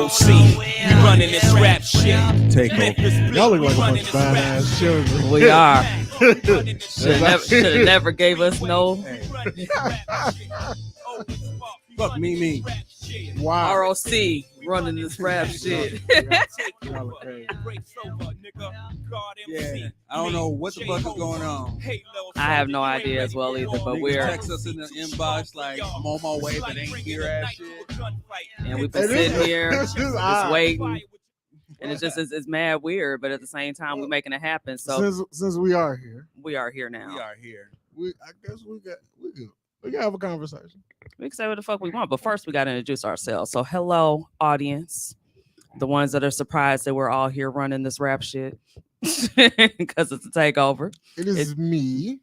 ROC, we running this rap shit. Take over. Y'all look like a bunch of badass children. We are. Should have never gave us no. Fuck me. Wow. ROC running this rap shit. Yeah, I don't know what the fuck is going on. I have no idea as well either, but Niggas we're text us in the inbox like I'm on my way, but ain't here ass shit. and we've been sitting here just waiting, and it's mad weird, but at the same time we're making it happen. So Since we are here, we are here now. We are here. I guess we can have a conversation. We can say what the fuck we want, but first we got to introduce ourselves. So hello, audience, the ones that are surprised that we're all here running this rap shit because it's a takeover. It's me.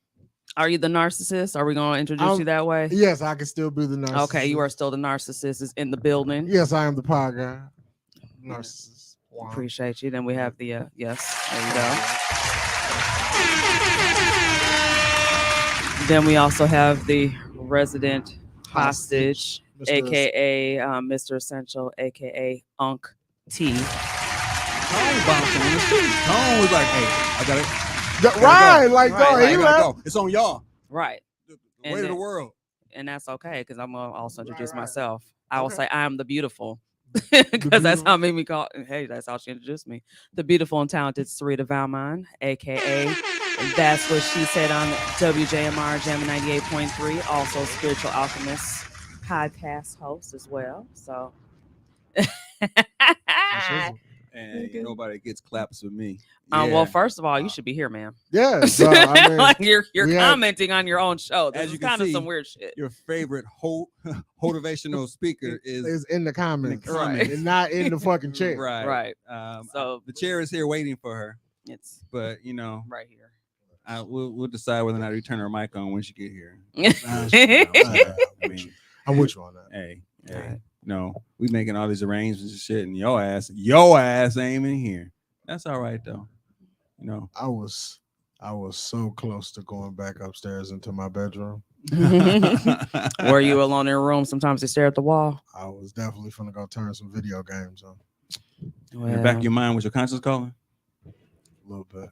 Are you the narcissist? Are we going to introduce you that way? Yes, I can still be the narcissist. Okay, you are still the narcissist is in the building. Yes, I am the pod guy. Narcissist. Wow. Appreciate you. Then we have the yes, there you go. Then we also have the resident hostage, aka Mr. Essential, aka Unc T. Tone bounced on the street. Tone was like, "Hey, I got it." Right, go. like, right, he gotta left. go. It's on y'all. Right. The weight of the world. And that's okay, because I'm gonna also introduce myself. I will Okay. say I am the beautiful. Because that's how made me call. Hey, that's how she introduced me. The beautiful and talented Sarita Valmont, aka That's What She Said on WJMR Jam 98.3. Also, Spiritual Alchemist podcast host as well. So, And nobody gets claps with me. well, first of all, you should be here, man. Yeah, so, I mean, Like you're we had- commenting on your own show. This As is you can kind of see, some weird shit. Your favorite motivational speaker is in the comments, Right. and not in the fucking chair. right. Right. So the chair is here waiting for her, it's but you know, right here. we'll decide whether or not we turn her mic on when she get here. I mean, I'm with you on that. hey, Right. no, we making all these arrangements and shit, and your ass ain't in here. That's all right though. You know, I was so close to going back upstairs into my bedroom. Were you alone in a room? Sometimes they stare at the wall. I was definitely finna go turn some video games on in the back of your mind, was your conscience calling? a little bit.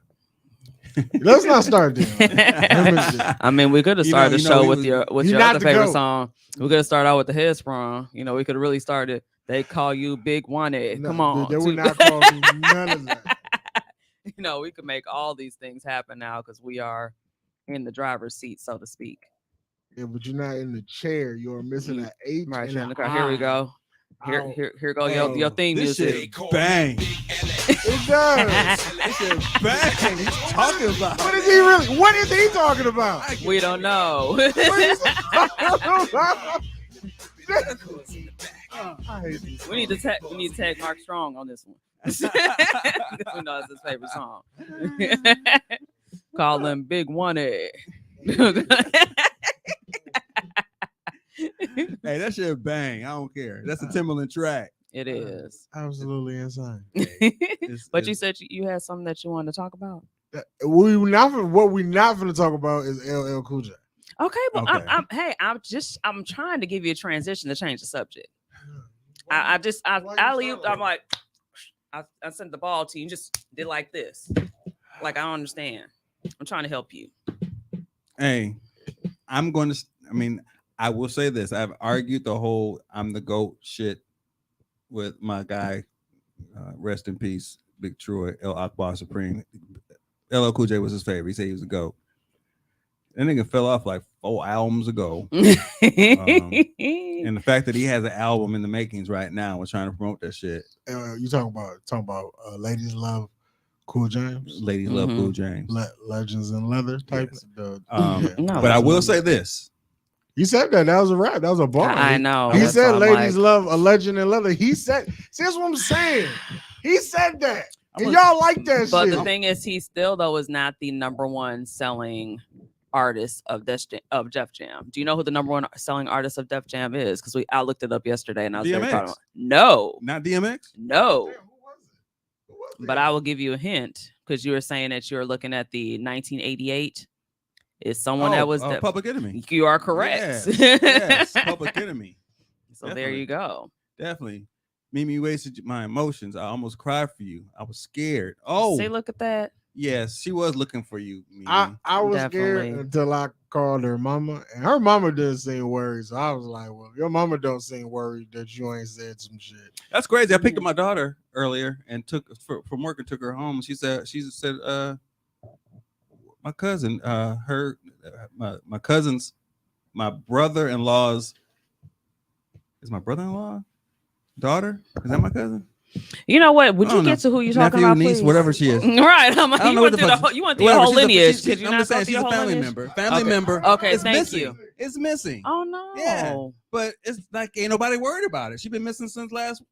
Let's not start there. I mean, we could have started the show with your not other the favorite GOAT. song. We could have started out with the head sprung. You know, we could have really started. They call you Big One Ed. Come on, They would not call me none of that. You know, we could make all these things happen now because we are in the driver's seat, so to speak. Yeah, but you're not in the chair. You're missing an H. Right, and you're in an the car. Here we I. go. Ow. Here go your theme This music. shit bang. It does. This shit bang. He's talking about. What is he really? What is he talking about? We don't know. What is he talking about? I hate these We need to tag Mark Strong on this one. We know it's his favorite song. Call him Big One A. Hey, that shit bang. I don't care. That's a Timberland track. It is. Absolutely insane. But you said you had something that you wanted to talk about. What we not going to talk about is LL Cool J. Okay, but Okay. I'm trying to give you a transition to change the subject. I sent the ball to you and just did like this. Like, I don't understand. I'm trying to help you. Hey, I will say this. I've argued the whole I'm the GOAT shit with my guy, rest in peace, Big Troy, El Akbar Supreme. LL Cool J was his favorite. He said he was the GOAT. That nigga fell off like 4 albums ago. And the fact that he has an album in the makings right now, we're trying to promote that shit. You talking about Ladies Love Cool James? Ladies love Cool James. Legends in Leather type. Yes. Yeah. No, But I will say this. He said that was a rap. That was a bar. I know. He That's said why I'm ladies like- love a legend in leather. He said, see, that's what I'm saying. He said that. And y'all like that But shit. the thing is, he still though is not the number one selling artist of Def Jam. Do you know who the number one selling artist of Def Jam is? Because I looked it up yesterday and I was very DMX. proud of it. No, Not DMX? no. Damn, who was it? But I will give you a hint because you were saying that you were looking at the 1988. Is someone that was Public Enemy. You are correct. Yes, Public Enemy. So there Definitely. you go. Definitely. Mimi, you wasted my emotions. I almost cried for you. I was scared. Oh, See, look at that. yes, she was looking for you. Mimi. I was Definitely. scared until I called her mama, and her mama didn't seem worried. So I was like, "Well, your mama don't seem worried that you ain't said some shit." That's crazy. I picked up my daughter earlier and took from work and took her home. She said, my cousin, my cousin's, my brother-in-law's, is my brother-in-law daughter? Is that my cousin? You know what? Would I you don't get know. to who you talking Nephew, about, niece, please? whatever she is. Right. I'm like, I don't you know went what through the the fuck. whole, you went through your Whatever, whole lineage. Could you I'm not just go saying, through she's your a whole family lineage? member. Family Okay. member. Okay, It's thank missing. you. It's missing. Oh no. Yeah. But it's like ain't nobody worried about it. She's been missing since last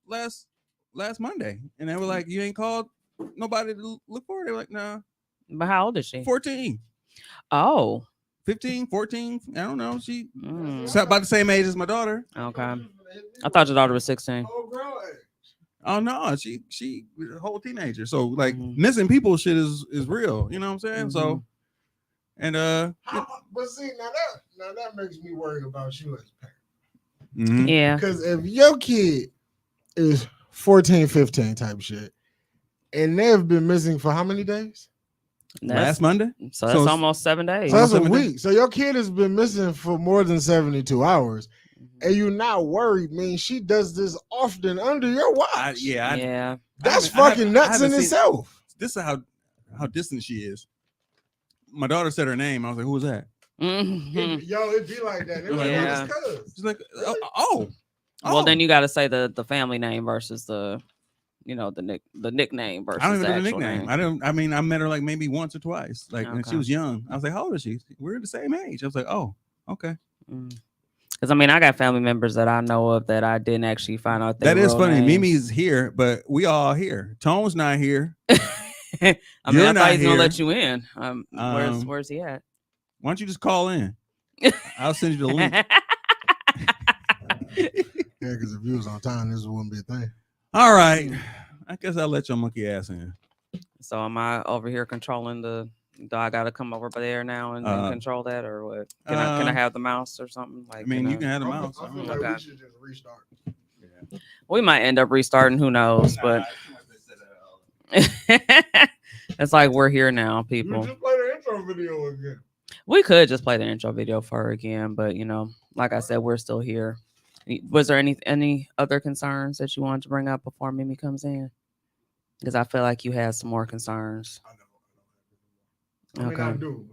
Monday, and they were like, "You ain't called nobody to look for her." They were like, "No." But how old is she? 14, Oh. 15, 14. I don't know. She Mm. about the same age as my daughter. Okay. I thought your daughter was 16. Oh, girl, hey. Oh no, she was a whole teenager. So like Mhm. missing people shit is real. You know what I'm saying? So and But see, now that makes me worried about you as a parent. mhm. Yeah. Because if your kid is 14, 15 type shit, and they've been missing for how many days? Last Monday. So that's So- almost 7 days. So that's a Almost 7 days. week. So your kid has been missing for more than 72 hours, and you're not worried, man. She does this often under your watch. Yeah. That's I haven't- fucking I nuts haven't in seen- itself. This is how distant she is. My daughter said her name. I was like, "Who was that?" Mhm. It'd be like that. They're like, Yeah. "Oh, it's cuz." She's like, "Oh." Well, then you got to say the family name versus the nickname versus I don't the even know the actual nickname. name. I mean, I met her like maybe once or twice. Like when she Okay. was young. I was like, "How old is she?" We're the same age. I was like, "Oh, okay." Because I mean, I got family members that I know of that I didn't actually find out. That is real funny. names. Mimi's here, but we all here. Tone's not here. I mean, You're I not thought he's gonna here. let you in. Where's he at? Why don't you just call in? I'll send you the link. Yeah, because if you was on time, this wouldn't be a thing. All right. I guess I'll let your monkey ass in. So am I over here controlling the? Do I got to come over there now and control that, or what? Can I have the mouse or something? Like, I mean, you can have the mouse. I feel like Okay. we should just restart. Yeah. We might end up restarting. Who knows? But it's like we're here now, We people. just play the intro video again. We could just play the intro video for her again, but like I said, we're still here. Was there any other concerns that you wanted to bring up before Mimi comes in? Because I feel like you had some more concerns. I mean, Okay. I do,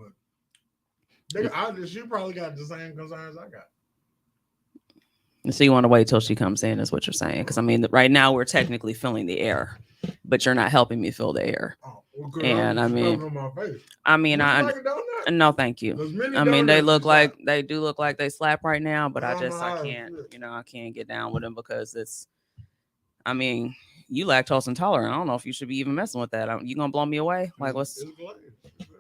but she probably got the same concerns I got. So you want to wait till she comes in, is what you're saying? Because I mean, right now we're technically filling the air, but you're not helping me fill the air. Oh, well, good. And I mean, on my face. I mean, Would you like a donut? no, thank you. There's many I mean, they donuts do look like they slap right now, but I I don't know how I it can't, feels. I can't get down with them because I mean, you lactose intolerant. I don't know if you should be even messing with that. You gonna blow me away? Like, It's glazed.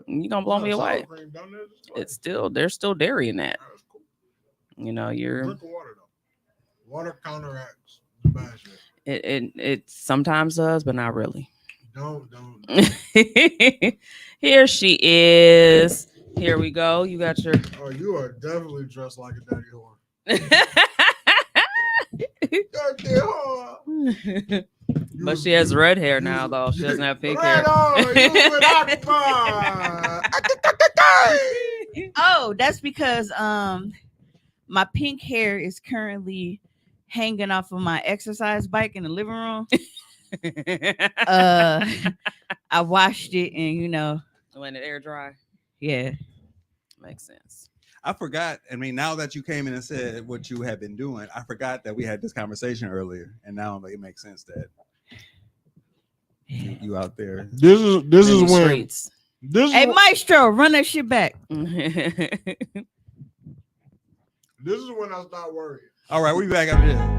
you gonna blow me Sour away? cream donut is glazed. There's still dairy in that. That's cool. You're Drink water though. Water counteracts the bad shit. it sometimes does, but not really. Don't. Here she is. Here we go. You got your. Oh, you are definitely dressed like a daddy whore. Goddamn whore. But she has red hair now, though. She doesn't have pink Right hair. on, you with Akbar. Oh, that's because my pink hair is currently hanging off of my exercise bike in the living room. I washed it and Letting it air dry. yeah. Makes sense. I forgot. I mean, now that you came in and said what you have been doing, I forgot that we had this conversation earlier, and now it makes sense that you out there. This is In the when streets. this is Hey, when- Maestro, run that shit back. this is when I start worrying. All right, we'll be back after this.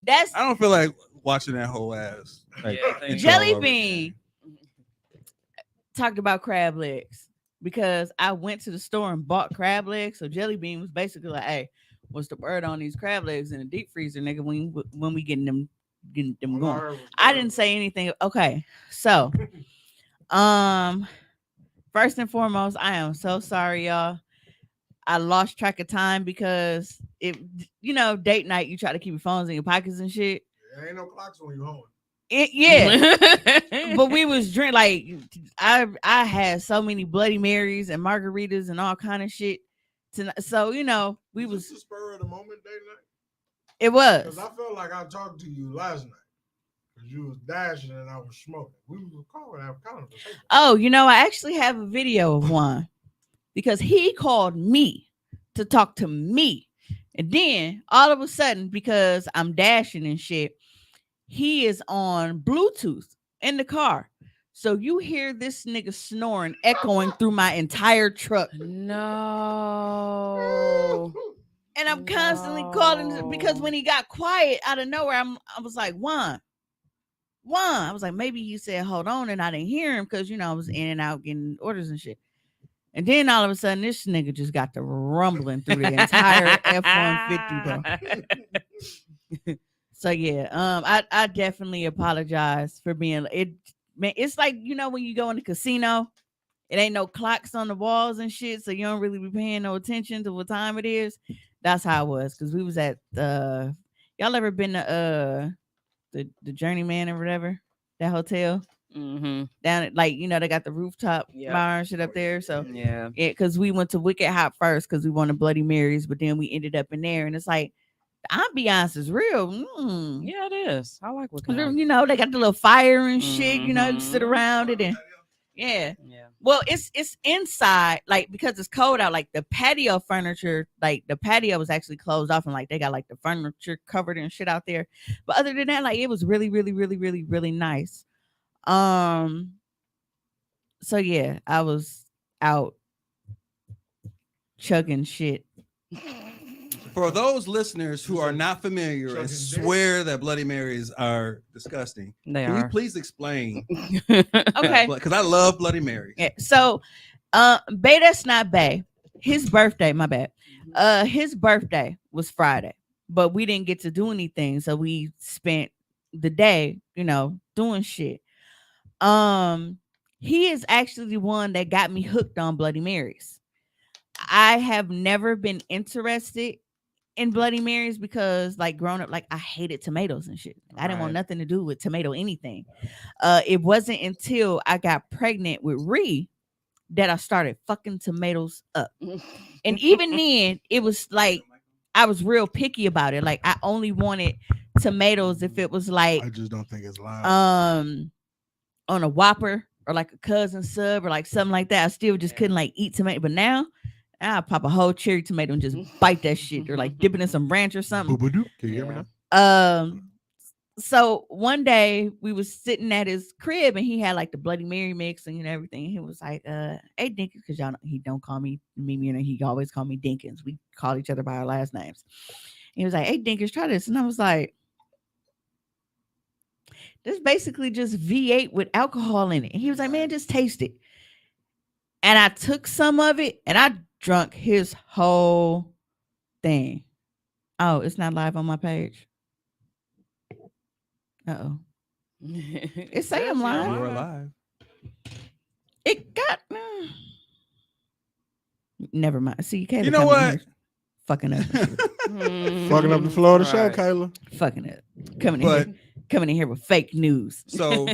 That's I don't feel like watching that whole ass. Like, Yeah, thank intro all Jelly over Bean talked about crab legs because I went to the store and bought crab legs. So Jelly Bean was basically like, "Hey, what's the word on these crab legs in the deep freezer, nigga? When we getting them going?" I didn't say anything. Okay, so first and foremost, I am so sorry, y'all. I lost track of time because date night, you try to keep your phones in your pockets and shit. There ain't no clocks when you home. Yeah. But we was drink like I had so many Bloody Marys and margaritas and all kind of shit tonight. So we was the spur of the moment day night. it Because was I felt like I talked to you last night. Because you was dashing and I was smoking. We were calling our conversation. I actually have a video of one because he called me to talk to me, and then all of a sudden, because I'm dashing and shit, he is on Bluetooth in the car. So you hear this nigga snoring echoing through my entire truck. No. And I'm constantly calling because when he got quiet out of nowhere, I was like, Juan. I was like, maybe he said, hold on, and I didn't hear him because I was in and out getting orders and shit. And then all of a sudden, this nigga just got the rumbling through the entire F-150, bro. So yeah, I definitely apologize for being it. Man, it's like when you go in the casino, it ain't no clocks on the walls and shit, so you don't really be paying no attention to what time it is. That's how it was because we was at y'all ever been to the Journeyman or whatever, that hotel down at they got the rooftop bar and shit up there. So yeah, because we went to Wicked Hot first because we wanted Bloody Marys, but then we ended up in there and it's like the ambiance is real. Yeah, it is. I like what They got the little fire and shit. You sit around it and yeah. Well, it's inside, like because it's cold out. Like the patio furniture, like the patio was actually closed off, and like they got like the furniture covered and shit out there. But other than that, like it was really, really, really, really, really nice. So yeah, I was out chugging shit. For those listeners who are not familiar and swear that Bloody Marys are disgusting, can you please explain? Okay. Because I love Bloody Marys. Yeah. So, Bay, that's not Bay. His birthday, my bad. His birthday was Friday, but we didn't get to do anything, so we spent the day, doing shit. He is actually the one that got me hooked on Bloody Marys. I have never been interested in Bloody Marys because like growing up, like I hated tomatoes and shit. I didn't want nothing to do with tomato anything. It wasn't until I got pregnant with Ree that I started fucking tomatoes up. And even then it was like I was real picky about it. Like I only wanted tomatoes if it was like I just don't think it's loud. On a Whopper or like a cousin sub or like something like that. I still just couldn't like eat tomato. But now I'll pop a whole cherry tomato and just bite that shit or like dip it in some ranch or something. Can you hear me now? So one day we was sitting at his crib and he had like the Bloody Mary mix and everything. And he was like, hey Dinkins, because y'all know he don't call me Mimi, he always call me Dinkins. We call each other by our last names. And he was like, hey Dinkins, try this. And I was like, this basically just V8 with alcohol in it. And he was like, man, just taste it. And I took some of it and I drunk his whole thing. Oh, it's not live on my page. Uh-oh. It's saying I'm live. You're alive. It got never mind. See, you can't. You know what? Fucking up. Fucking up the flow of the show, Kayla. Fucking up. Coming in here with fake news. So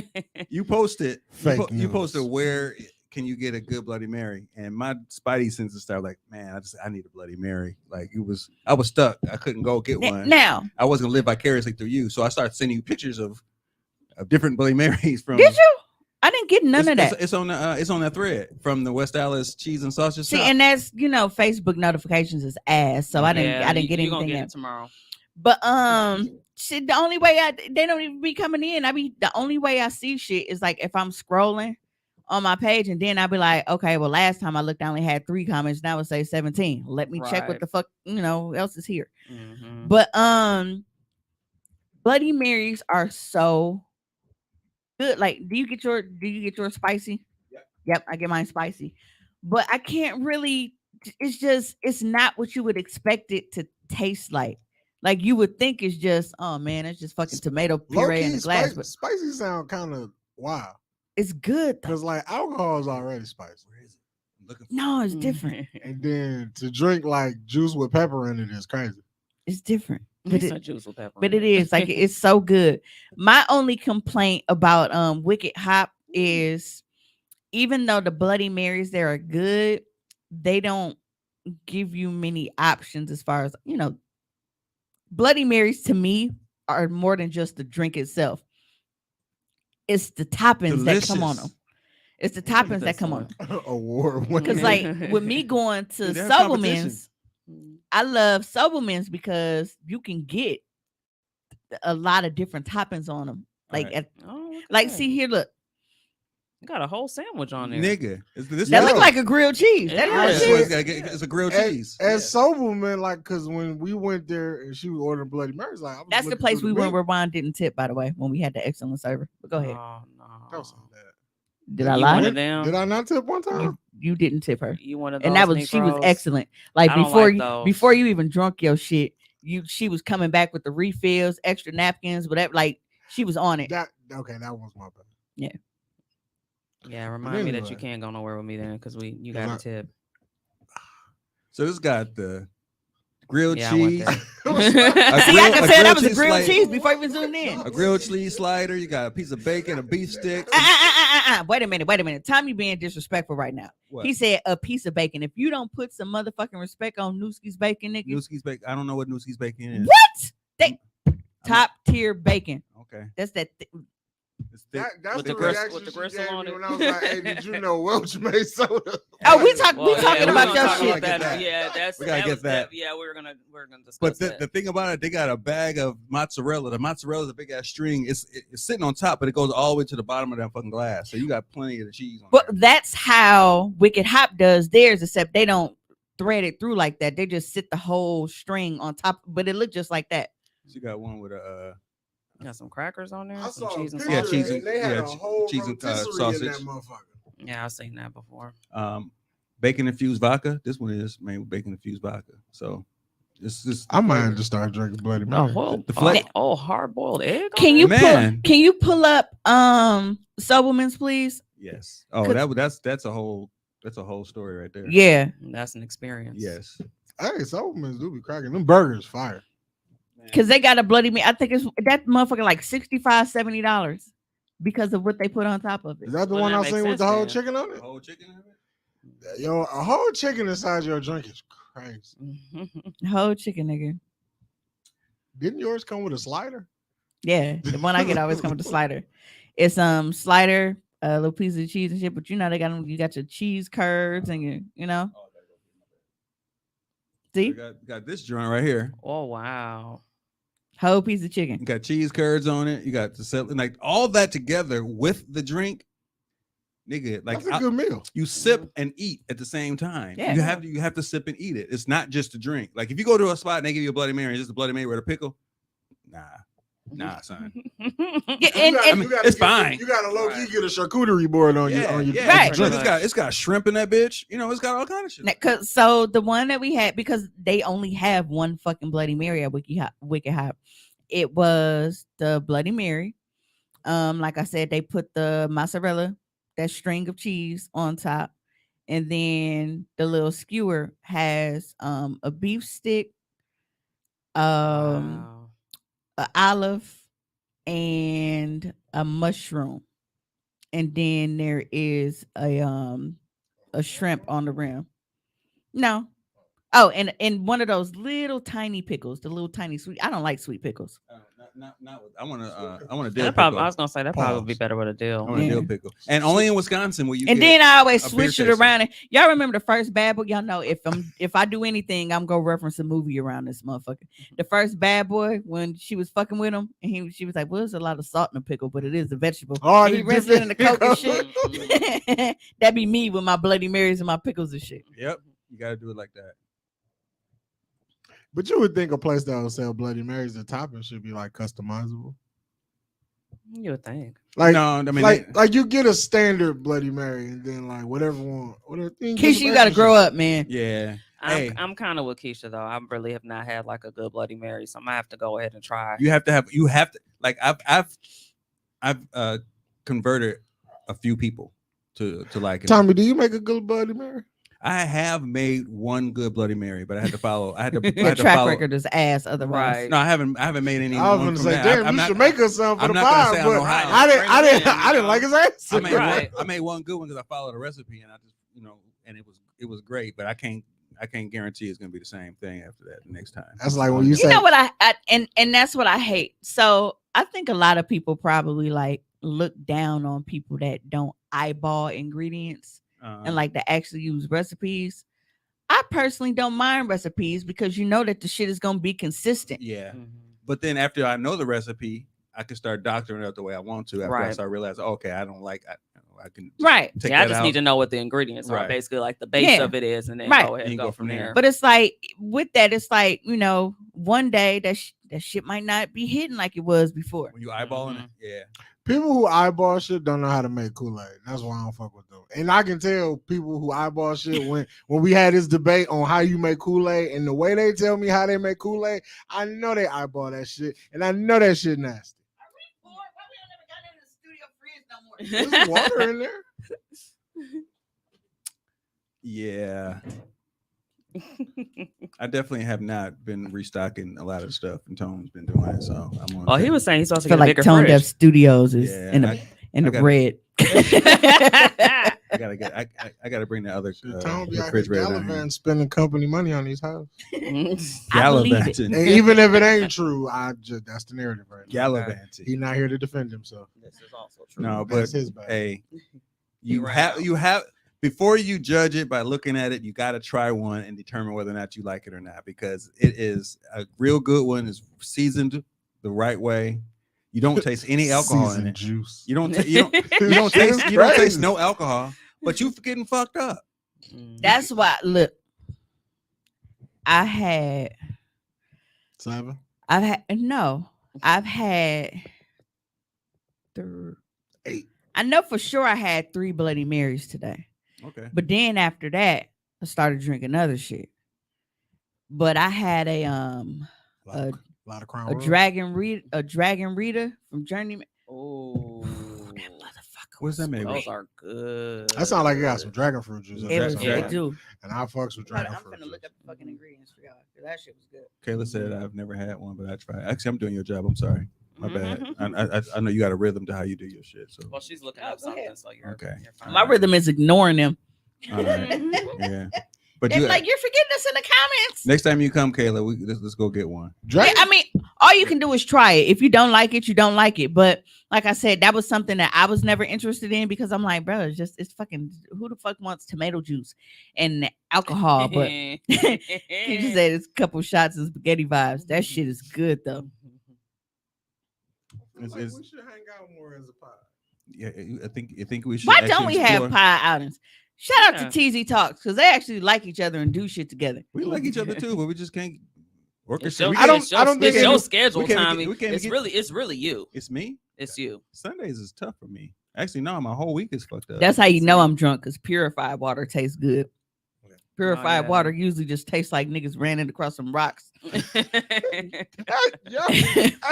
you posted you News. posted where can you get a good Bloody Mary? And my spidey senses started like, man, I need a Bloody Mary. Like I was stuck. I couldn't go get one. Now I wasn't gonna live vicariously through you. So I started sending you pictures of different Bloody Marys from. Did you? I didn't get none of that. It's on that thread from the West Dallas cheese and sausage. See, shop. and that's Facebook notifications is ass. So I didn't get anything get it tomorrow. But shit, the only way they don't even be coming in. The only way I see shit is like if I'm scrolling on my page and then I'll be like, okay, well, last time I looked, I only had 3 comments. Now it say 17. Let me check what the fuck, else is here. Mm-hmm. But Bloody Marys are so good. Like, do you get your spicy? Yep, I get mine spicy. But I can't really, it's not what you would expect it to taste like. Like you would think it's just, oh man, it's just fucking tomato puree in a glass. But Spicy sound kind of wild. it's good though. Because like alcohol is already spicy. Where is it? I'm looking for No, it's different. And then to drink like juice with pepper in it is crazy. It's different. But it's not juice with pepper. But it is like it's so good. My only complaint about Wicked Hop is even though the Bloody Marys there are good, they don't give you many options as far as Bloody Marys to me are more than just the drink itself. It's the toppings that come on them. It's the toppings that come on. Award Because like with me going to Dude, they have competition. Sobelman's, I love Sobelman's because you can get a lot of different toppings on them. Like, Right. See here, look. You got a whole sandwich on there. Nigga, this That look like a grilled cheese. That Yeah. is It's, cheese. it's a grilled At cheese. Sobelman, like, because when we went there and she was ordering Bloody Marys, like, I was That's the looking place through we the went menu. where Ron didn't tip, by the way, when we had the excellent server. But go ahead. Oh, That was no. so bad. Did I You lie? one of them? Did I not tip one time? You didn't tip her. You one of And that those was she was Negroes? excellent. Like I don't before like you those. before you even drunk your shit, she was coming back with the refills, extra napkins, whatever. Like she was on it. That was my bad. Yeah, remind me that you anyway. can't go nowhere with me then, because you Yeah, got a tip. So this got the grilled Yeah, I want cheese. that. See, I can say that was a cheese grilled slice- cheese before I even zoomed in. A grilled cheese slider. You got a piece of bacon, a beef stick. Wait a minute. Tommy being disrespectful right now. What? He said a piece of bacon. If you don't put some motherfucking respect on Nooski's bacon, nigga, Nooski's bacon. I don't know what Nooski's bacon is. what? They top tier bacon. Okay. That's that. It's thick. That's With the the gris- reaction with the she gristle gave on me it. when I was like, "Hey, did you know Welch made soda?" Oh, we Well, talking yeah, about we're your gonna shit. talk about that. Yeah, that's We gotta that get was that. Yeah, we're gonna discuss But that. the thing about it, they got a bag of mozzarella. The mozzarella is a big ass string. It's sitting on top, but it goes all the way to the bottom of that fucking glass. So you got plenty of the cheese on But there. that's how Wicked Hop does theirs, except they don't thread it through like that. They just sit the whole string on top, but it looked just like that. She got one with a Got some crackers on there, I some saw cheese and a picture Yeah, sausage. cheese and and- they had yeah, a whole cheese and, rotisserie sausage. in that motherfucker. Yeah, I've seen that before. bacon infused vodka. This one is made with bacon infused vodka. So this is I might have to start drinking Bloody Oh, Mary. well, The flavor- hard boiled egg. on Can there? you Man. pull up Sobelman's, please? yes. Oh, that's a whole story right there. Yeah. That's an experience. Yes. Hey, Sobelman's do be cracking. Them burgers fire. Because they got a bloody meat. I think it's that motherfucker like $65, $70 because of what they put on top of it. Is that the Well, one that I makes seen with sense the whole then. chicken on The it? whole chicken in it? Yo, a whole chicken inside your drink is crazy. Whole chicken, nigga. Didn't yours come with a slider? Yeah, the one I get always come with the slider. It's slider, a little piece of cheese and shit. But you know they got them. You got your cheese curds and you know. See, We got this joint right here. Oh wow. whole piece of You chicken. got cheese curds on it. You got the celery, like all that together with the drink, nigga. Like That's a good meal. you sip and eat at the same time. Yeah. You have to sip and eat it. It's not just a drink. Like if you go to a spot and they give you a Bloody Mary, it's just a Bloody Mary with a pickle. Nah, son. Yeah, You gotta- and you gotta it's get- fine. You got to low key get a charcuterie board on you on your yeah. Right. Look, it's got shrimp in that bitch. You know, it's got all kind of shit. Cause so the one that we had, because they only have one fucking Bloody Mary at Wicked Hop. It was the Bloody Mary. Like I said, they put the mozzarella, that string of cheese on top, and then the little skewer has a beef stick, Wow. an olive, and a mushroom, and then there is a shrimp on the rim. No. Oh, and one of those little tiny pickles, the little tiny sweet. I don't like sweet pickles. I want a dill That pickle. probably, I was gonna say that probably would be Pause. better with a I deal. want a Yeah. dill pickle. And only in Wisconsin will you And get then I always a beer switch it tasting. around. And y'all remember the first Bad Boy? Y'all know if I do anything, I'm gonna reference a movie around this motherfucker. The first Bad Boy, when she was fucking with him, and she was like, "Well, there's a lot of salt in the pickle, but it is a vegetable." Oh, And he they rinsed dip it in the Coke and shit. Mm-hmm. That'd be me with my Bloody Marys and my pickles and shit. Yep. You gotta do it like that. But you would think a place that will sell Bloody Marys, the topping should be like customizable. You would think. Like, No, I mean, like you get a standard Bloody Mary, and then like whatever one. Keisha, you got to grow up, man. yeah. Hey, I'm kind of with Keisha though. I really have not had like a good Bloody Mary, so I'm gonna have to go ahead and try. you have to like I've converted a few people to like it. Tommy, do you make a good Bloody Mary? I have made one good Bloody Mary, but I had to follow. I had to. I Your had to track follow. record is ass. Otherwise, Right. No, I haven't made any. I was one gonna from say, that. damn, I'm you not- should make us something for I'm the not gonna vibe, say I but know how. I didn't like his answer. I made Right. I made one good one because I followed a recipe and I just and it was great, but I can't guarantee it's gonna be the same thing after that the next time. That's like when you you say, know what I and that's what I hate. So I think a lot of people probably like look down on people that don't eyeball ingredients and like to actually use recipes. I personally don't mind recipes because you know that the shit is gonna be consistent. yeah. Mhm. But then after I know the recipe, I can start doctoring it up the way I want to. After I Right. start realizing, okay, I don't like. I can Right. take Yeah, I that just out. need to know what the ingredients are, Right. basically like the base Yeah. of it is, and then Right. go ahead And and you go from there. But it's like with that, it's like, one day that shit might not be hitting like it was before. When you eyeballing Mhm. it, yeah. people who eyeball shit don't know how to make Kool-Aid. That's why I don't fuck with them. And I can tell people who eyeball shit when we had this debate on how you make Kool-Aid and the way they tell me how they make Kool-Aid, I know they eyeball that shit, and I know that shit nasty. There's water in there. Yeah. I definitely have not been restocking a lot of stuff, and Tone's been doing it. So I'm on. Oh, he was saying he's supposed I to feel get a like bigger Tone Deaf fridge. Studios is Yeah, in the gotta- red. I gotta get. I gotta bring the other Shit, Tone be out here refrigerator down here. gallivanting, spending company money on these houses. I believe it. Gallivanting. And even if it ain't true, that's the narrative right now. Gallivanting. He's not here to defend himself. This is also true. No, but That's his bad. hey, He you ran have out. you have before you judge it by looking at it, you got to try one and determine whether or not you like it or not, because it is a real good one. Is seasoned the right way. You don't taste any alcohol in Seasoned it. juice. You don't taste no alcohol, but you getting fucked up. Mhm. That's why. Look, I've had Eight. I know for sure I had 3 Bloody Marys today. Okay. But then after that, I started drinking other shit. But I had a lot of Crown a Royal. Dragon Rita from Journeyman. Oh, That motherfucker. What's that was made with? those are good. That sound like it got some dragon fruit juice. in It there was, or Yeah. it something. do. And I fucks with dragon I'm fruit. finna look up the fucking ingredients for y'all. 'Cause that shit was good. Kayla said I've never had one, but I tried. Actually, I'm doing your job. I'm sorry. My bad. Mhm. I know you got a rhythm to how you do your shit. So Well, she's looking Oh, up go ahead. something, so you're Okay. You're fine. My rhythm is ignoring them. all right. Yeah. But They're you, like, you're forgetting us in the comments. next time you come, Kayla, let's go get one. Dragon. I mean, all you can do is try it. If you don't like it, you don't like it. But like I said, that was something that I was never interested in because I'm like, bro, it's fucking who the fuck wants tomato juice and alcohol? But he just said it's a couple shots of spaghetti vibes. That shit is good though. It's- we should hang out more as a pod. Yeah, I think we should. Why don't actually we have explore- pie outings? Shout out Yeah. to TZ Talks because they actually like each other and do shit together. We like each other too, but we just can't It's orchestrate. your, We I don't- it's your, I don't think it's your any- schedule, we can't get- Tommy. we can't It's get- really you. It's me. It's you. Sundays is tough for me. Actually, no, my whole week is fucked up. That's how you know I'm drunk because purified water tastes good. Purified yeah. water usually just tastes like niggas ran it across some rocks. Hey,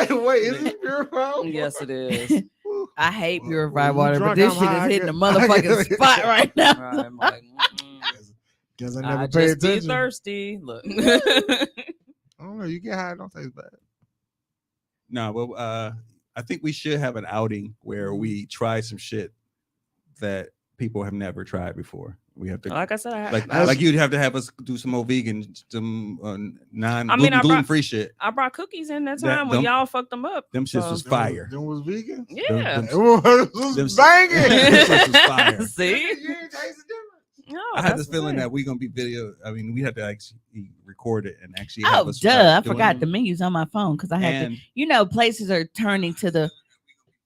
wait, is this purified? Yes, it is. I hate Well, purified you water, but drunk, this I'm shit high, is I hitting the get- motherfucking spot right now. Right, I'm like, Guess I I never paid just be attention. thirsty. Look. I don't know. You get high, it don't taste bad. No, but I think we should have an outing where we try some shit that people have never tried before. We have to Like I said, I like you'd have to have us do some more vegan, some non I mean, I brought- gluten free shit. I brought cookies in that That- time when them- y'all fucked them up. Them shits So- was fire. Them was vegan. Yeah. them- It was them- banging. Them shits was fire. See? You ain't taste the difference. No, I had that's this the feeling thing. that we're gonna be video. I mean, we have to actually record it and actually. Oh, have us duh. start I doing forgot it. the menus on my phone because I had to. And Places are turning to the.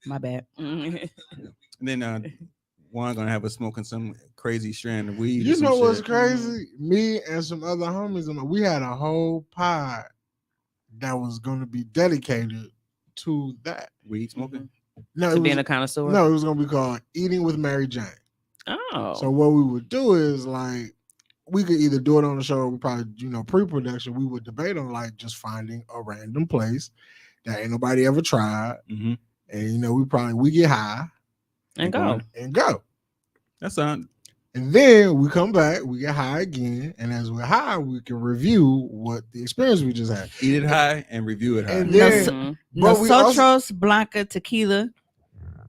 My bad. Mhm. then Juan gonna have us smoking some crazy strand of weed. or You some know what's shit. crazy? Me and some other homies, we had a whole pod that was going to be dedicated to that. Weed smoking. No, To it being was, a connoisseur. no, it was going to be called Eating with Mary Jane. Oh. So what we would do is like we could either do it on the show or we probably, pre-production, we would debate on like just finding a random place that ain't nobody ever tried. Mm-hmm. And we get high and go. and go. That's on. And then we come back, we get high again, and as we're high, we can review what the experience we just had. Eat it high and review it high. And then, but we also, Nosotros, Blanca, tequila,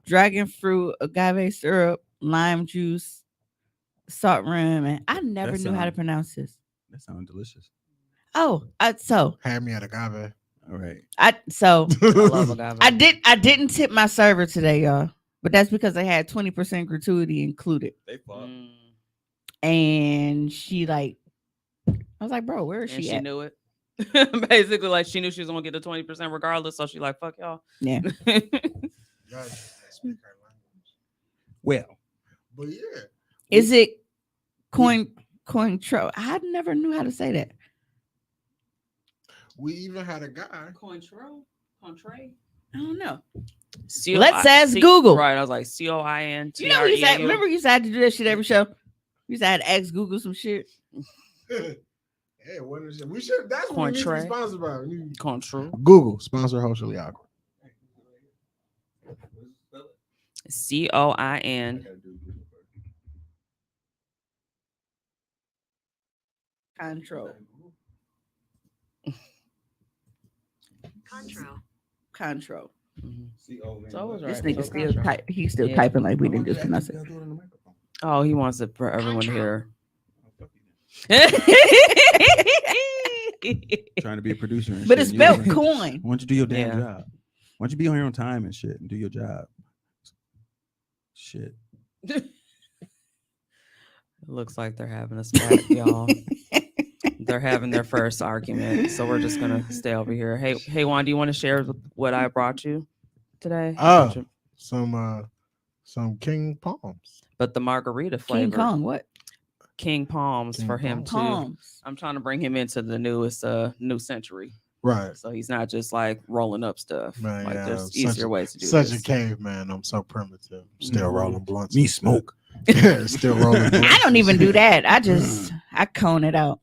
dragon fruit, agave syrup, lime juice, salt rum, and I never knew how to pronounce this. That sounds delicious. Oh, had me at agave. All right. I love agave. I didn't tip my server today, y'all. But that's because they had 20% gratuity included. They fought. And she I was like, bro, where is she she at? knew it. Basically, like she knew she was gonna get the 20% regardless. So she like, fuck y'all. Yeah. Well, but yeah. Is it Cointreau? I never knew how to say that. We even had a guy. Cointreau? I don't know. C-O-I- Let's ask Google. Right. I was like, COINT. You know, remember you used to have to do that shit every show? You used to have to ask Google some shit. Yeah, what is it? We should. That's what we need to be sponsored by. Cointreau. Google sponsor Hoecially Aqua. COIN. Control. So I was This right. nigga So still control. type. He's still typing like we didn't just pronounce it. Oh, he wants it for everyone to hear. Trying to be a producer. And But shit, it's and you spelled don't- coin. Why don't you do your damn Yeah. job? Why don't you be on your own time and shit and do your job? Shit. It looks like they're having a spat, y'all. They're having their first argument, so we're just gonna stay over here. Hey, Juan, do you want to share what I brought you today? Some King Palms. But the margarita flavor. King Kong, what? King Palms King for him Palms. too. Palms. I'm trying to bring him into the newest new century, Right. so he's not just like rolling up stuff. Man, like yeah, there's easier ways to do Such this. a caveman. I'm so primitive. Still Mhm. rolling blunts. Me smoke. Still rolling blunts. I don't even do that. I cone it out.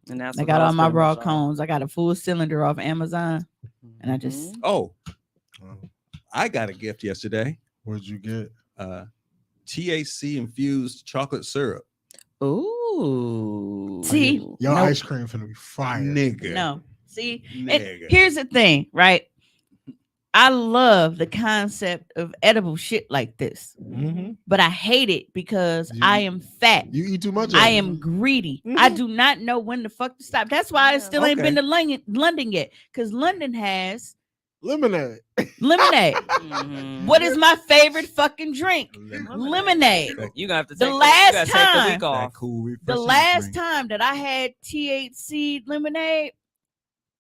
And that's I what got all those my pretty raw much are. cones. I got a full cylinder off Amazon. And I just- Mhm. Oh, I got a gift yesterday. What'd you get? THC infused chocolate syrup. Ooh. See? Your Nope. ice cream finna be fire. Nigga. No. See, and Nigga. here's the thing, right? I love the concept of edible shit like this, Mhm. but I hate it because You- I am fat. You eat too much. I of it. am greedy. I do not know when the fuck to stop. That's why I still ain't been to London yet, because London has lemonade. lemonade. Mhm. What is my favorite fucking drink? Lemonade. You gonna have to The take last you gotta take time- the week off. That cool The refreshing last drink. time that I had THC lemonade,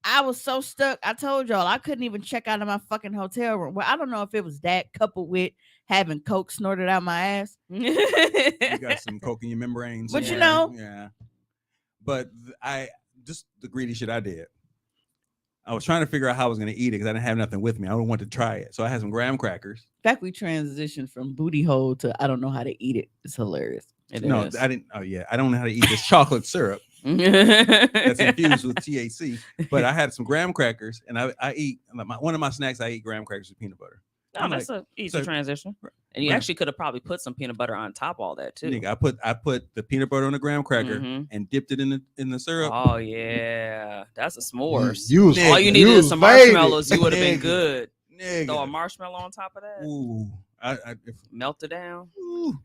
I was so stuck. I told y'all I couldn't even check out of my fucking hotel room. Well, I don't know if it was that coupled with having coke snorted out my ass. You got some coke in your membranes. But you somewhere. know- Yeah. But I just the greedy shit I did. I was trying to figure out how I was going to eat it because I didn't have nothing with me. I don't want to try it, so I had some graham crackers. In fact, we transitioned from booty hole to I don't know how to eat it. It's hilarious. It No, is. I didn't. Oh yeah, I don't know how to eat this chocolate syrup that's That's infused with THC. But I had some graham crackers, and I eat one of my snacks. I eat graham crackers with peanut butter. No, I'm that's like, an easy so- transition. And you Right. actually could have probably put some peanut butter on top of all that too. Nigga, I put the peanut butter on the graham cracker Mhm. and dipped it in the syrup. Oh yeah, that's a s'mores. You was, Nigga, All you you needed is was some faded. marshmallows. You would have been Nigga. good. Nigga. Throw a marshmallow on top of that. Ooh, Melt it down.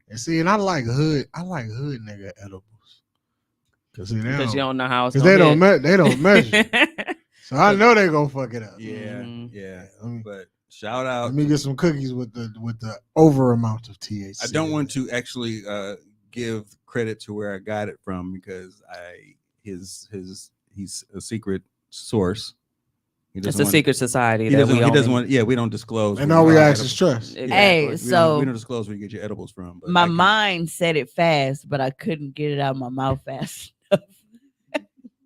And see, and I like hood nigga edibles. Cause see, Because you don't know how it's because gonna they don't measure. So I know they gonna fuck it up. yeah, Mhm. yeah. Let me, But shout out. let me get some cookies with the over amount of THC. I don't want to actually give credit to where I got it from because he's a secret source. He It's doesn't a want- secret society. He that doesn't. we He doesn't only- want. Yeah, we don't disclose. And where all you we get ask your is edibles. trust. Exactly. Hey, we don't so disclose where you get your edibles from. But my I can- mind said it fast, but I couldn't get it out of my mouth fast enough.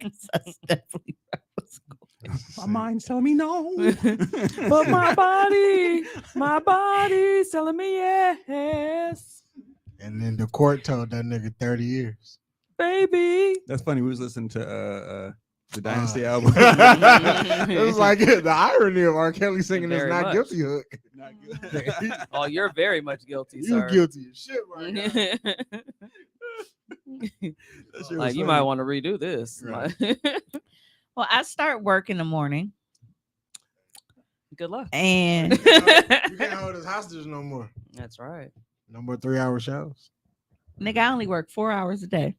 'Cause that's definitely where I was going. My mind's telling me no. But my body's telling me yes, And then the court told that nigga 30 years. baby. That's funny. We was listening to the Dynasty album. It was like the irony of R. Kelly singing this Very not much. guilty hook. Not good. Oh, you're very much guilty, You sir. guilty as shit right now. That shit was Like you funny. might want to redo this. Right. Well, I start work in the morning, Good luck. and You can't hold us hostage no more. That's right. No more 3-hour shows. nigga, I only work 4 hours a day,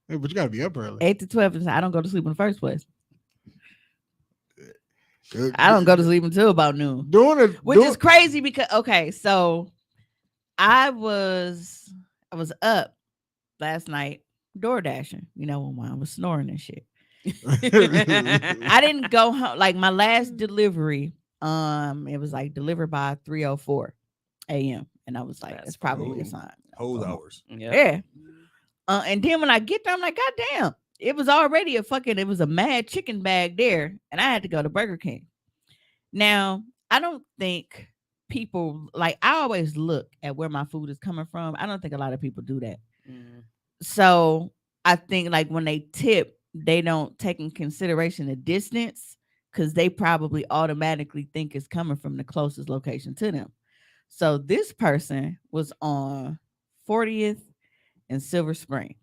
Hey, but you gotta be up early. 8 to 12. And I don't go to sleep in the first place. Good- I don't go to sleep until about noon. Doing it, Which is crazy because okay, so I was up last night door dashing, when I was snoring and shit. I didn't go home like my last delivery. It was like delivered by 3:04 a.m. and I was like, That's that's probably a cool. sign. Whole hours. Yeah. Yeah. And then when I get there, I'm like, God damn, it was already it was a mad chicken bag there, and I had to go to Burger King. Now, I don't think people like I always look at where my food is coming from. I don't think a lot of people do that. Mm. So I think like when they tip, they don't take in consideration the distance because they probably automatically think it's coming from the closest location to them. So this person was on 40th and Silver Spring.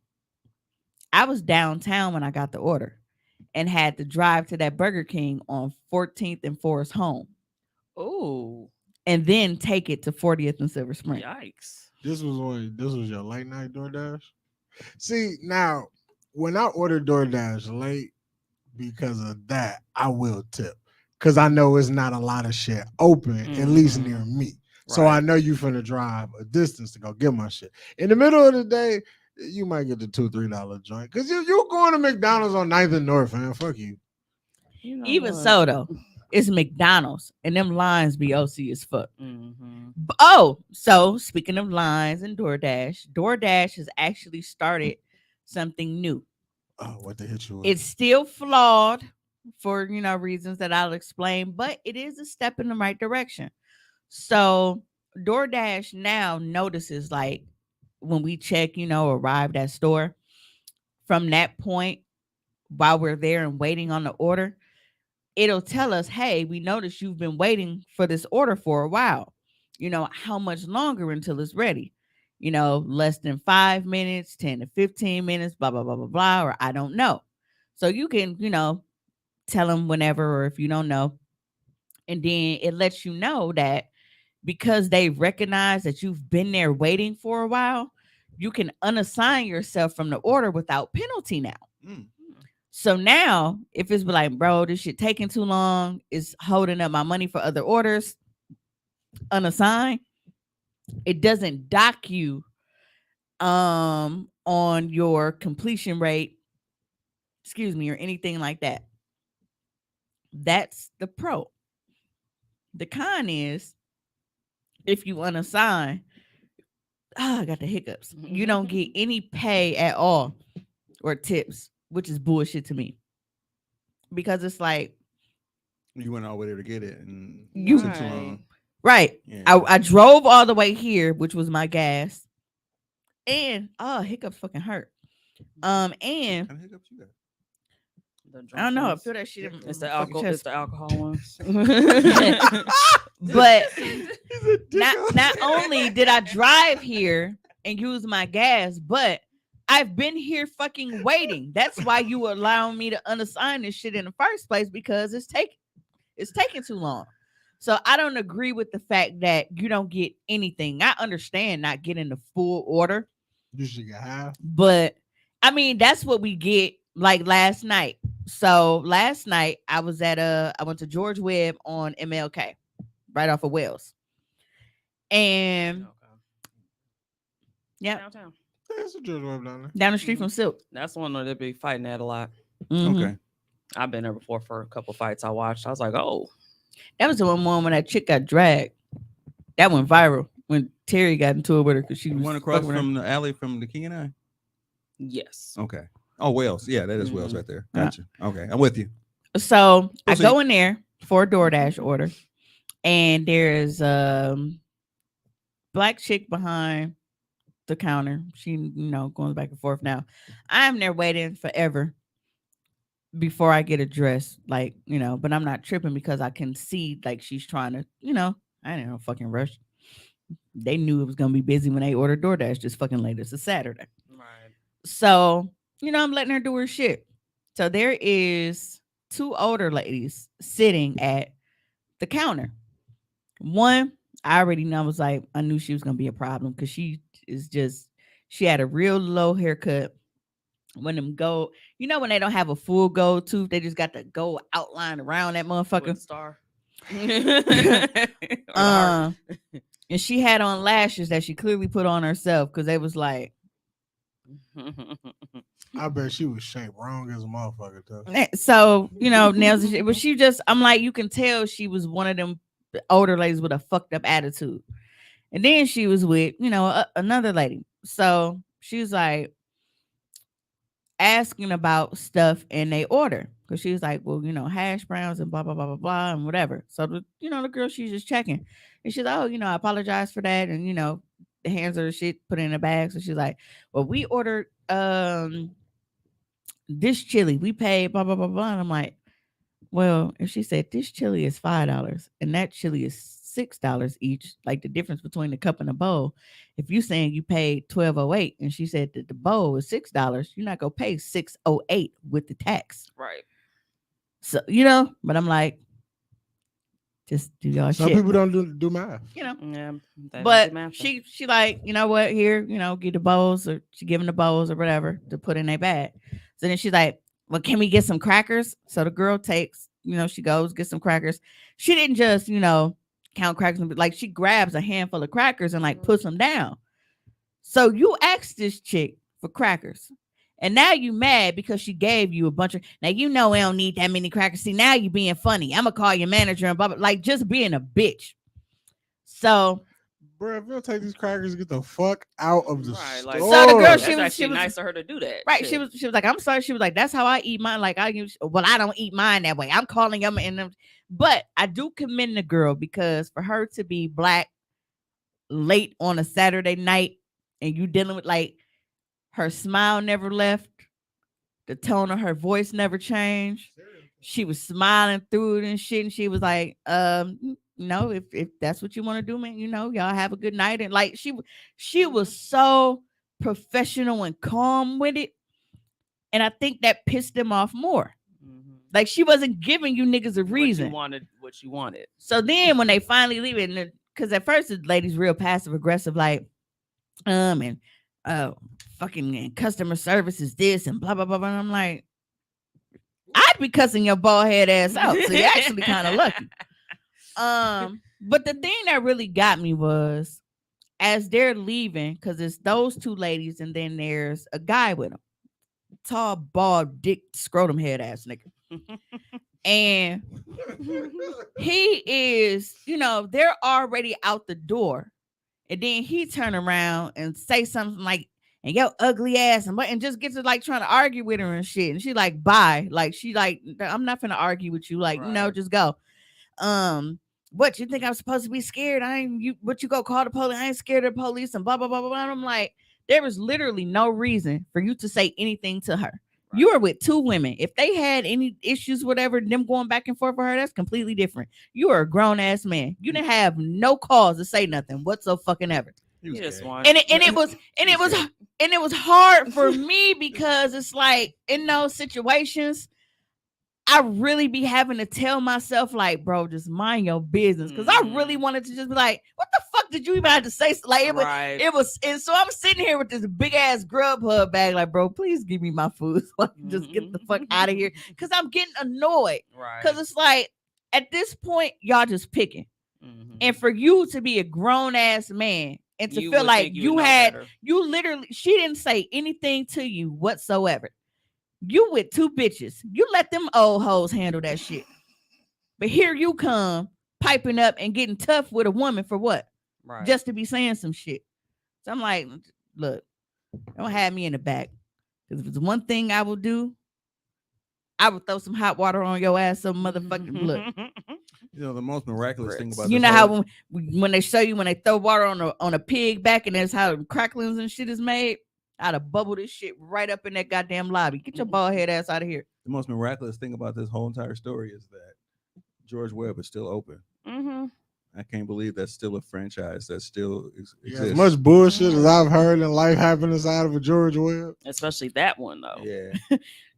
I was downtown when I got the order and had to drive to that Burger King on 14th and Forest Home Oh, and then take it to 40th and Silver Spring. yikes. This was your late night DoorDash. See, now when I order DoorDash late because of that, I will tip because I know it's not a lot of shit open, at least near me. So I Right. know you finna drive a distance to go get my shit. In the middle of the day, you might get the $2-3 joint because you're going to McDonald's on 9th and North, man. Fuck you. You know Even what? so, though, it's McDonald's and them lines be OC as fuck. Mhm. Oh, so speaking of lines and DoorDash has actually started something new. Oh, what they hit you with? It's still flawed for reasons that I'll explain, but it is a step in the right direction. So DoorDash now notices like when we check, arrived at store, from that point while we're there and waiting on the order, it'll tell us, hey, we noticed you've been waiting for this order for a while. How much longer until it's ready? Less than 5 minutes, 10 to 15 minutes, blah, blah, blah, blah, blah, or I don't know. So you can, tell them whenever, or if you don't know. And then it lets you know that because they recognize that you've been there waiting for a while, you can unassign yourself from the order without penalty now. Mm. So now, if it's like, bro, this shit taking too long, it's holding up my money for other orders, unassigned, it doesn't dock you on your completion rate, or anything like that. That's the pro. The con is if you unassign, I got the hiccups. You don't get any pay at all or tips, which is bullshit to me. Because it's like You went all the way there to get it, and You- it took too long. right. Yeah. I drove all the way here, which was my gas. And hiccups fucking hurt. And What kind of hiccups you got? The I don't know. I drunk feel that shit in It's the my fucking alcohol. chest. It's the alcohol ones. But not only did I drive here and use my gas, but I've been here fucking waiting. That's why you allowing me to unassign this shit in the first place, because it's taking too long. So I don't agree with the fact that you don't get anything. I understand not getting the full order, You should get half. but I mean that's what we get like last night. So last night I was at I went to George Webb on MLK, right off of Wells. And yeah, Downtown. That's a George Webb down there. down the street from Silk. That's the one that they be fighting at a lot. Mhm. Okay. I've been there before for a couple fights I watched. I was like, oh, That was the one when that chick got dragged. That went viral when Terry got into it with her because she The was one across fucking with her. from the alley from the King and I. yes. Okay. Oh, Wells. Yeah, that is Wells Mhm. right there. Gotcha. Okay, I'm with you. So I Proceed. go in there for a DoorDash order, and there's black chick behind the counter. She, going back and forth. Now I'm there waiting forever before I get addressed, like, but I'm not tripping because I can see like she's trying to, I didn't know fucking rush. They knew it was gonna be busy when they ordered DoorDash this fucking late. It's a Saturday. Right. So, I'm letting her do her shit. So there is two older ladies sitting at the counter. One, I already know, was like, I knew she was gonna be a problem because she had a real low haircut. When them go, when they don't have a full gold tooth, they just got the gold outline around that With motherfucker. the star. Or the heart. And she had on lashes that she clearly put on herself because they was like, I bet she was shaped wrong as a motherfucker too. so, nails and shit. But she just, I'm like, you can tell she was one of them older ladies with a fucked up attitude. And then she was with, another lady. So she was like asking about stuff in they order. Because she was like, well, hash browns and blah, blah, blah, blah, blah, and whatever. So, the girl, she's just checking. And she's like, oh, I apologize for that. And, the hands her the shit, put it in a bag. So she's like, well, we ordered this chili. We paid blah, blah, blah, blah. And I'm like, well, if she said this chili is $5 and that chili is $6 each, like the difference between the cup and the bowl. If you saying you paid $12.08 and she said that the bowl is $6, you're not gonna pay $6.08 with the tax. Right. So but I'm like, just do y'all Some shit. people don't do math. Yeah. they But don't do math. she like, you know what? Here, get the bowls, or she giving the bowls or whatever to put in their bag. So then she's like, well, can we get some crackers? So the girl takes, she goes get some crackers. She didn't just, count crackers, like she grabs a handful of crackers and like puts them down. So you asked this chick for crackers, and now you mad because she gave you a bunch of. Now we don't need that many crackers. See, now you being funny. I'm gonna call your manager and blah, blah, like just being a bitch. So, Bro, if you'll take these crackers, get the fuck out of the Right, store. like- So the girl, That's she was- actually nice of her to do that. right, Shit. she was like, I'm sorry. She was like, that's how I eat mine. Like I don't eat mine that way. I'm calling them but I do commend the girl because for her to be black late on a Saturday night and you dealing with like her smile never left, the tone of her voice never changed. She was smiling through it and shit, and she was like, if that's what you want to do, man, y'all have a good night. And like she was so professional and calm with it. And I think that pissed them off more. Mhm. Like she wasn't giving you niggas a reason. What you wanted. So then when they finally leave it, because at first the lady's real passive aggressive, like, and fucking and customer service is this and blah blah blah blah. And I'm like, I'd be cussing your bald head ass out. So you're actually kind of lucky. But the thing that really got me was as they're leaving, because it's those two ladies, and then there's a guy with them. Tall, bald, dick, scrotum head ass nigga. And he is, they're already out the door. And then he turn around and say something like, and yo ugly ass, and just gets to like trying to argue with her and shit. And she like, bye. Like she like, I'm not gonna argue with you. Like, Right. just go. What you think I'm supposed to be scared? What you go call the police? I ain't scared of the police and blah blah blah blah blah. And I'm like, there was literally no reason for you to say anything to her. Right. You are with two women. If they had any issues, whatever, them going back and forth for her, that's completely different. You are a grown ass man. You didn't have no cause to say nothing whatsoever. You just want And it was hard for me because it's like in those situations, I really be having to tell myself, like, bro, just mind your business. Because I really wanted to just be like, what the fuck did you even have to say? Like, it was, and so I'm sitting here with this big ass Grubhub bag, like, bro, please give me my food so I can just get the fuck out of here. Because I'm getting annoyed. right. Because it's like, at this point, y'all just picking. And for you to be a grown ass man and to feel like you literally, she didn't say anything to you whatsoever. You with 2 bitches. You let them old hoes handle that shit. But here you come piping up and getting tough with a woman for what? Right. Just to be saying some shit. So I'm like, look, don't have me in the back. Because if it's one thing I will do, I would throw some hot water on your ass, some motherfucking look. You know, the most miraculous thing about You this know whole- how when they show you when they throw water on a pig back and that's how cracklings and shit is made? I'd have bubbled this shit right up in that goddamn lobby. Get your bald head ass out of here. the most miraculous thing about this whole entire story is that George Webb is still open. Mm-hmm. I can't believe that's still a franchise that still Yeah, exists. as much bullshit as I've heard in life happen inside of a George Webb. Especially that one though. Yeah.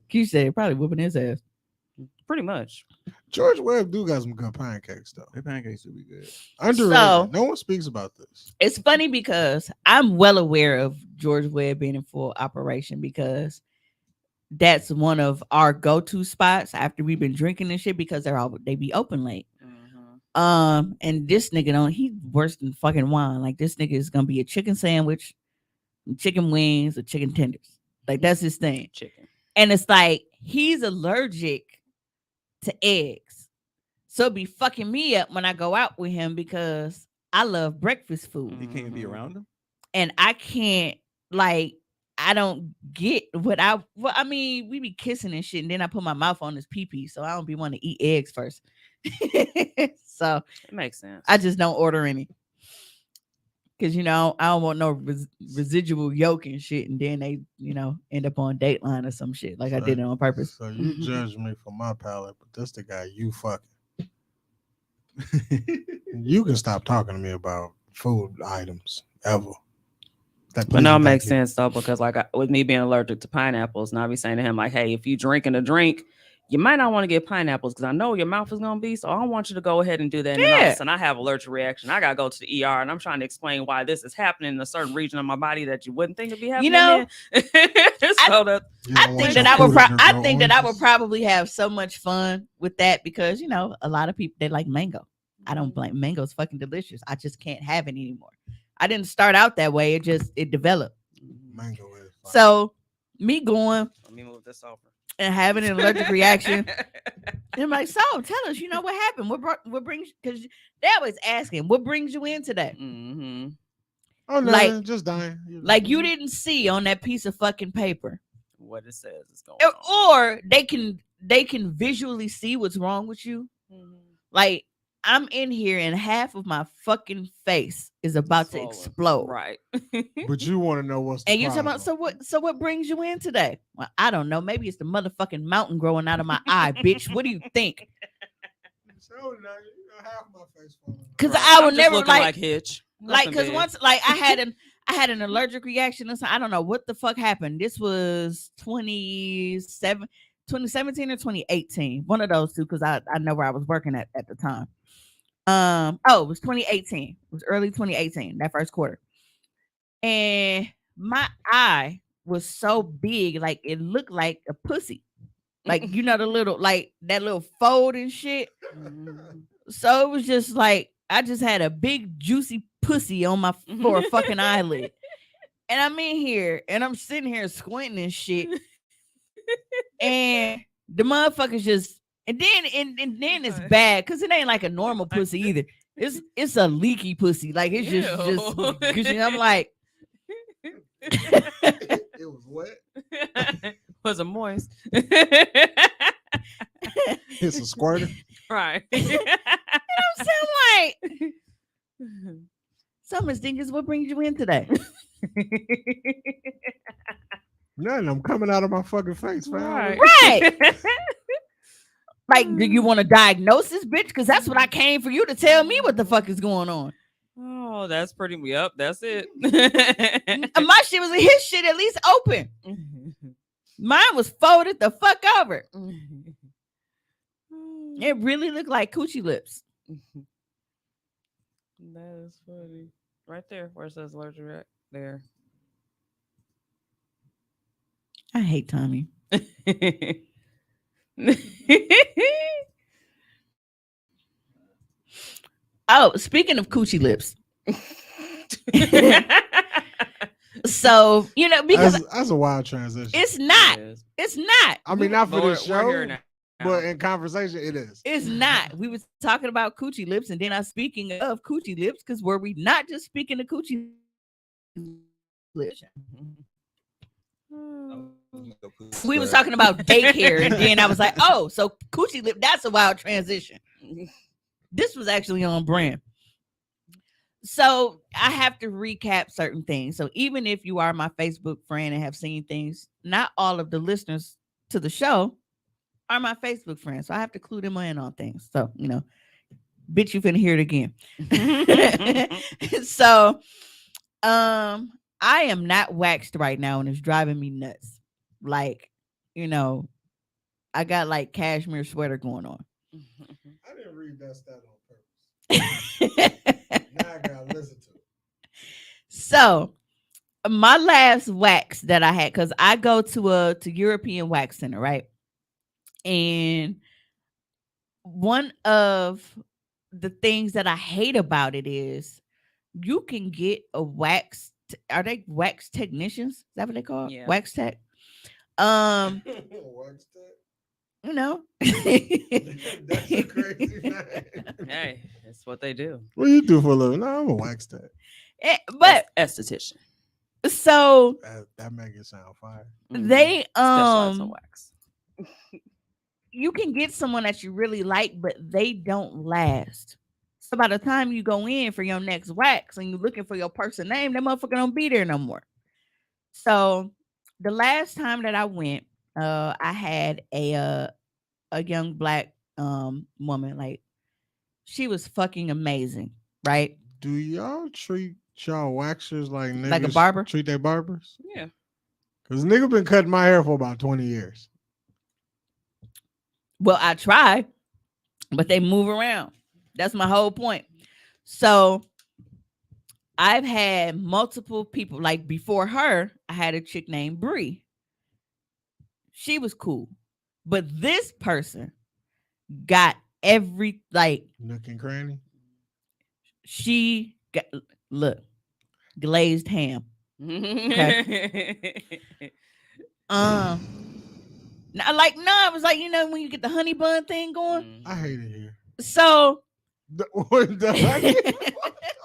Q said probably whooping his ass. Pretty much. George Webb do got some good pancakes though. Their pancakes would be good. Underrated. So- No one speaks about this. It's funny because I'm well aware of George Webb being in full operation because that's one of our go-to spots after we've been drinking and shit because they be open late. Mm-hmm. And this nigga he worse than fucking wine. Like this nigga is gonna be a chicken sandwich, chicken wings, or chicken tenders. Like that's his thing. Chicken. And it's like he's allergic to eggs. So it be fucking me up when I go out with him because I love breakfast food. You can't even be around them. And I can't I don't get I mean, we be kissing and shit, and then I put my mouth on his pee-pee, so I don't be wanting to eat eggs first. So It makes sense. I just don't order any. Cause I don't want no residual yolk and shit, and then they, end up on Dateline or some shit. Like I did it on purpose. So you judge me for my palate, but that's the guy you fucking. You can stop talking to me about food items ever. But no, it makes sense though, because with me being allergic to pineapples, and I be saying to him like, "Hey, if you drinking a drink, you might not want to get pineapples because I know your mouth is gonna be. So I don't want you to go ahead and do that." And then all of a sudden, I have allergic reaction. I gotta go to the ER, and I'm trying to explain why this is happening in a certain region of my body that you wouldn't think would be happening. I think that I would probably have so much fun with that because a lot of people they like mango. I don't blame mango's fucking delicious. I just can't have it anymore. I didn't start out that way. It developed. Mango is fine. So me going Let me move this over. and having an allergic reaction. And I'm like, so tell us, what happened? What brings? Because they always asking, what brings you in today? Mm-hmm. Oh no, like- just dying. Like you didn't see on that piece of fucking paper, What it says is going on. or they can visually see what's wrong with you. Like I'm in here and half of my fucking face is about to Swollen. explode. Right. But you want to know what's the And you're talking about problem. so what brings you in today? Well, I don't know. Maybe it's the motherfucking mountain growing out of my eye, bitch. What do you think? So now half my face falling. Because Right. I would I'm just never looking like Hitch. because Nothing big. once I had an allergic reaction or something. I don't know what the fuck happened. This was 2017 or 2018. One of those two, because I know where I was working at the time. It was 2018. It was early 2018, that first quarter. And my eye was so big, like it looked like a pussy. Like, the little, like that little fold and shit. Mhm. So it was just like I just had a big juicy pussy on my for a fucking eyelid. And I'm in here and I'm sitting here squinting and shit. And the motherfuckers just and then it's bad because it ain't like a normal pussy either. It's a leaky pussy. Like it's just I'm like It was wet. Was it moist? It's a squirter. Right. I'm saying like so Miss Dingus, what brings you in today? Nothing. I'm coming out of my fucking face, fam. Right. Like, do you want to diagnose this bitch? Because that's what I came for you to tell me what the fuck is going on. Oh, that's pretty. Yep, that's it. And my shit was his shit at least open. Mine was folded the fuck over. It really looked like coochie lips. That is funny. Right there, where it says allergic react there. I hate Tommy. Oh, speaking of coochie lips. So because that's a wild transition. it's not. It is. It's not. I mean, not for But this we're show, here now. but in conversation, it is. It's not. We was talking about coochie lips, and then I'm speaking of coochie lips because were we not just speaking of coochie lips? We was talking about daycare, and then I was like, "Oh, so coochie lip? That's a wild transition." This was actually on brand. So I have to recap certain things. So even if you are my Facebook friend and have seen things, not all of the listeners to the show are my Facebook friends. So I have to clue them in on things. So, bitch, you finna hear it again. So I am not waxed right now, and it's driving me nuts. Like, I got like cashmere sweater going on. I didn't read that stat on purpose. Now I gotta listen to it. So my last wax that I had, because I go to European Wax Center, right? And one of the things that I hate about it is you can get a wax. Are they wax technicians? Is that what they call it? Yeah. Wax tech. Wax tech? That's a crazy name. Hey, that's what they do. What do you do for a living? No, I'm a wax tech. But Esthetician. so That make it sound fire. they Specialize in wax. you can get someone that you really like, but they don't last. So by the time you go in for your next wax and you're looking for your person name, that motherfucker don't be there no more. So the last time that I went, I had a young black woman. Like, she was fucking amazing, right? Do y'all treat y'all waxers like niggas Like a barber? treat their barbers? Yeah. Because nigga been cutting my hair for about 20 years. Well, I try, but they move around. That's my whole point. So I've had multiple people. Like, before her, I had a chick named Bree. She was cool. But this person got every, like, Nook and cranny. she got, look, glazed ham. I was like, when you get the honey bun thing going. I hate it here. So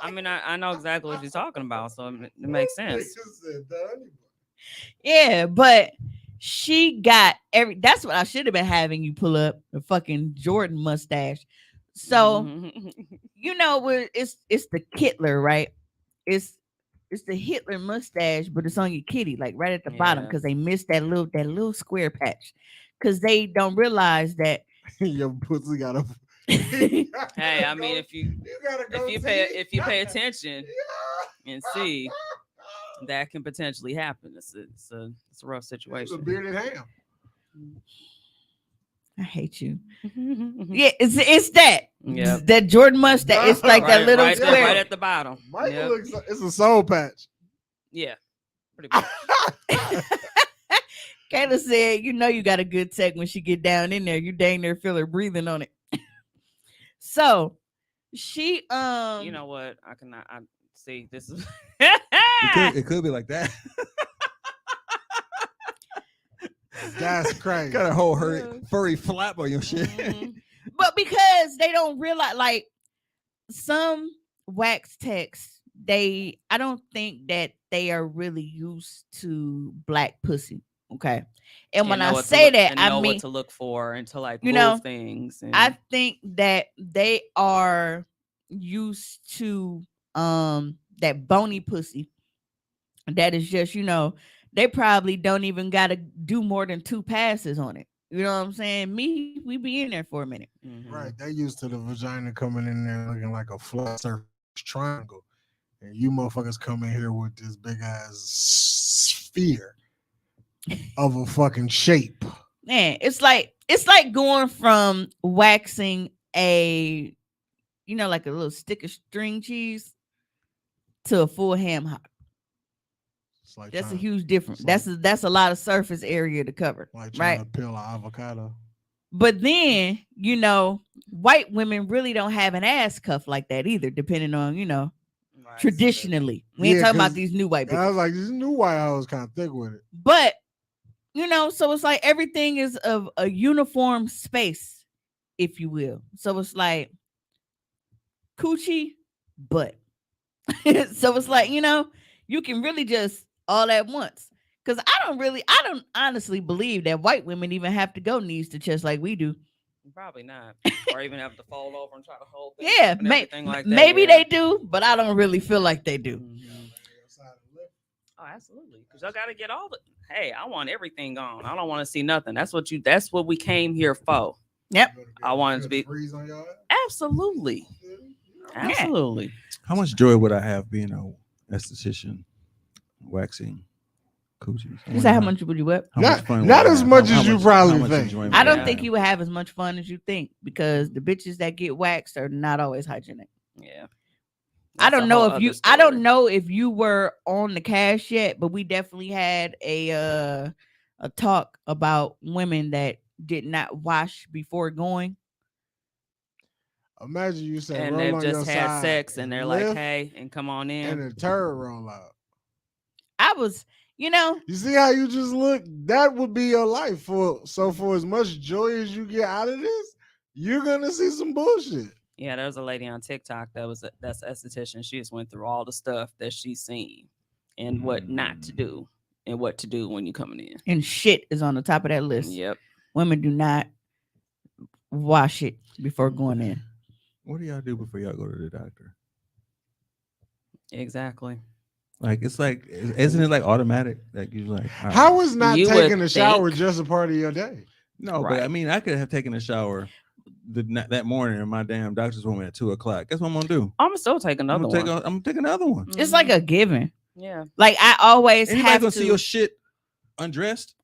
I mean, I know exactly what you're talking about, so it makes sense. yeah, but she got that's what I should have been having you pull up, the fucking Jordan mustache. So it's the Kittler, right? It's the Hitler mustache, but it's on your kitty, like right at the bottom, because they missed that little square patch, because they don't realize that your pussy got a. Hey, I mean, if you pay attention and see, that can potentially happen. It's a rough situation. It's a bearded ham. I hate you. Yeah, it's that. Yeah, that Jordan mustache. It's like that little right square there, right at the bottom. Michael looks. It's a soul patch. Yeah, pretty much. Kayla said, you got a good tech when she get down in there. You dang near feel her breathing on it. So she you know what? I see this is it could be like that. That's crazy. Got a whole furry flap on your shit. But because they don't realize, like, some wax techs, I don't think that they are really used to black pussy. Okay. And when I say that, I mean what to look for and to, like, move things. And I think that they are used to that bony pussy. That is just, they probably don't even gotta do more than 2 passes on it. You know what I'm saying? We be in there for a minute. Right. They used to the vagina coming in there looking like a flat surface triangle. And you motherfuckers come in here with this big ass sphere of a fucking shape. Man, it's like going from waxing a, like a little stick of string cheese to a full ham hock. Like that's a huge difference. That's a lot of surface area to cover. Like trying to peel an avocado. But then, white women really don't have an ass cuff like that either, depending on, traditionally. We ain't Yeah, talking about 'cause these new white I bitches. was like, this new white house kind of thick with it. But so it's like everything is of a uniform space, if you will. So it's like coochie, butt. So it's like, you can really just all at once. Because I don't honestly believe that white women even have to go knees to chest like we do. Probably not. Or even have to fold over and try to hold things Yeah, up and everything like that. maybe yeah. they do, but I don't really feel like they do. Mhm. Oh, absolutely. Because y'all got to get all the. Hey, I want everything gone. I don't want to see nothing. That's what we came here for. Yep. I wanted to be. Freeze on your ass. Absolutely. Absolutely. How much joy would I have being a esthetician waxing coochies? I You wonder say how much would you whip? how Not- much fun would not I as have? much as you probably how much think. enjoyment I would don't have? think you would have as much fun as you think because the bitches that get waxed are not always hygienic. Yeah. I That's don't a know whole if other you I don't story. know if you were on the cast yet, but we definitely had a talk about women that did not wash before going. Imagine you say And roll they've on your just had side sex and they're like, lift, hey, and come on in. and the turd roll out. I was, You see how you just look? That would be your life. For as much joy as you get out of this, you're gonna see some bullshit. Yeah, there was a lady on TikTok that's an esthetician. She just went through all the stuff that she's seen and what not to do and what to do when you're coming in. and shit is on the top of that list. Yep. Women do not wash it before going in. What do y'all do before y'all go to the doctor? Exactly. Like isn't it like automatic? Like you like all How right. is not You taking would a shower think- just a part of your day? No, but Right. I mean I could have taken a shower that morning and my damn doctor's appointment at 2:00. Guess what I'm gonna do? I'm gonna still take another one. I'm gonna take another one. It's like a given. Yeah. Like I always Anybody have gonna to see your shit undressed?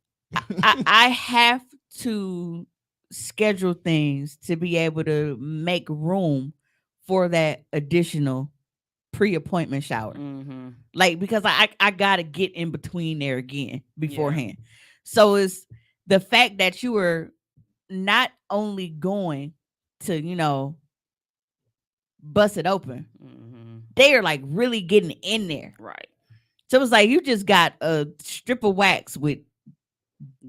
I have to schedule things to be able to make room for that additional pre-appointment shower. Mm-hmm. Like because I gotta get in between there again beforehand. So it's the fact that you were not only going to bust it open, Mm-hmm. they are like really getting in there. Right. So it's like you just got a strip of wax with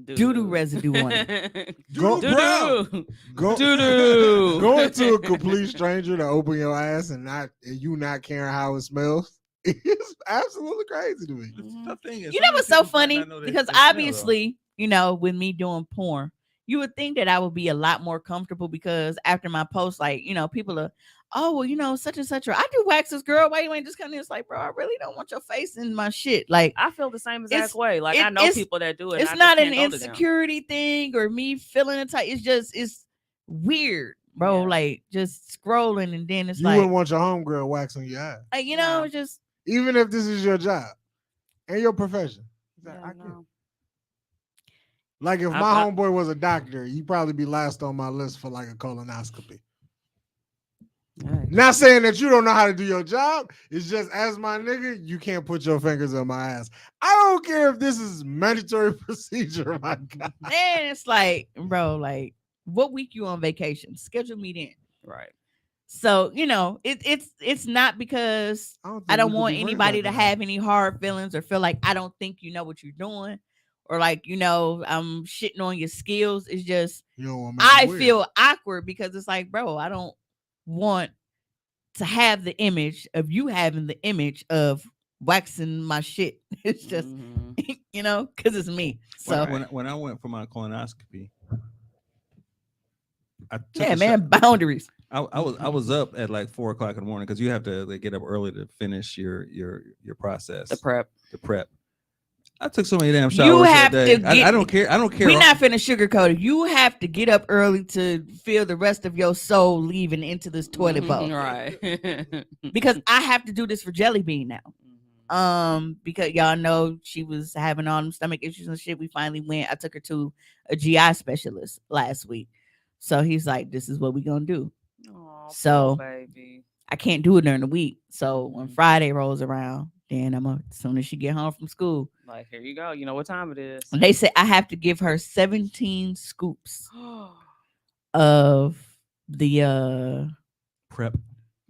doo-doo residue on it. Go, Doo-doo. go, Doo-doo. going to a complete stranger to open your ass and you not caring how it smells. It's absolutely crazy to me. Mhm. The thing is, You know what's so some people might funny? not know Because they smell, though. obviously, with me doing porn, you would think that I would be a lot more comfortable because after my post, like, people are, oh, well, such and such, or I do waxes, girl. Why you ain't just coming in? It's like, bro, I really don't want your face in my shit. Like, I feel the same It's- exact way. Like I know it's- people that do it. and it's I just not an can't go to them. insecurity thing or me feeling it tight. It's weird, bro. Yeah. Like, just scrolling and then it's You like, wouldn't want your homegirl wax on your ass, No. it's just, even if this is your job and your profession. Yeah, I get it. no. Like if I- my I- homeboy was a doctor, he'd probably be last on my list for like a colonoscopy. Hey. Not saying that you don't know how to do your job. It's just as my nigga, you can't put your fingers on my ass. I don't care if this is mandatory procedure, my God. and it's like, bro, like, what week you on vacation? Schedule me then. Right. So, it's not because I think don't we could want be friends anybody after to that. have any hard feelings or feel like I don't think you know what you're doing or like, I'm shitting on your skills. It's just You don't want to make it I weird. feel awkward because it's like, bro, I don't want to have the image of you having the image of waxing my shit. It's just, Mhm. because it's me. So when I went for my colonoscopy, I took yeah, a man, boundaries. I was up at like 4:00 in the morning because you have to get up early to finish your process. The prep. The prep. I took so many damn showers. You that have day. to I get- don't care. I don't care. We're not finna sugarcoat it. You have to get up early to feel the rest of your soul leaving into this toilet bowl. Right. Because I have to do this for Jelly Bean now. Because y'all know she was having all them stomach issues and shit. We finally went. I took her to a GI specialist last week. So he's like, this is what we gonna do. Aw, So- poor baby. I can't do it during the week. So when Friday rolls around, then as soon as she get home from school, Like, here you go. You know what time it is. they say I have to give her 17 scoops of the prep.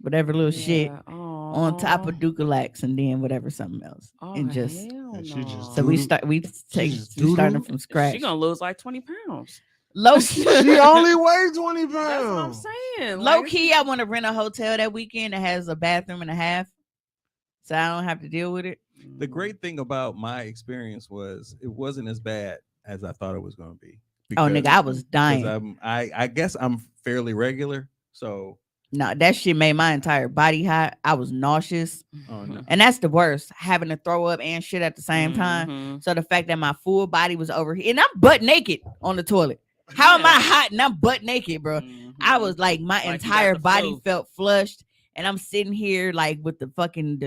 whatever little shit Yeah. on top of Dukalax, and then whatever something else, Oh, and just hell And she just no. so we Doodle- just starting doodle? from scratch. She gonna lose like 20 pounds. Low She key, only weighs 20 pounds. That's what I'm saying. low Like, key, I want to rent a hotel that weekend that has a bathroom and a half, so I don't have to deal with it. The great thing about my experience was it wasn't as bad as I thought it was going to be. Oh, nigga, I was dying. I guess I'm fairly regular, so No, that shit made my entire body hot. I was nauseous. oh no. And that's the worst, having to throw up and shit at the same time. Mhm. So the fact that my full body was over here, and I'm butt naked on the toilet. How am I Yeah. hot and I'm butt naked, bro? I was like, my Like you got entire the body flu. felt flushed, and I'm sitting here like with the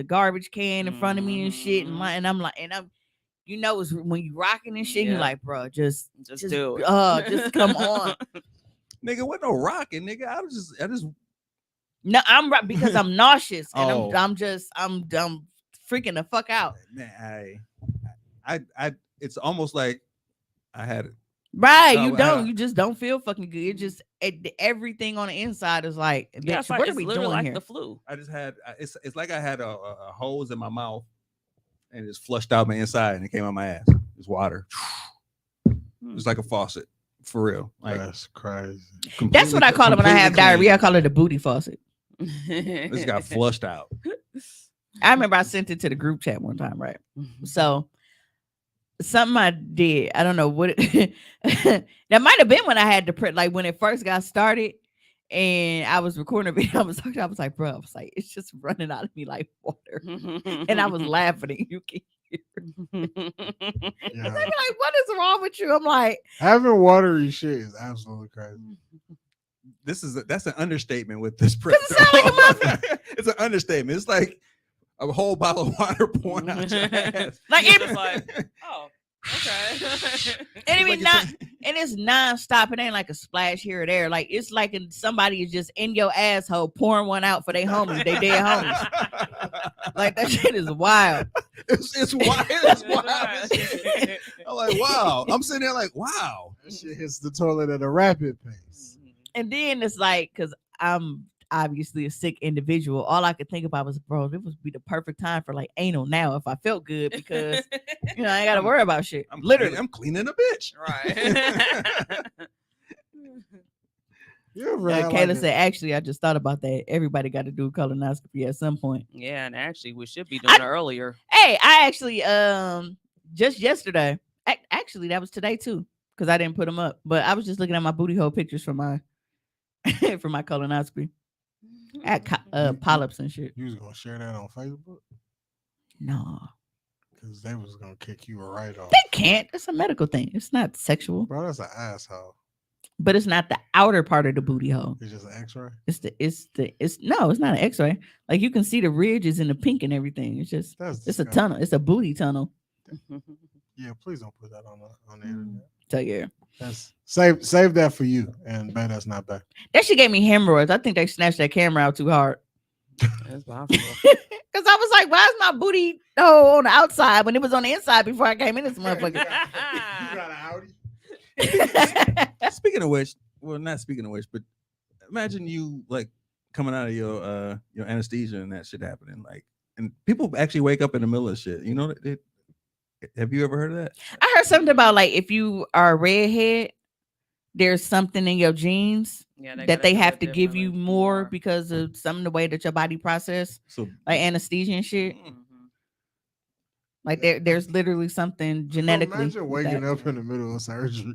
garbage can in front of me and shit, and I'm like, and I'm, it's when you rocking and shit, you're Yeah. like, bro, just do it. just come on. Nigga, what no rocking, nigga? I just No, I'm right because I'm nauseous and Oh. I'm freaking the fuck out. man, I it's almost like I had it. Right, No, you just don't feel fucking good. It just everything on the inside is like, bitch, Yeah, it's like, what are it's we literally doing like here? the flu. I just had it's like I had a hose in my mouth and it just flushed out my inside and it came out my ass. It's water. It's like a faucet for real. Like That's crazy. That's what I call it when I have completely diarrhea. I clean. call it a booty faucet. This got flushed out. I remember I sent it to the group chat one time, right? So something I did, I don't know what it, that might have been when I had to print, like when it first got started, and I was recording a video. I was like, bro, I was like, it's just running out of me like water, and I was laughing, and you can hear. Yeah. They be like, what is wrong with you? I'm like, Having watery shit is absolutely crazy. That's an understatement with this print. it sound like It's an understatement. It's like a whole bottle of water pouring out your ass. like It's it, just like, oh, okay. and it Like be not, and it's nonstop. It ain't like a splash here or there. Like it's like somebody is just in your asshole pouring one out for their homies, they dead homies. Like that shit is wild. It's wild. It's wild. I'm like, wow. I'm sitting there like, wow. That shit hits the toilet at a rapid pace. And then it's like, because I'm obviously a sick individual, all I could think about was, bro, this would be the perfect time for like anal now if I felt good, because I ain't gotta worry about shit. I'm Literally. I'm cleaning a bitch. Right. You ever Yeah, had Kayla like said, actually, I just thought about that. Everybody got to do colonoscopy at some point. Yeah, and actually, we should be doing it earlier. Hey, I actually just yesterday, actually that was today too, because I didn't put them up. But I was just looking at my booty hole pictures for my for my colonoscopy. I had polyps and shit. you was gonna share that on Facebook? No, Because they was gonna kick you right off. they can't. It's a medical thing. It's not sexual, Bro, that's an asshole. but it's not the outer part of the booty hole. It's just an x-ray. It's no, it's not an X-ray. Like you can see the ridges and the pink and everything. It's just That's it's a disgusting. tunnel. It's a booty tunnel. Yeah, please don't put that on the internet. So yeah, That's save that for you, and bet that's not bad. that shit gave me hemorrhoids. I think they snatched that camera out too hard. That's possible. Because I was like, why is my booty on the outside when it was on the inside before I came in this motherfucker? You got an Audi? Speaking of which, well, not speaking of which, but imagine you like coming out of your anesthesia and that shit happening, like, and people actually wake up in the middle of shit. You know, have you ever heard of that? I heard something about like if you are a redhead, there's something in your genes Yeah, that they have to give you more because of some of the way that your body process, So like anesthesia and shit. Mhm. Like there's literally something genetically. Imagine with waking that. up in the middle of surgery,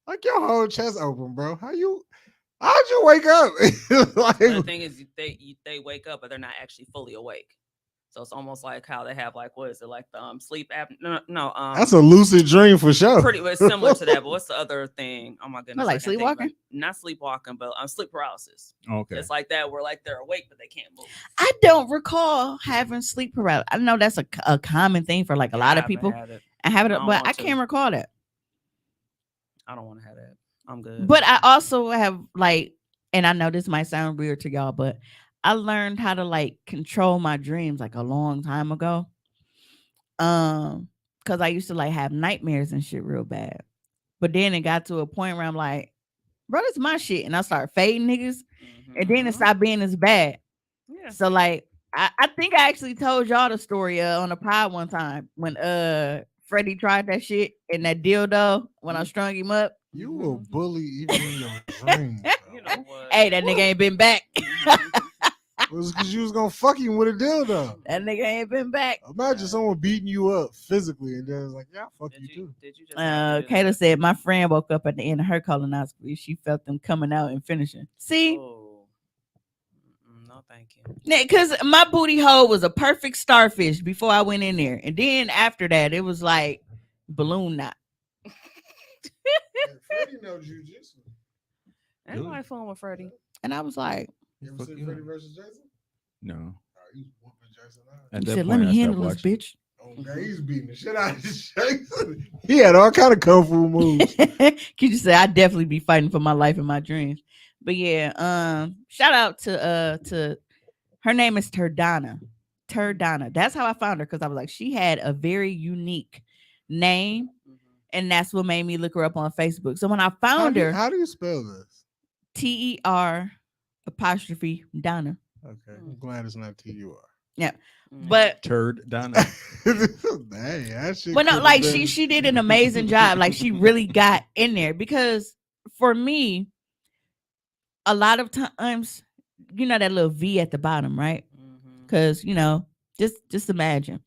like your whole chest open, bro. How'd you wake up? Like, The thing is, they wake up, but they're not actually fully awake. So it's almost like how they have like, what is it, like the sleep app? No, that's a lucid dream for sure. pretty much similar to that. But what's the other thing? Oh my goodness, What, like I can't think of sleepwalking? it. Not sleepwalking, but sleep paralysis. okay, It's like that, where like they're awake but they can't move. I don't recall having sleep paralysis. I know that's a common thing for like a lot of people. I have it, I don't but I want to. can't recall that. I don't want to have that. I'm good. But I also have like, and I know this might sound weird to y'all, but I learned how to like control my dreams like a long time ago. Because I used to like have nightmares and shit real bad. But then it got to a point where I'm like, bro, this is my shit. And I started fading niggas. And then it stopped being as bad. Yeah. So like I think I actually told y'all the story on a pod one time when Freddie tried that shit in that dildo when I strung him up. You will bully even in your dreams. You know what? Hey, that nigga ain't been back. It was because you was gonna fuck him with a dildo. That nigga ain't been back. Imagine someone beating you up physically and then it's like, yeah, fuck Did you too. Did you just have to do Kayla that? said my friend woke up at the end of her colonoscopy. She felt them coming out and finishing. See, Oh. No, thank you. because my booty hole was a perfect starfish before I went in there, and then after that, it was like balloon knot. Freddie knows jujitsu. Ain't nobody fooling with Freddie. And I was like, You ever Fuck seen you. Freddie versus Jason? No. Oh, he's whooping Jason out. At he that said, "Let point, me I handle stopped this, watching. bitch." Oh, God, he's beating the shit out of Jason. He had all kind of kung fu moves. Could you say I definitely be fighting for my life and my dreams? But yeah, shout out to her name is Turdana. Turdana. That's how I found her because I was like, she had a very unique name, and that's what made me look her up on Facebook. So when I found her, How do you spell this? TER apostrophe Donna. Okay, I'm glad it's not TUR. But Turd Donna. Hey, that shit. But no, could've like been- she did an amazing job. Like she really got in there because for me, a lot of times, you know that little V at the bottom, right? Because just imagine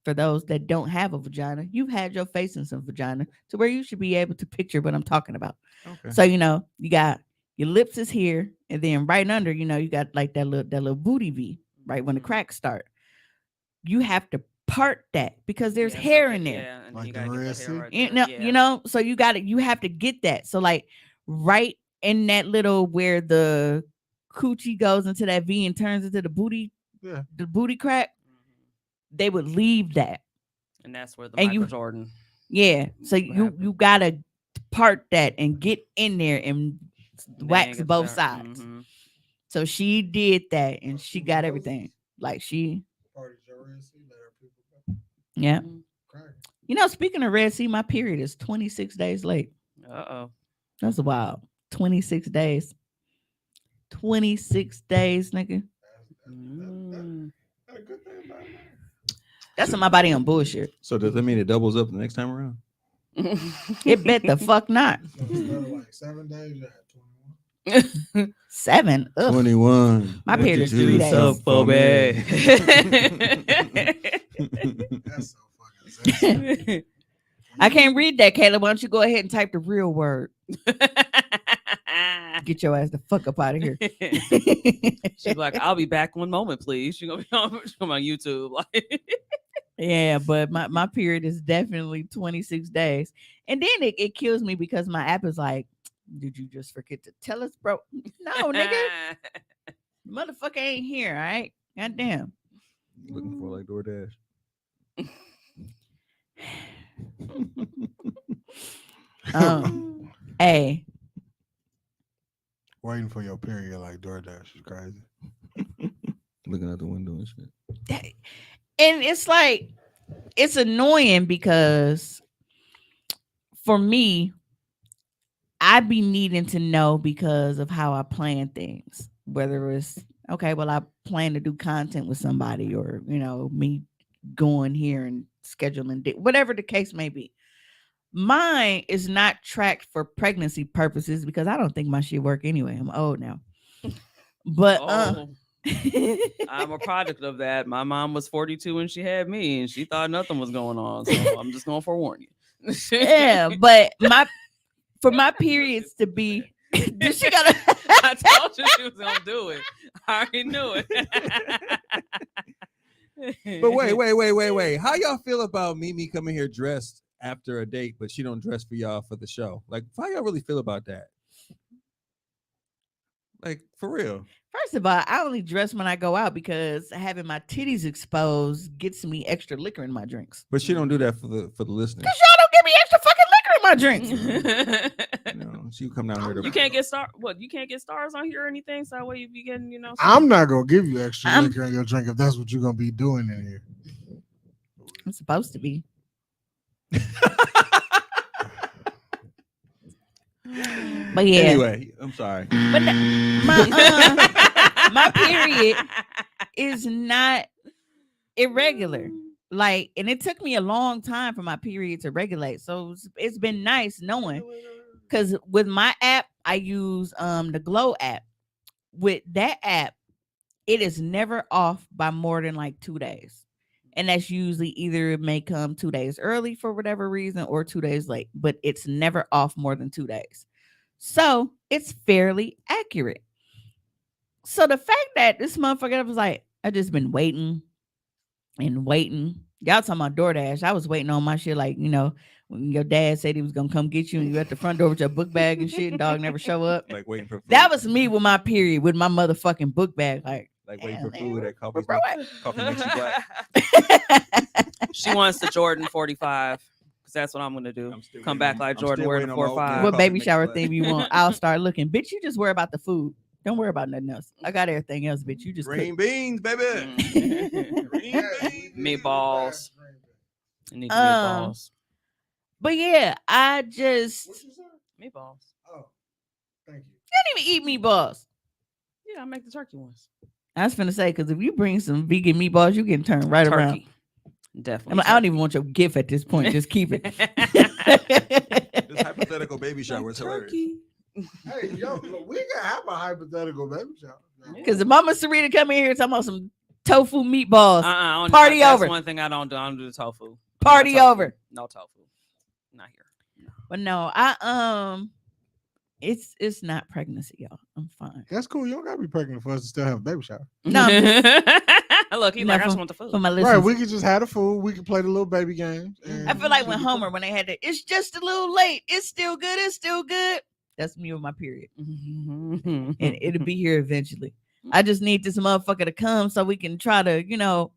for those that don't have a vagina, you've had your face in some vagina to where you should be able to picture what I'm talking about. Okay. So you got your lips is here, and then right under, you got like that little booty V, right when the cracks start. You have to part that because there's hair in there. Yeah, and Like you the gotta get Red the Sea? hair right You there. know, so you have to get that. So like right in that little where the coochie goes into that V and turns into the booty crack, they would leave that. And that's where the And Michael you- Jordan. Yeah. So What you happened? gotta part that and get in there and wax Dang, both it's there. sides. Mhm. So she did that and she got everything. Like she Party Joe Red Sea, let our people go. yeah. Mhm. Crack. Speaking of Red Sea, my period is 26 days late. Uh-oh. That's wild. 26 days. 26 days, nigga. Mm. That's a good thing about it. That's in my body on bullshit. So does that mean it doubles up the next time around? It bet the fuck not. So instead of like 7 days, you had 21. 7. Ugh. 21. My period is Would you 3 do days. something for me? That's so fucking sexy. I can't read that, Caleb. Why don't you go ahead and type the real word? Get your ass the fuck up out of here. She's like, I'll be back one moment, please. She's gonna be on YouTube. Like, Yeah, but my period is definitely 26 days. And then it kills me because my app is like, did you just forget to tell us, bro? No, nigga. Motherfucker ain't here, all right? Goddamn. Looking for like DoorDash. Hey, Waiting for your period like DoorDash is crazy. Looking out the window and shit. and it's like, it's annoying because for me, I be needing to know because of how I plan things. Whether it's okay, well, I plan to do content with somebody, or me going here and scheduling whatever the case may be. Mine is not tracked for pregnancy purposes because I don't think my shit work anyway. I'm old now. But oh, I'm a product of that. My mom was 42 when she had me, and she thought nothing was going on. So I'm just gonna forewarn you. yeah, but for my periods to be, she gotta. I told you she was gonna do it. I already knew it. But wait. How y'all feel about Mimi coming here dressed after a date, but she don't dress for y'all for the show? Like, how y'all really feel about that? Like, for real. First of all, I only dress when I go out because having my titties exposed gets me extra liquor in my drinks. But she don't do that for the listeners. Cause y'all don't give me extra fucking liquor in my drinks. You know, she come down here to You can't get you can't get stars on here or anything. So that way you be getting, I'm not gonna give you extra I'm- liquor in your drink if that's what you're gonna be doing in here. I'm supposed to be. But yeah. Anyway, I'm sorry. But my period is not irregular. Like, and it took me a long time for my period to regulate. So it's been nice knowing, because with my app, I use the Glow app. With that app, it is never off by more than like 2 days. And that's usually either it may come 2 days early for whatever reason or 2 days late, but it's never off more than 2 days. So it's fairly accurate. So the fact that this motherfucker was like, I just been waiting and waiting. Y'all talking about DoorDash. I was waiting on my shit, like, you know, when your dad said he was gonna come get you and you at the front door with your book bag and shit and dog never show up. Like waiting for food. That was me with my period, with my motherfucking book bag. Like waiting for damn, food man. at coffee. Bro, Coffee makes you black. She wants the Jordan 45 because that's what I'm gonna do. Come back like Jordan wearing a 45. What Coffee baby makes shower black. thing you want? I'll start looking. Bitch, you just worry about the food. Don't worry about nothing else. I got everything else, bitch. You just Green cook. beans, baby. Mm. Green beans. Meatballs. You need the Um, meatballs. But yeah, I just What you say? Meatballs. Oh, thank you. don't even eat meatballs. Yeah, I make the turkey ones. I was finna say, because if you bring some vegan meatballs, you can turn right around. Turkey. Definitely. I'm like, I don't even want your gift at this point. Just keep it. This hypothetical baby shower is hilarious. turkey. Hey, yo, look, we can have a hypothetical baby shower. Because if Mama Sarita come in here talking about some tofu meatballs, I don't- Party that's over. one thing I don't do. I don't do the tofu. Party No tofu. over. No tofu. Not here. but no, it's not pregnancy, y'all. I'm fine. That's cool. You don't gotta be pregnant for us to still have a baby shower. No, Look, he's No, like, I just want the food. for my Right, listeners. we could just have the food. We could play the little baby games. I feel like when Homer, when they had to, it's just a little late. It's still good. It's still good. That's me with my period. And it'll be here eventually. I just need this motherfucker to come so we can try to, you know,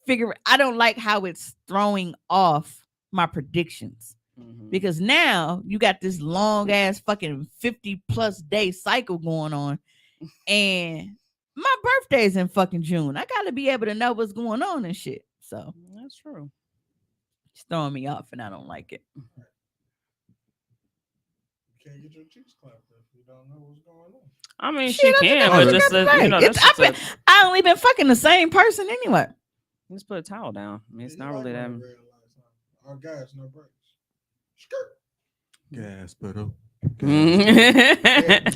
figure. I don't like how it's throwing off my predictions, because now you got this long ass fucking 50+ day cycle going on, and my birthday's in fucking June. I gotta be able to know what's going on and shit. So That's true. it's throwing me off, and I don't like it. You can't get your cheeks clapped if you don't know what's going on. I mean, Shit, she I can, think but that's just great. you know, It's- that's just I only been fucking the same person anyway. just put a towel down. I mean, it's Yeah, not you really like that. running red lights, huh? Or gas, no brakes. Skirt. Gas pedal.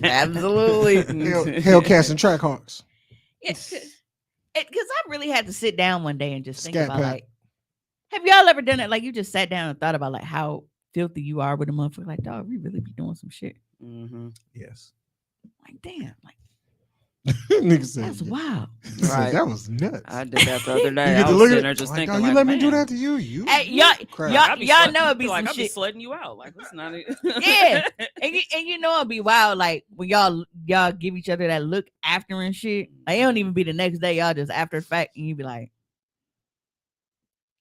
Absolutely. Hellcats and Trackhawks. Because I really had to sit down one day and just think Scat about, pack. like, have y'all ever done it? Like, you just sat down and thought about, like, how filthy you are with a motherfucker. Like, dog, we really be doing some shit. Mm-hmm. Yes. Like, damn, like, Nigga said, that's wild. he said, Right. that was nuts. I did that the other You day. get I to was look sitting at there it, just like, thinking, dog, like, you let me do man. that to you? You Hey, y'all- crap. y'all- I'd be know sledding- it'd be like, some I'd be shit. sledding you out. Like, it's not. Yeah. And you know it'd be wild, like, when y'all give each other that look after and shit. Like, it don't even be the next day. Y'all just after the fact, and you be like,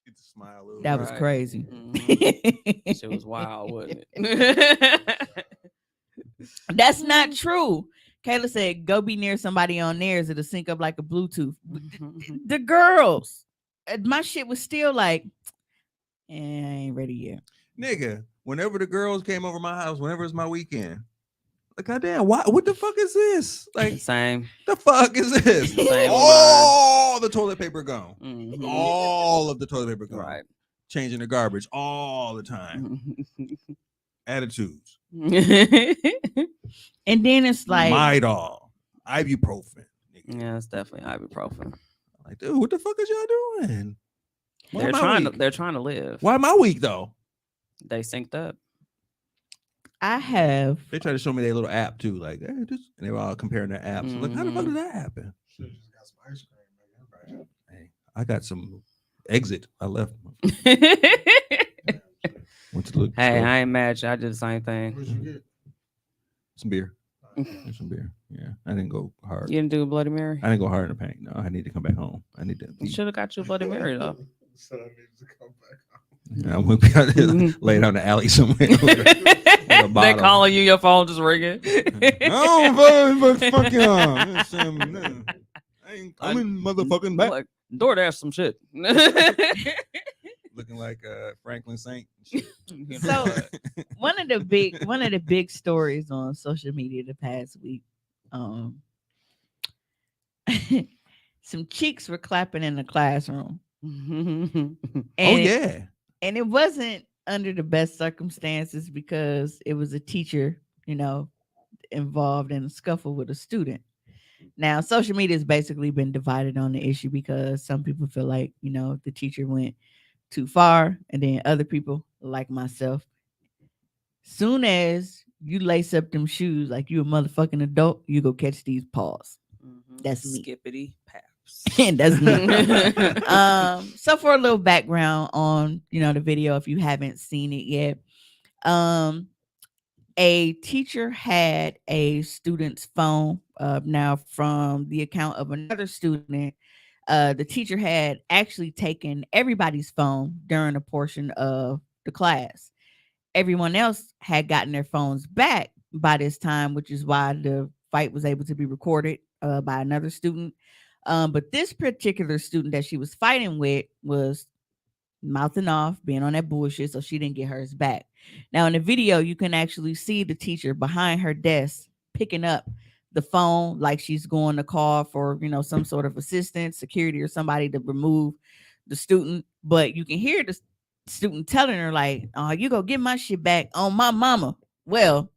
Get to smile a little. that was Right. crazy. Mhm. Shit was wild, wasn't it? That's not true. Kayla said, go be near somebody on theirs. It'll sync up like a Bluetooth. The girls, my shit was still like, I ain't ready yet. Nigga, whenever the girls came over my house, whenever it's my weekend, like, goddamn, what the fuck is this? Like, Same. the fuck is this? Same with All the toilet paper gone. Mhm. All of the toilet paper gone. Right. Changing the garbage all the time. Attitudes. And then it's like, Midol. Ibuprofen. Nigga. Yeah, it's definitely ibuprofen. Like, dude, what the fuck is y'all doing? Why They're am I trying to. weak? They're trying to live. Why am I weak though? They synced up. I have, They try to show me their little app too, like, hey, and they were all comparing their apps. I'm like, how the fuck did that happen? Should've just got some ice cream, man. Hey, I got some exit. I left. Hey, Went to look. I ain't mad. I did the same thing. What'd you get? some beer. Some beer. Yeah, I didn't go hard. You didn't do a Bloody Mary. I didn't go hard in the paint. No, I need to come back home. I need to. You should have got you a Bloody Mary though. So I needed to come back. I went out there, laid down the alley somewhere. They bottle. calling you, your phone just ringing. Oh, fucking on. I'm in motherfucking back. Like, DoorDash some shit. Looking like Franklin Saint. So one of the big stories on social media the past week. some cheeks were clapping in the classroom. Oh And yeah. and it wasn't under the best circumstances because it was a teacher, involved in a scuffle with a student. Now, social media has basically been divided on the issue because some people feel like, the teacher went too far, and then other people, like myself, soon as you lace up them shoes like you a motherfucking adult, you go catch these paws. That's me. Skippity paps. And that's me. So for a little background on, the video, if you haven't seen it yet, a teacher had a student's phone. Now, from the account of another student, the teacher had actually taken everybody's phone during a portion of the class. Everyone else had gotten their phones back by this time, which is why the fight was able to be recorded by another student. But this particular student that she was fighting with was mouthing off, being on that bullshit, so she didn't get hers back. Now, in the video, you can actually see the teacher behind her desk picking up the phone like she's going to call for, some sort of assistance, security, or somebody to remove the student. But you can hear the student telling her, like, "Oh, you go get my shit back on my mama." Well,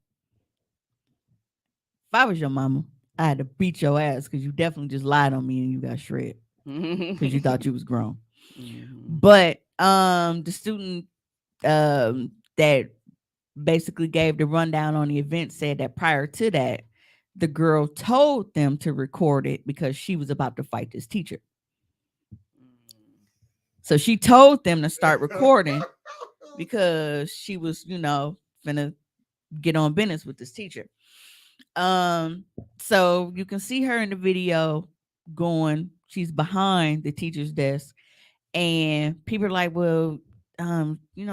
if I was your mama, I had to beat your ass because you definitely just lied on me and you got shredded because you thought you was grown. But the student that basically gave the rundown on the event said that prior to that, the girl told them to record it because she was about to fight this teacher. So she told them to start recording because she was, finna get on business with this teacher. So you can see her in the video going, she's behind the teacher's desk, and people are like, well,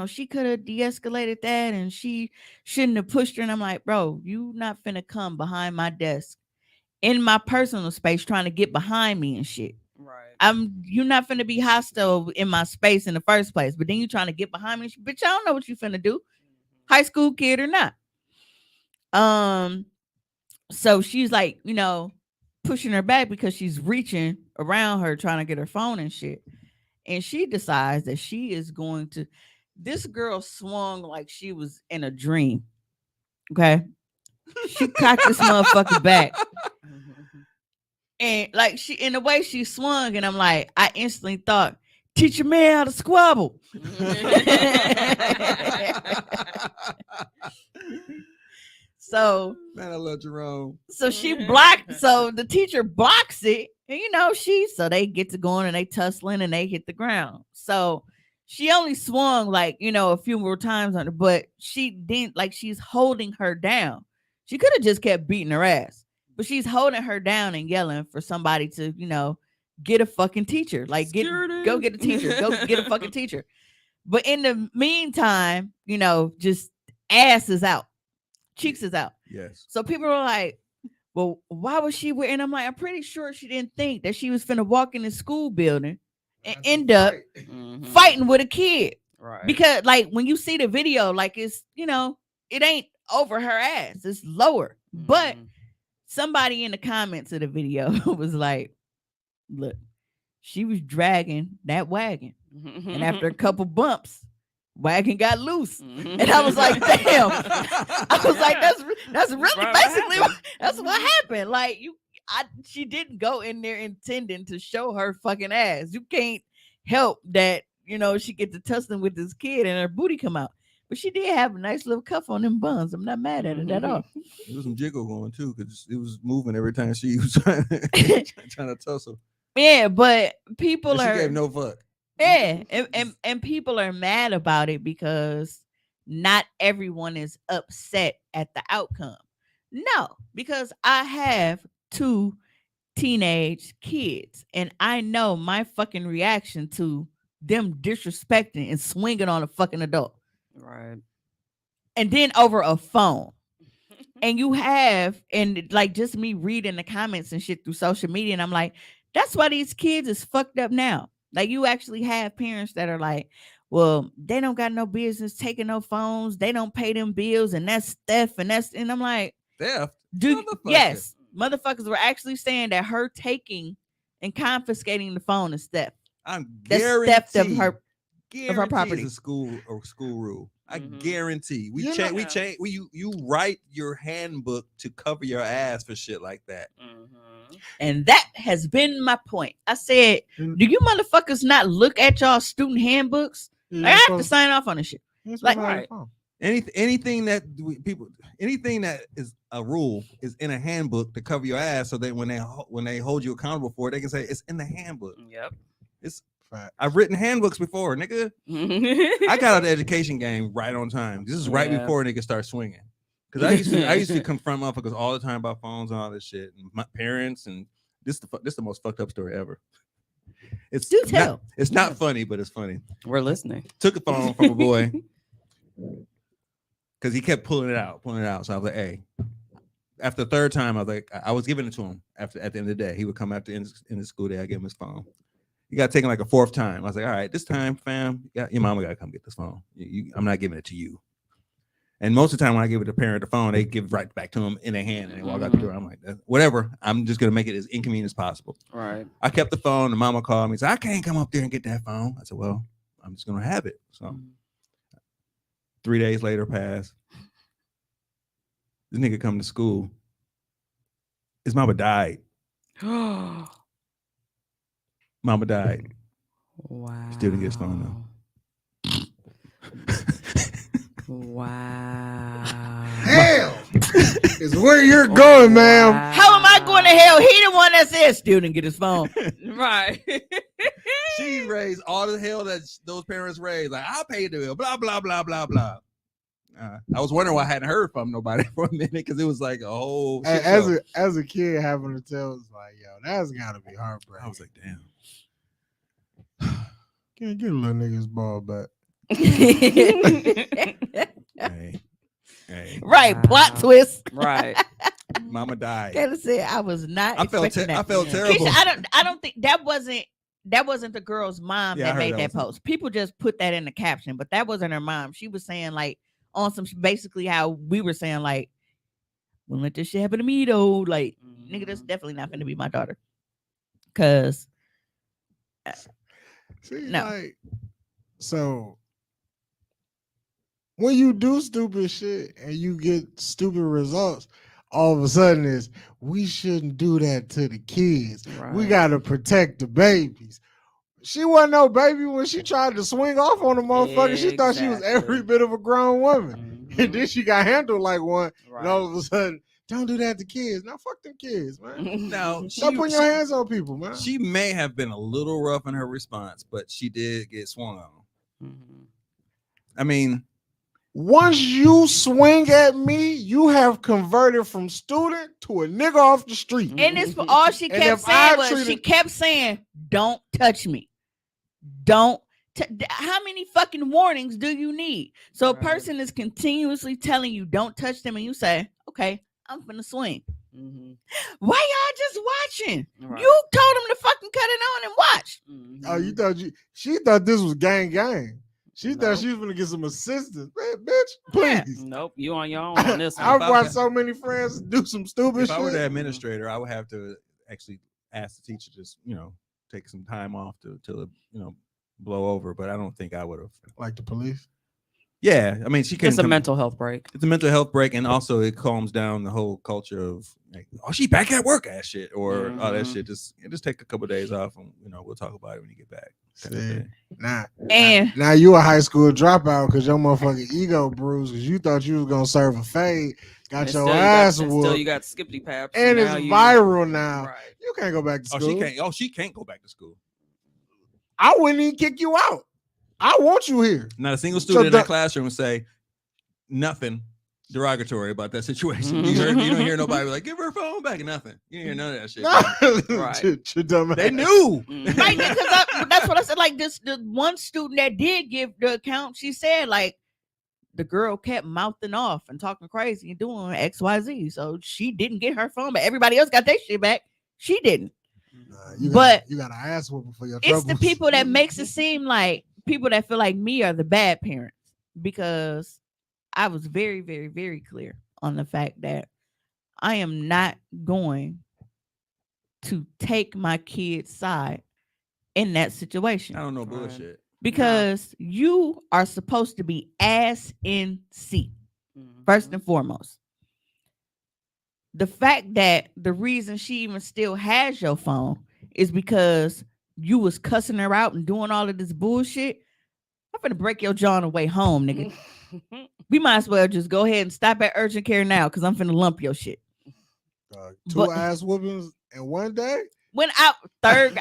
she could have de-escalated that and she shouldn't have pushed her. And I'm like, bro, you not finna come behind my desk in my personal space trying to get behind me and shit. Right. You're not finna be hostile in my space in the first place, but then you trying to get behind me. Bitch, I don't know what you finna do. High school kid or not. So she's like, pushing her back because she's reaching around her trying to get her phone and shit. And she decides that she is going to. This girl swung like she was in a dream. Okay. She cocked this motherfucker back. And like in the way she swung, and I'm like, I instantly thought, teach your man how to squabble. So, Man, I love Jerome. So she blocked. So the teacher blocks it, and so they get to going and they tussling and they hit the ground. So she only swung like a few more times on her, but she didn't, like, she's holding her down. She could have just kept beating her ass, but she's holding her down and yelling for somebody to get a fucking teacher. Like, go get a teacher. Go get a fucking teacher. But in the meantime, just ass is out. Cheeks is out. Yes. So people are like, well, why was she wearing? And I'm like, I'm pretty sure she didn't think that she was finna walk in the school building and end up fighting with a kid. Right. Because like when you see the video, like it's, it ain't over her ass. It's lower. But somebody in the comments of the video was like, look, she was dragging that wagon. And after a couple bumps, wagon got loose. And I was like, damn. I was like, that's really basically that's what happened. Like she didn't go in there intending to show her fucking ass. You can't help that, she get to tussling with this kid and her booty come out. But she did have a nice little cuff on them buns. I'm not mad at it at all. There was some jiggle going too, because it was moving every time she was trying to tussle. Yeah, but people She are gave no fuck. Yeah, and people are mad about it because not everyone is upset at the outcome. No, because I have 2 teenage kids, and I know my fucking reaction to them disrespecting and swinging on a fucking adult. Right. And then over a phone. And you have, and like just me reading the comments and shit through social media, and I'm like, that's why these kids is fucked up now. Like, you actually have parents that are like, well, they don't got no business taking no phones. They don't pay them bills, and that's theft. And I'm like, Theft? yes, motherfuckers were actually saying that her taking and confiscating the phone is theft. I'm That's guarantee. theft of her property. It's a school rule. I Mhm. guarantee. We You change. know- We change. You write your handbook to cover your ass for shit like that. Mhm. And that has been my point. I said, Mm. do you motherfuckers not look at y'all student handbooks? You I have to supposed- sign off on this shit. you supposed like- to have a Right. phone. Anything that anything that is a rule is in a handbook to cover your ass, so that when they hold you accountable for it, they can say it's in the handbook. Yep. Fact. I've written handbooks before, nigga. I got out of the education game right on time. This is right Yeah. before niggas start swinging. Because I used to confront motherfuckers all the time about phones and all this shit. And my parents, and this the most fucked up story ever. It's Do tell. It's not funny, but it's funny. We're listening. Took a phone from a boy because he kept pulling it out. So I was like, hey. After the third time, I was like, I was giving it to him. At the end of the day, he would come after in the school day. I give him his phone. He got taken like a fourth time. I was like, all right, this time, fam, your mama gotta come get this phone. I'm not giving it to you. And most of the time, when I give it to parent the phone, they give it right back to them in their hand and they walk out the door. I'm like, whatever. I'm just gonna make it as inconvenient as possible. Right. I kept the phone. The mama called me. Said, I can't come up there and get that phone. I said, well, I'm just gonna have it. So 3 days later passed. This nigga come to school. His mama died. Mama died. Wow. Still didn't get his phone Wow. Hell is where you're going, ma'am. How am I going to hell? He the one that said still didn't get his phone. Right. She raised all the hell that those parents raised. Like, I'll pay the bill. Blah, blah, blah, blah, blah. I was wondering why I hadn't heard from nobody for a minute because it was like a whole shit show. As a kid, having to tell, it's like, yo, that's gotta be heartbreaking. I was like, damn. Can't get a little nigga's ball back. Hey. Right, plot Wow. twist. Right. Mama died. Gotta say, I was not. I felt expecting that. terrible. Keisha, I don't think that wasn't the girl's mom Yeah, I that heard made that that was- post. People just put that in the caption, but that wasn't her mom. She was saying like on some basically how we were saying like, "Wouldn't let this shit happen to me though." Like, nigga, that's definitely not gonna be my daughter. Cause See, No. like, so when you do stupid shit and you get stupid results, all of a sudden it's we shouldn't do that to the kids. We Right. gotta protect the babies. She wasn't no baby when she tried to swing off on the motherfucker. She thought she was every Exactly. bit of a grown woman. Mhm. And then she got handled like one. And all Right. of a sudden, don't do that to kids. Now fuck them kids, man. Now, Stop putting your hands on people, man. she may have been a little rough in her response, but she did get swung on. Mhm. I mean, Once you swing at me, you have converted from student to a nigga off the street. and it's all she And kept if I saying was treated- she kept saying, "Don't touch me." Don't. How many fucking warnings do you need? So a Right. person is continuously telling you, "Don't touch them," and you say, "Okay, I'm finna swing." Mhm. Why y'all just watching? Right. You told them to fucking cut it on and watch. Mhm. Oh, you thought she thought this was gang. She thought Nope. she was gonna get some assistance. Man, bitch, please. Nope. You on your own on this one. I've If I watched was- so many friends do some stupid if I were the shit. administrator, I would have to actually ask the teacher to just, take some time off till it, blow over. But I don't think I would have. Like the police. Yeah, I mean, she couldn't. It's a mental health break. It's a mental health break, and also it calms down the whole culture of like, oh, she back at work ass shit, or all that Mhm. shit. Just take a couple of days off, and we'll talk about it when you get back. kind of See, thing. And now you a high school dropout because your motherfucking ego bruised because you thought you was gonna serve a fade, got And your still ass still whooped, you got skippity paps. and it's now you- viral now. Right. You can't go back to Oh, school. she can't go back to school. I wouldn't even kick you out. I want you here. Not a single So student in the- that classroom would say nothing derogatory about that situation. You don't hear nobody like, give her phone back and nothing. You didn't hear none of that shit. Right. Your dumb They ass. knew. Mhm. right, because that's what I said. Like this, the one student that did give the account, she said like the girl kept mouthing off and talking crazy and doing XYZ. So she didn't get her phone, but everybody else got their shit back. She didn't. You But- you got an ass whooping for your It's troubles. the people that makes it seem like people that feel like me are the bad parents, because I was very, very, very clear on the fact that I am not going to take my kid's side in that situation. I don't know Right. bullshit. Because you are supposed to be ass in seat, first and foremost. The fact that the reason she even still has your phone is because you was cussing her out and doing all of this bullshit. I'm gonna break your jaw on the way home, nigga. We might as well just go ahead and stop at urgent care now, because I'm finna lump your shit. Two But- ass whoopings in one day. When third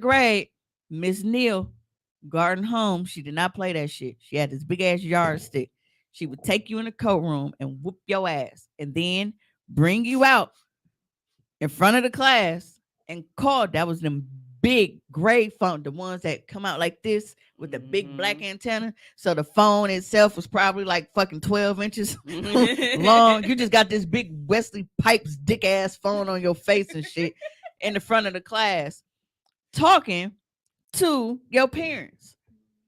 grade, Miss Neal, Garden Home, she did not play that shit. She had this big ass yardstick. She would take you in the coat room and whoop your ass, and then bring you out in front of the class and call. That was them big gray phone, the ones that come out like this with the big black antenna. So the phone itself was probably like fucking 12 inches long. You just got this big Wesley Pipes dick ass phone on your face and shit in the front of the class, talking to your parents.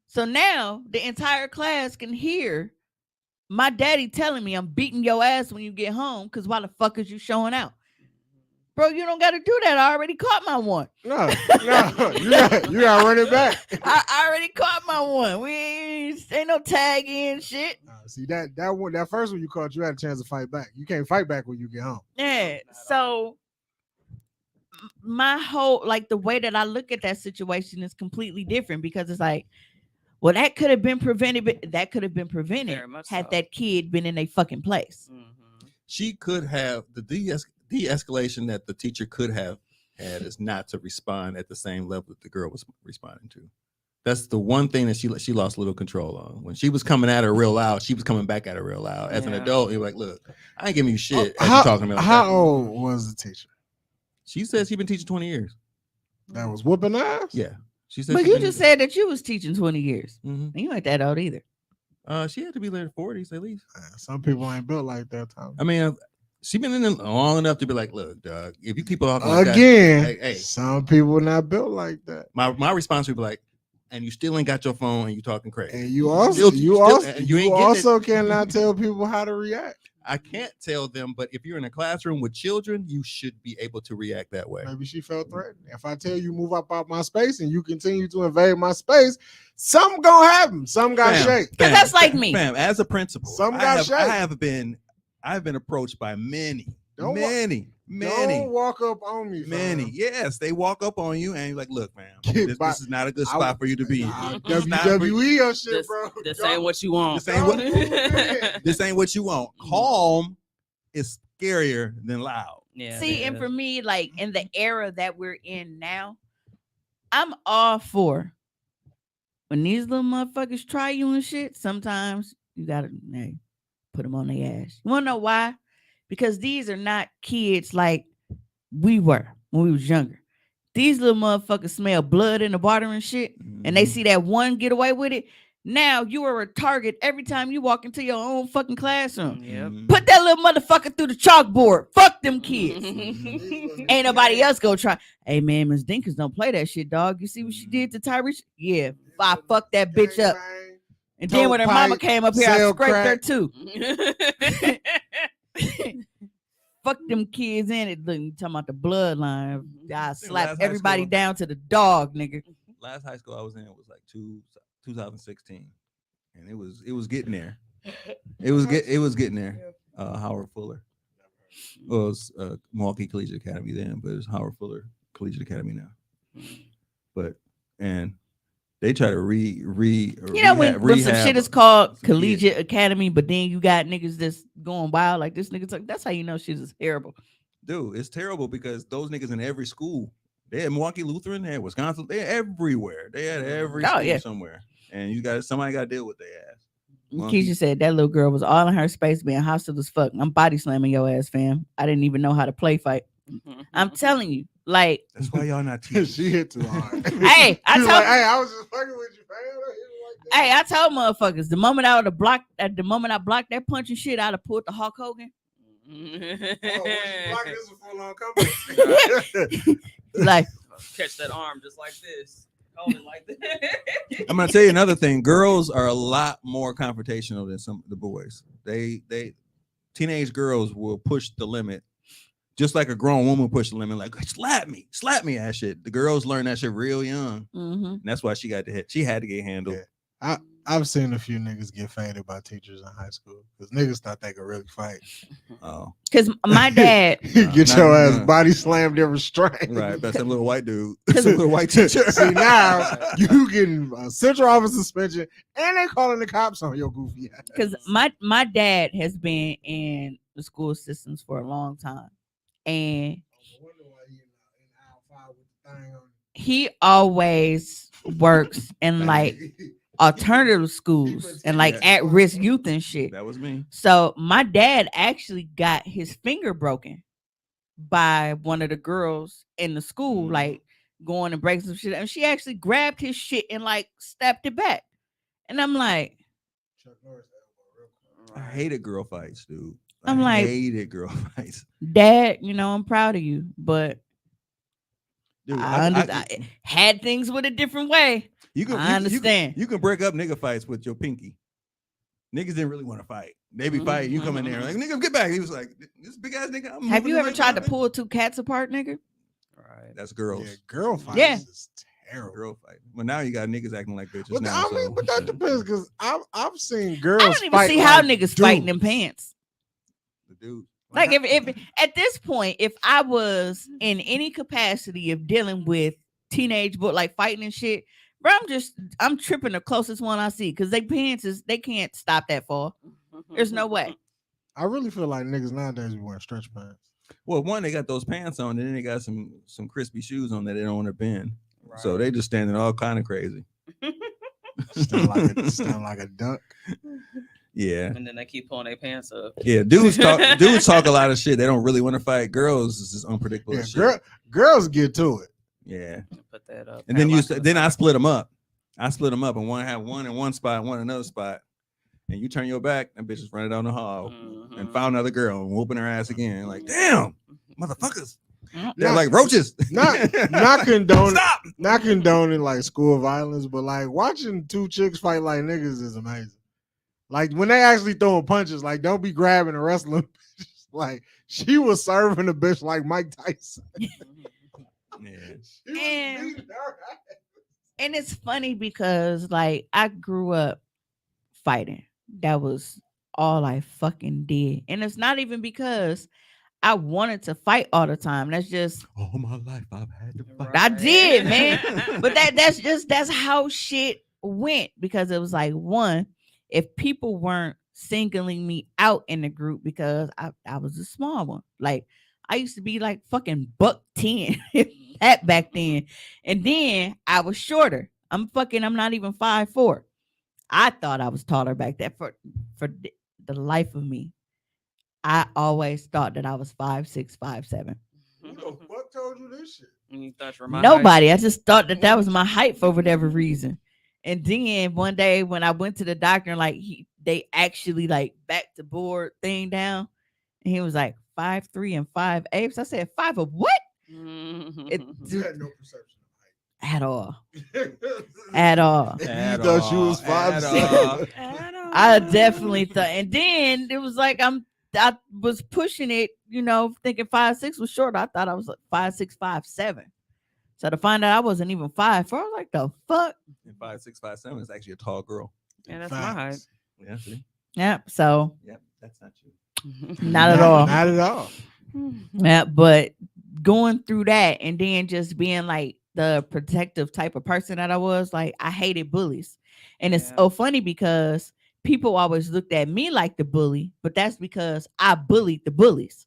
So now the entire class can hear my daddy telling me I'm beating your ass when you get home, because why the fuck is you showing out? Bro, you don't got to do that. I already caught my one. No, you got run it back. I already caught my one. We ain't no tag in shit. See that first one you caught, you had a chance to fight back. You can't fight back when you get home. Yeah. So my whole, like, the way that I look at that situation is completely different, because it's like, well, that could have been prevented, but that could have been prevented Very much had so. that kid been in a fucking place. She could have the de-escalation that the teacher could have had is not to respond at the same level that the girl was responding to. That's the one thing that she lost a little control on. When she was coming at her real loud, she was coming back at her real loud. As an Yeah. adult, you're like, look, I ain't giving you shit. As you talking to me like How that. old was the teacher? She says she's been teaching 20 years. That was whooping ass? Yeah. She said. But you just said that you was teaching 20 years. Mm-hmm. And you ain't that old either. She had to be late 40s at least. Some people ain't built like that, Tom. I mean, she been in it long enough to be like, look, dog, if you keep talking like that, Again, hey, some people not built like that. my response would be like, and you still ain't got your phone and you talking crazy. And you also and you ain't getting also cannot tell people how to react. I can't tell them, but if you're in a classroom with children, you should be able to react that way. Maybe she felt threatened. If I tell you move up out my space and you continue to invade my space, something gonna happen. Some got shake. Because that's like me. Fam, as a principal, Some got shake. I've been approached by many. Don't walk up on me. Many. Fam. Yes, they walk up on you and you're like, look, man, Get this is not a good spot for you to be. WWE or shit, This, bro. this ain't what you want. This ain't what, Don't this ain't what you want. Calm is scarier than loud. Yeah. See, it and is. for me, like, in the era that we're in now, I'm all for when these little motherfuckers try you and shit. Sometimes you gotta put them on their ass. You wanna know why? Because these are not kids like we were when we was younger. These little motherfuckers smell blood in the water and shit, and they see that one get away with it. Now you are a target every time you walk into your own fucking classroom. Yep. Put that little motherfucker through the chalkboard. Fuck them kids. Ain't nobody else gonna try. Hey man, Miss Dinkins don't play that shit, dog. You see what she did to Tyrese? Yeah, I fucked that bitch up. And then when her mama came up here, I sell scraped her crack. too. Fuck them kids in it. Look, you talking about the bloodline. I last slapped high everybody school- down to the dog, nigga. Last high school I was in was like 2016, and it was getting there. It was getting there. Howard Fuller. Well, it was Milwaukee Collegiate Academy then, but it's Howard Fuller Collegiate Academy now. But and they try to You know when some shit is called collegiate academy, but then you got niggas that's going wild like this nigga. That's how you know shit is terrible. Dude, it's terrible because those niggas in every school. They had Milwaukee Lutheran, they had Wisconsin, they're everywhere. They had every school somewhere. And somebody got to deal with their ass. Keisha said that little girl was all in her space being hostile as fuck. I'm body slamming your ass, fam. I didn't even know how to play fight. I'm telling you, like, that's why y'all not teachers. She hit too hard. Hey, I told I was just fucking with you, fam. Hey, I told motherfuckers the moment I blocked that punch and shit, I'd have pulled the Hulk Hogan. Like, catch that arm just like this. Hold it like this. I'm gonna tell you another thing. Girls are a lot more confrontational than some of the boys. They teenage girls will push the limit Just like a grown woman push the limit, like slap me ass shit. The girls learn that shit real young. Mm-hmm. And that's why she got the hit. She had to get handled. Yeah. I've seen a few niggas get faded by teachers in high school because niggas thought they could really fight. Oh, Because my dad, Get Nah, your nah, ass nah. body slammed and restrained. right. That's some little white dude. Some little white teacher. See, now you getting a central office suspension and they calling the cops on your goofy ass. because my dad has been in the school systems for a long time, and he always works in like alternative schools and like Yeah. at-risk youth and shit. That was me. So my dad actually got his finger broken by one of the girls in the school, like going and breaking some shit, and she actually grabbed his shit and like stepped it back. And I'm like, I hated girl fights, dude. I'm I like- hated girl fights. Dad, I'm proud of you, but Dude, I had things with a different way. you can, I understand. You can break up nigga fights with your pinky. Niggas didn't really want to fight. They be fighting. You come in there like, nigga, get back. He was like, this big ass nigga. I'm Have moving you the ever right tried to way." pull two cats apart, nigga? Right. That's girls. Yeah, girl fights Yeah. is terrible. Girl fight. Well, now you got niggas acting like bitches But now. I mean, so- but that depends because I've seen girls. I don't even fight see how like niggas fighting them dudes. pants. The dude. Like if at this point, if I was in any capacity of dealing with teenage but like fighting and shit, bro, I'm tripping the closest one I see because they pants they can't stop that fall. There's no way. I really feel like niggas nowadays be wearing stretch pants. Well, one, they got those pants on, and then they got some crispy shoes on that they don't want to bend. So they just standing all kind of crazy. Stand like a duck. Yeah. And then they keep pulling their pants up. Yeah. Dudes talk a lot of shit. They don't really want to fight. Girls is just unpredictable Yeah, as shit. girls get to it. Yeah. Put that up. And then Padlock to the then I side. split them up. I split them up, and one had one in one spot, one in another spot. And you turn your back, that bitch is running down the hall and Mhm. found another girl and whooping her ass again. Like, damn, motherfuckers. They're Not- like roaches. not condoning Stop. not condoning like school violence, but like watching two chicks fight like niggas is amazing. Like when they actually throwing punches, like don't be grabbing and wrestling. Like she was serving a bitch like Mike Tyson. Yeah. She was And- beating her ass. And it's funny because like I grew up fighting. That was all I fucking did. And it's not even because I wanted to fight all the time. That's just All my life I've had to fight. I did, man. But that's how shit went because it was like one, if people weren't singling me out in the group because I was a small one. Like I used to be like fucking $110 that back then. And then I was shorter. I'm not even 5'4". I thought I was taller back then for the life of me. I always thought that I was 5'6", 5'7". Who the fuck told you this shit? You thought you were my height? Nobody. I just thought that was my height for whatever reason. And then one day when I went to the doctor and like they actually like backed the board thing down, and he was like 5'3" and 5'8". So I said 5 of what? It, You had no perception at all. of height. At all. You At thought you all, was at 5'7". I definitely thought, and then it was like I was pushing it, thinking 5'6" was short. I thought I was like 5'6", 5'7". So to find out I wasn't even 5'4", I was like, the fuck? And 5'6", 5'7" is actually a tall girl. Yeah, that's my height. Facts. Yeah, see? Yeah. So Yep, that's not you. not at all. Not at all. Yeah, but going through that and then just being like the protective type of person that I was, like I hated bullies. And it's Yeah. so funny because people always looked at me like the bully, but that's because I bullied the bullies.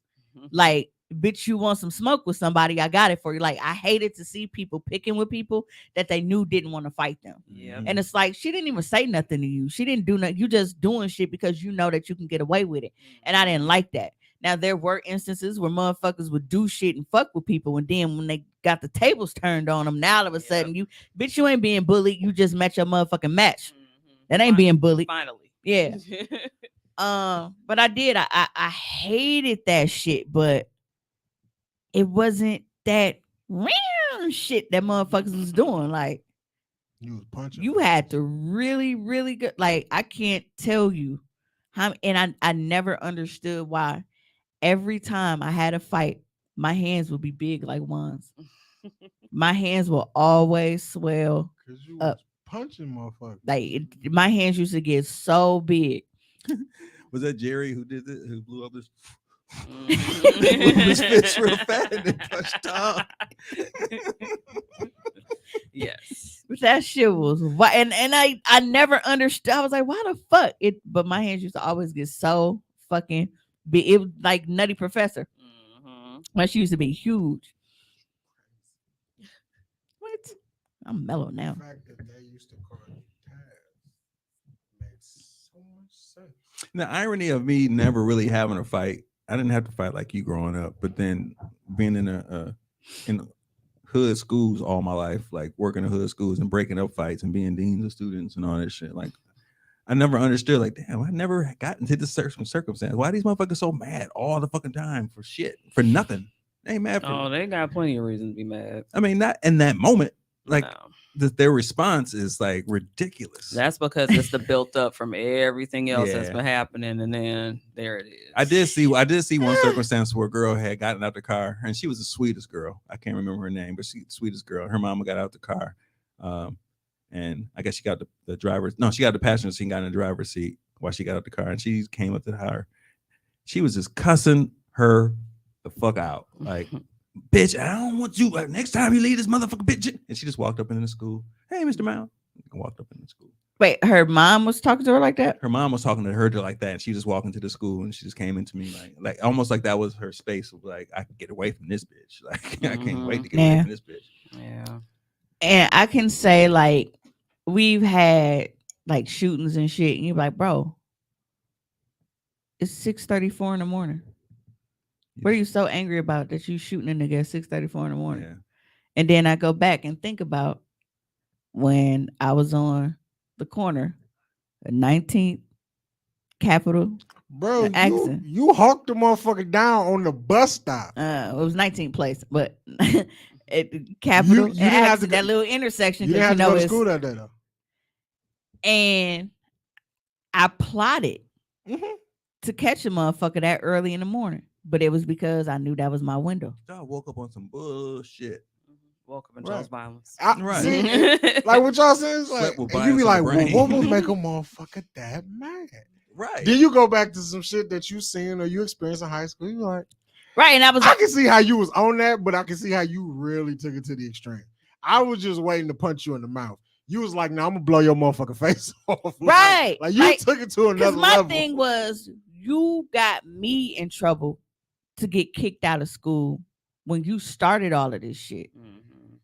Like, bitch, you want some smoke with somebody, I got it for you. Like, I hated to see people picking with people that they knew didn't want to fight them. Yeah. And it's like, she didn't even say nothing to you. She didn't do nothing. You just doing shit because you know that you can get away with it. And I didn't like that. Now, there were instances where motherfuckers would do shit and fuck with people. And then when they got the tables turned on them, now all of a sudden, you ain't being bullied. You just met your motherfucking match. That ain't being bullied. Finally. Yeah. But I did. I hated that shit, but it wasn't that real shit that motherfuckers was doing. Like, You was punching. you had to really, really good. Like, I can't tell you how, and I never understood why every time I had a fight my hands will be big like Juan's. My hands will always swell. Cause you Up. was punching motherfuckers. My hands used to get so big. Was that Jerry who did it? Who blew up his Mhm. blew his fist real fast and then punched Tom? Yes. But that shit was and I never understood. I was like, why the fuck it? But my hands used to always get so fucking big. It was like Nutty Professor. Mhm. My shit used to be huge. What? I'm mellow now. The fact that they used to call you Taz makes so much sense. The irony of me never really having a fight. I didn't have to fight like you growing up, but then being in hood schools all my life, like working in hood schools and breaking up fights and being deans of students and all that shit. Like I never understood. Like, damn, I never got into this circumstance. Why are these motherfuckers so mad all the fucking time for shit, for nothing? They ain't mad for. Oh, they got plenty of reasons to be mad. I mean, not in that moment. Like No. their response is like ridiculous. That's because it's the built up from everything else that's Yeah. been happening, and then there it is. I did see one circumstance where a girl had gotten out the car, and she was the sweetest girl. I can't remember her name, but she's the sweetest girl. Her mama got out the car, and I guess she got the driver's. No, she got the passenger seat and got in the driver's seat while she got out the car, and she came up to her. She was just cussing her the fuck out, like, bitch, I don't want you. Like, next time you leave this motherfucker, bitch. And she just walked up into the school. Hey, Mr. Mount. Walked up in the school. Wait, her mom was talking to her like that? Her mom was talking to her like that, and she just walked into the school, and she just came into me like almost like that was her space of like, I can get away from this bitch. Like I can't wait to get away from this bitch. Yeah. And I can say like we've had like shootings and shit, and you're like, bro, it's 6:34 in the morning. What are you so angry about that you shooting a nigga at 6:34 in the morning? Yeah. And then I go back and think about when I was on the corner, the 19th Capitol. Bro, Accent. you hawked the motherfucker down on the bus stop. It was 19th place, but at the Capitol, You didn't have to that go- little intersection. You didn't have to know go to it's- school that day though. And I plotted Mhm. to catch a motherfucker that early in the morning, but it was because I knew that was my window. I woke up on some bullshit. Woke up and Right. chose violence. Right. See, like what y'all saying is like, Slept with and you be bias like, in the well, brain. what would make a motherfucker that mad? Right. Then you go back to some shit that you seen or you experienced in high school. You like, Right, and I was I like, can see how you was on that, but I can see how you really took it to the extreme. I was just waiting to punch you in the mouth. You was like, "No, I'm gonna blow your motherfucking face off." Right. like you Like, took it to because another my level. thing was, you got me in trouble to get kicked out of school when you started all of this shit. Mhm.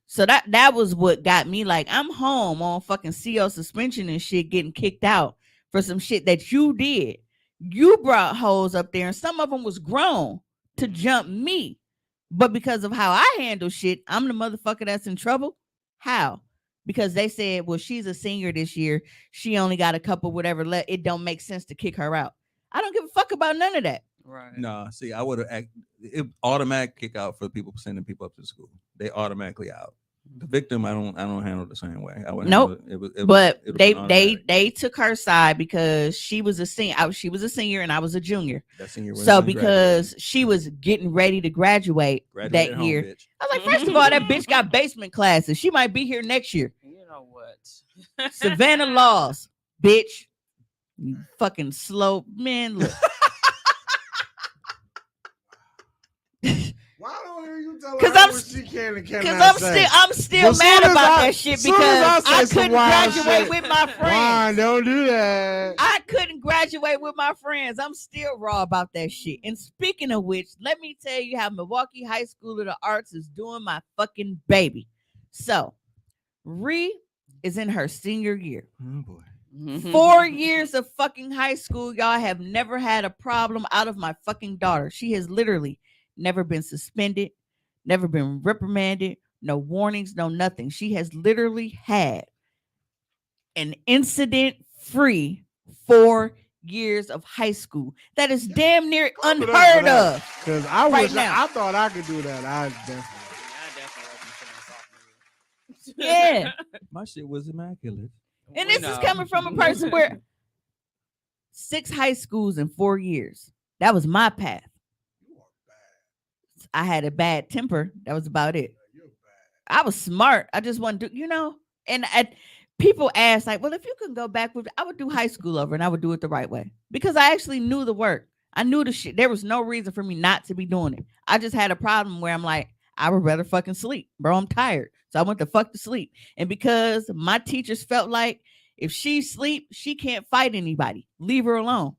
So that was what got me like, I'm home on fucking CO suspension and shit, getting kicked out for some shit that you did. You brought hoes up there, and some of them was grown to jump me. But because of how I handle shit, I'm the motherfucker that's in trouble. How? Because they said, well, she's a senior this year. She only got a couple whatever left. It don't make sense to kick her out. I don't give a fuck about none of that. Right. No, see, I would have it automatic kick out for people sending people up to school. They automatically out. The victim, I don't handle the same way. I would Nope. handle But it would've they been automatic. they took her side because she was a senior. She was a senior and I was a junior. That senior was So ungraduated. because she was getting ready to graduate Graduated that at home, year, bitch. I was like, first of all, that bitch got basement classes. She might be here next year. You know what? Savannah Laws, bitch. You fucking slow man. Look. Why don't I hear you tell 'Cause her I'm what she can and Because cannot say? I'm still But mad soon as about I- that shit soon as because I say I some couldn't wild graduate shit, with my Fine, friends. don't do that. I couldn't graduate with my friends. I'm still raw about that shit. And speaking of which, let me tell you how Milwaukee High School of the Arts is doing my fucking baby. So, Ree is in her senior year. Oh boy. 4 years of fucking high school, y'all have never had a problem out of my fucking daughter. She has literally never been suspended, never been reprimanded, no warnings, no nothing. She has literally had an incident-free 4 years of high school. That is damn near Clap it up for unheard that. of. Because I Right wish now. I thought I could do that. I definitely. Yeah. My shit was immaculate. And this is coming from a person where 6 high schools in 4 years. That was my path. I had a bad temper. That was about it. I was smart. I just wanted to, and people ask like, well, if you can go back with, I would do high school over and I would do it the right way because I actually knew the work. I knew the shit. There was no reason for me not to be doing it. I just had a problem where I'm like, I would rather fucking sleep, bro. I'm tired. So I went to fuck to sleep. And because my teachers felt like if she sleep, she can't fight anybody. Leave her alone.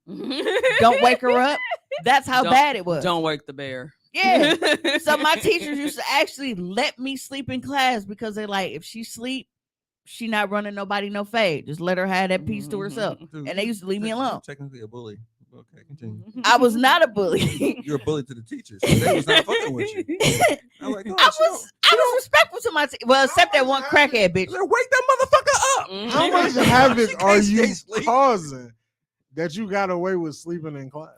Don't wake her up. That's how bad it was. Don't wake the bear. Yeah. So my teachers used to actually let me sleep in class because they're like, if she sleep, she not running nobody no fade. Just let her have that piece to herself. Dude, And they used to leave me alone. Technically a bully. Okay, continue. I was not a bully. You're a bully to the teachers. So they was not fucking with you. I'm like, oh, I was respectful to my well, except that one crackhead bitch. Wake that motherfucker up. How much She havoc are can't you stay asleep. causing that you got away with sleeping in class?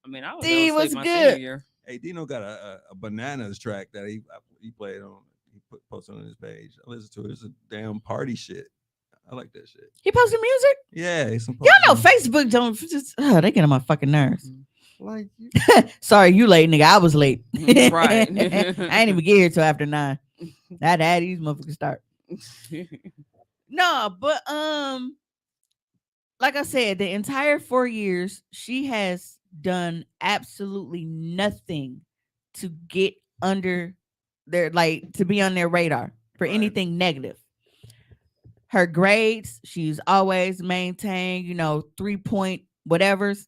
I mean, I was, D able to was sleep my good. senior year. Hey, Dino got a bananas track that he played on. He posted on his page. I listened to it. It's a damn party shit. I like that shit. He posted music. Yeah, it's some Y'all know Facebook don't just they get on my fucking nerves. Like, Sorry, you late, nigga. I was late. Right. I ain't even get here till after 9. I had these motherfuckers start. No, but like I said, the entire 4 years, she has done absolutely nothing to get under their to be on their radar for Right. anything negative. Her grades, she's always maintained, 3-point whatevers.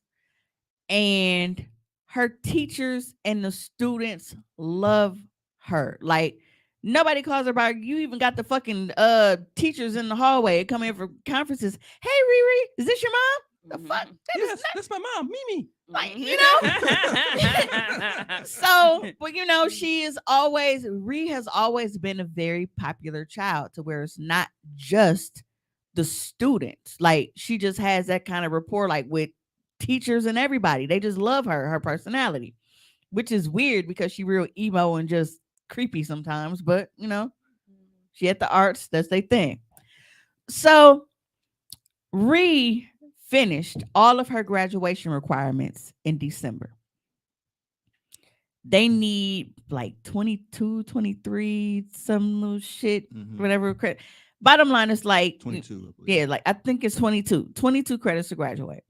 And her teachers and the students love her. Like, nobody calls her by. You even got the fucking teachers in the hallway come in for conferences. Hey, Riri, is this your mom? The fuck? That is Yes, that's my mom, Mimi. like, So, but she is always, Ree has always been a very popular child to where it's not just the students. Like, she just has that kind of rapport, like with teachers and everybody. They just love her personality, which is weird because she real emo and just creepy sometimes, but she at the arts, that's their thing. So Ree finished all of her graduation requirements in December. They need like 22, 23, some little shit, whatever. Bottom line is like 22. I think it's 22 credits to graduate.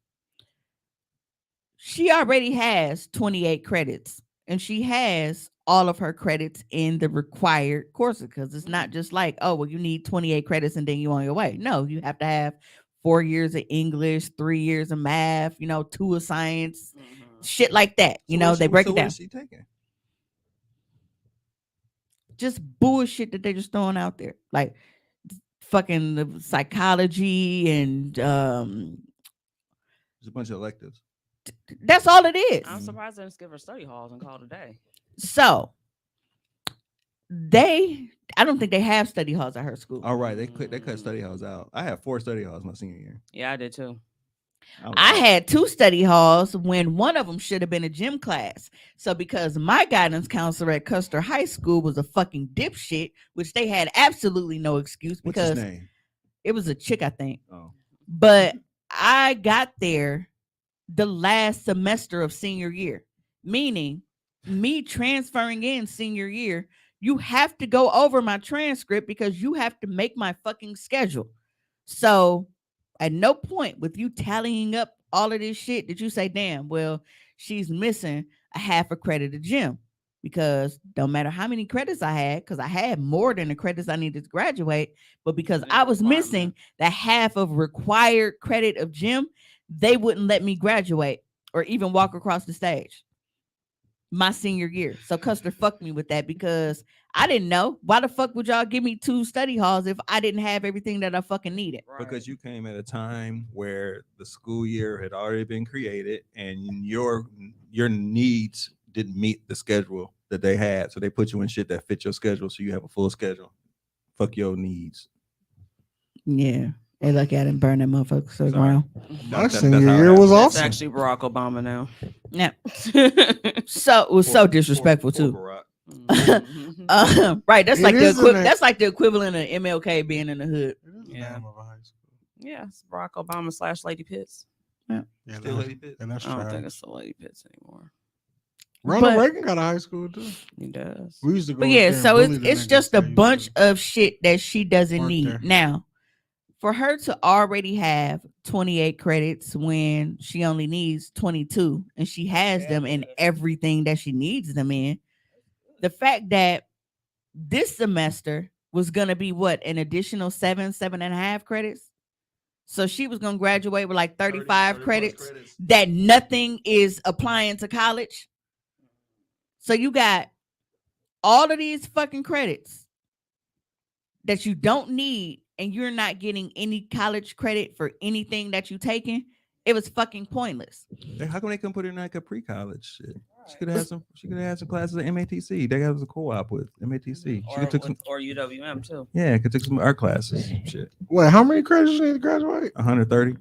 She already has 28 credits and she has all of her credits in the required courses because it's not just like, oh, well, you need 28 credits and then you're on your way. No, you have to have 4 years of English, 3 years of math, 2 of science, shit like that. They break it down. What is she taking? Just bullshit that they're just throwing out there. Like fucking the psychology and There's a bunch of electives. That's all it is. I'm surprised they didn't skip her study halls and call it a day. So I don't think they have study halls at her school. All right, they cut study halls out. I had 4 study halls my senior year. Yeah, I did too. I had 2 study halls when one of them should have been a gym class. So because my guidance counselor at Custer High School was a fucking dipshit, which they had absolutely no excuse because What's his name? It was a chick, I think. Oh. But I got there the last semester of senior year, meaning me transferring in senior year, you have to go over my transcript because you have to make my fucking schedule. So at no point with you tallying up all of this shit did you say, damn, well, she's missing a half a credit of gym, because no matter how many credits I had, because I had more than the credits I needed to graduate, but because I was missing the half of required credit of gym, they wouldn't let me graduate or even walk across the stage my senior year. So Custer fucked me with that because I didn't know. Why the fuck would y'all give me 2 study halls if I didn't have everything that I fucking needed? Because you came at a time where the school year had already been created and your needs didn't meet the schedule that they had. So they put you in shit that fit your schedule so you have a full schedule. Fuck your needs. Yeah. They look at it and burn that motherfucker to the ground. My senior year was That's awesome. actually Barack Obama now. Yeah. So it was so disrespectful too. Right. That's It like is that's like the equivalent of MLK being in the hood. Yeah. Yeah, it's Barack Obama / Lady Pitts. Yeah. Yeah, Still Lady Pitts? and that's I don't trash. think it's the Lady Pitts anymore. Ronald But- Reagan got a high school too. He does. We used to go. But up yeah, there and so bully the it's niggas just a that used bunch to of shit that she doesn't work need. there. Now, for her to already have 28 credits when she only needs 22 and she has them in everything that she needs them in, the fact that this semester was going to be what, an additional 7.5 credits? So she was going to graduate with like 35 credits that nothing is applying to college. So you got all of these fucking credits that you don't need, and you're not getting any college credit for anything that you taking. It was fucking pointless. How come they couldn't put in like a pre-college shit? She could have had some. She could have had some classes at MATC. They got a co-op with MATC. She could took some. Or UWM too. Yeah, could took some art classes. Shit, Wait, how many credits you need to graduate? 130.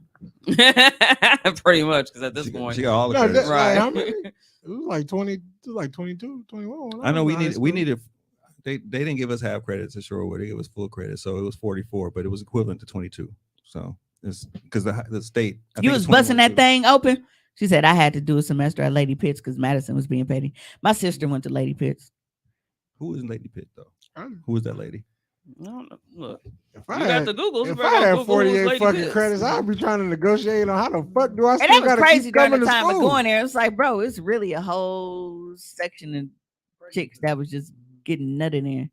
Pretty much, because at this She got, point, she got all the No, credits. that- like, how right? many? It was like 20. It was like 22, 21. I know we was in high need. We school. needed. They didn't give us half credits at Shorewood. They gave us full credit, so it was 44, but it was equivalent to 22. So it's because the state. I You think was it's busting 21 that too. thing open. She said I had to do a semester at Lady Pitts because Madison was being petty. My sister went to Lady Pitts. Who is Lady Pitt though? I- Who is that lady? I don't know. Look, If you I got had, the Google. if I had 48 fucking credits, I'd be trying to negotiate on how the fuck do I And still that was got to crazy keep during coming the to time of school? going there. It's like, bro, it's really a whole section of chicks that was just getting nutted in.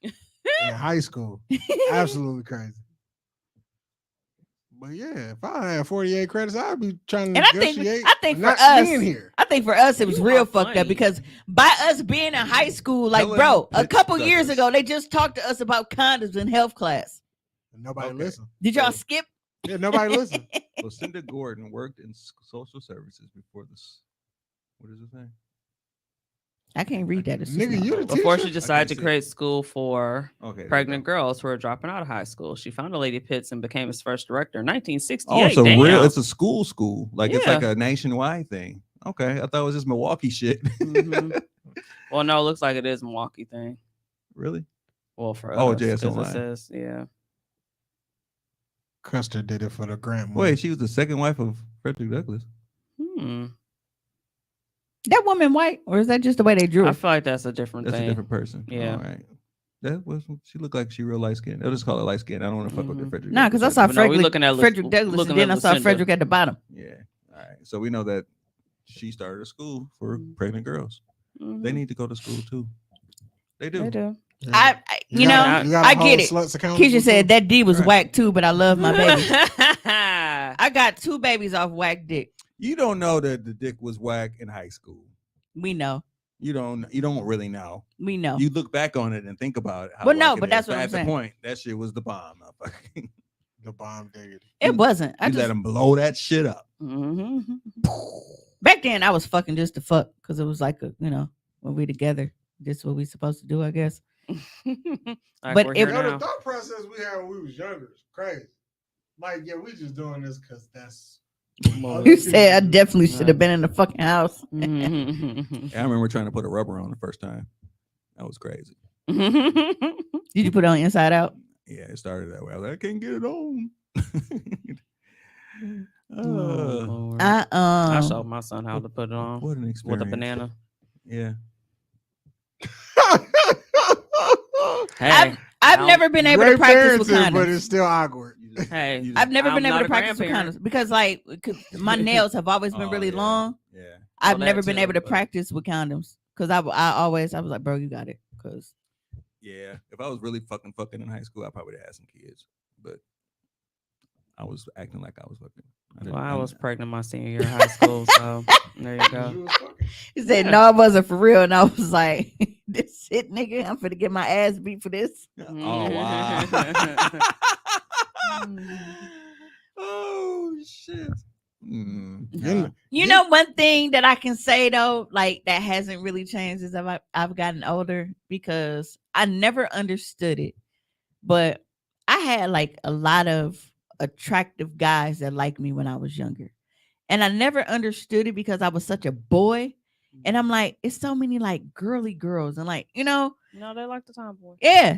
In high school. Absolutely crazy. But yeah, if I had 48 credits, I'd be trying to And I think negotiate. for not us, being here. I think for us it was You real are fucked up funny. because by us being in high school, like Helen bro, a Pitts couple years Douglas. ago they just talked to us about condoms in health class. Nobody Okay. listen. Did y'all So- skip? Yeah, nobody listen. Lucinda Gordon worked in social services before this. What does it say? I can't read that. It's just Nigga, not- you the Before teacher? she decided to see. create school for Okay. there pregnant you go. girls who are dropping out of high school, she founded Lady Pitts and became its first director in 1968. Oh, it's a Damn. real. It's a school. Like it's Yeah. like a nationwide thing. Okay, I thought it was just Milwaukee shit. Mhm. Well, no, it looks like it is a Milwaukee thing. Really? Well, for Oh, us, 'cause JS it Online. says, yeah. Custer did it for the grant money. Wait, she was the second wife of Frederick Douglass. Hmm. that woman white, or is that just the way they drew I it? feel like that's a different That's thing. a different person. Yeah. All right. That was. She looked like she real light skinned. They'll just call her light skinned. I don't want to fuck with the Mhm. Frederick. Nah, because I Douglass saw lady. But no, we Frederick, looking at Frederick Douglass, looking and then at I saw Lucinda. Frederick at the bottom. Yeah. All right. So we know that she started a school for Mhm. pregnant girls. Mhm. They need to go to school too. They do. They do. Yeah. I you gotta- know, gotta I hold get it. sluts accountable Keisha said too. that D was Right. whack too, but I love my baby. I I got 2 babies off whack dick. You don't know that the dick was whack in high school. We know. You don't really know. We know. You look back on it and think about it. How Well, no, whack it but that's is. what I'm at saying. the point, that shit was the bomb. Motherfucker. The bomb diggity. It wasn't. I You let just them blow that shit up. Mhm. back then I was fucking just to fuck because it was like a, you know, when we together, this is what we supposed to do, I guess. Like But we're if- here You know, the now. thought process we had when we was younger is crazy. Like, yeah, we just doing this because that's. You said I definitely should have been in the fucking house. Mhm. I remember trying to put a rubber on the first time. That was crazy. Did you put it on inside out? Yeah, it started that way. I was like, I can't get it on. Oh, Lord. I I showed my son how to put it on What an experience. with a banana. Yeah. Hey, I've Now- never been able to Great practice with parenting, but condoms. it's still awkward. You just- hey, you just- I've never I'm been able not to a practice with grandparent. condoms because, like, 'cause my nails have always been Oh, really yeah. long. Yeah. I've that never been too, able to but- practice with condoms because I was like, bro, you got it. Because Yeah. If I was really fucking in high school, I probably would have had some kids. But I was acting like I was fucking. well, I was pregnant my senior year of high school, so there you go. You was fucking- he said, Yeah. no, it wasn't for real. And I was like, this shit, nigga, I'm finna get my ass beat for this. Oh wow. Oh shit. Mm, You nah. know- You know, one thing that I can say though, like that hasn't really changed as I've gotten older because I never understood it, but I had like a lot of attractive guys that liked me when I was younger, and I never understood it because I was such a boy, and I'm like, it's so many like girly girls, and like, you know, No, they like the tomboy. yeah,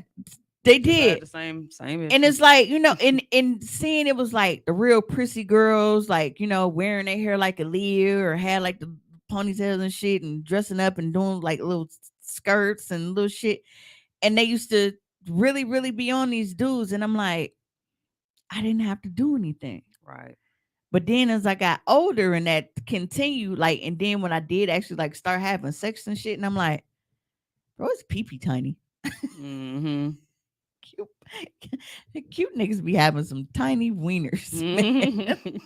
they They had did. the same And issue. it's like, you know, in seeing it was like the real prissy girls, like, you know, wearing their hair like a Leah or had like the ponytails and shit and dressing up and doing like little skirts and little shit. And they used to really, really be on these dudes. And I'm like, I didn't have to do anything. Right. But then as I got older and that continued, like, and then when I did actually like start having sex and shit, and I'm like, bro, it's pee-pee tiny. Mm-hmm. Cute niggas be having some tiny wieners. Man.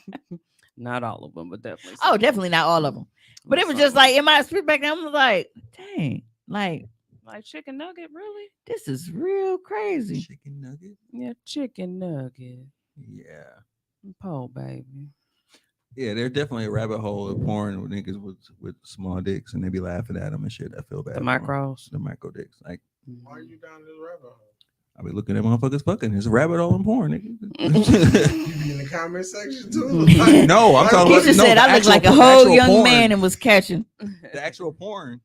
Not all of them, but definitely. Oh, some. definitely not all of them. But it was just like in my spirit back then, I was like, dang, like chicken nugget, really? this is real crazy. Chicken nugget. Yeah, chicken nugget. Yeah. Po baby. Yeah, there's definitely a rabbit hole of porn with niggas with small dicks, and they be laughing at them and shit. I feel bad. The for 'em. micros. The micro dicks. Like, Why are you down this rabbit hole? I be looking at motherfuckers fucking. There's a rabbit hole in porn, nigga. You be in the comment section too. No, I'm talking He about. just no, said the I look actual like a porn- whole actual young porn. man and was catching. The actual porn.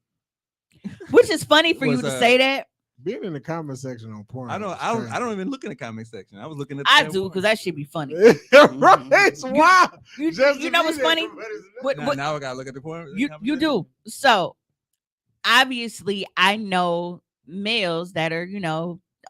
Which is funny for you Was, to say that. Being in the comment section on porn. I don't. is I don't. crazy. I don't even look in the comment section. I was looking at. The I damn do porn. because that should be funny. Right? It's wild. You, Just you to know be what's there, funny? but it's not. What, Now, what, now I gotta look at the porn. you comment do. So obviously I know males that are,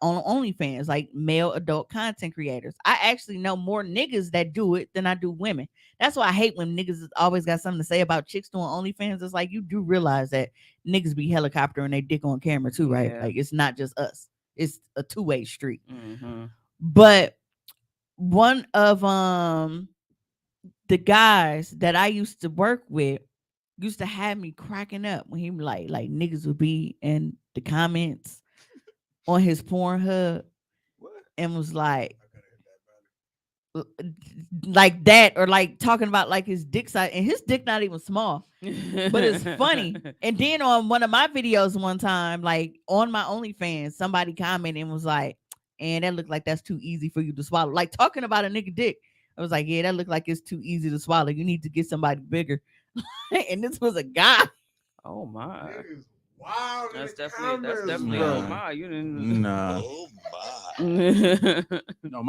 on OnlyFans, like male adult content creators. I actually know more niggas that do it than I do women. That's why I hate when niggas always got something to say about chicks doing OnlyFans. It's like, you do realize that niggas be helicoptering their dick on camera too, right? Yeah. Like, it's not just us. It's a two-way street. Mm-hmm. But one of the guys that I used to work with used to have me cracking up when he like niggas would be in the comments on his Pornhub and was like that, or like talking about like his dick size, and his dick not even small, but it's funny. And then on one of my videos one time, like on my OnlyFans, somebody commented and was like, and that looked like that's too easy for you to swallow, like talking about a nigga dick. I was like, yeah, that looked like it's too easy to swallow. You need to get somebody bigger. And this was a guy. Oh my. Niggas wild in That's the definitely comments, bro. oh my. You didn't. Nah. Oh my. No,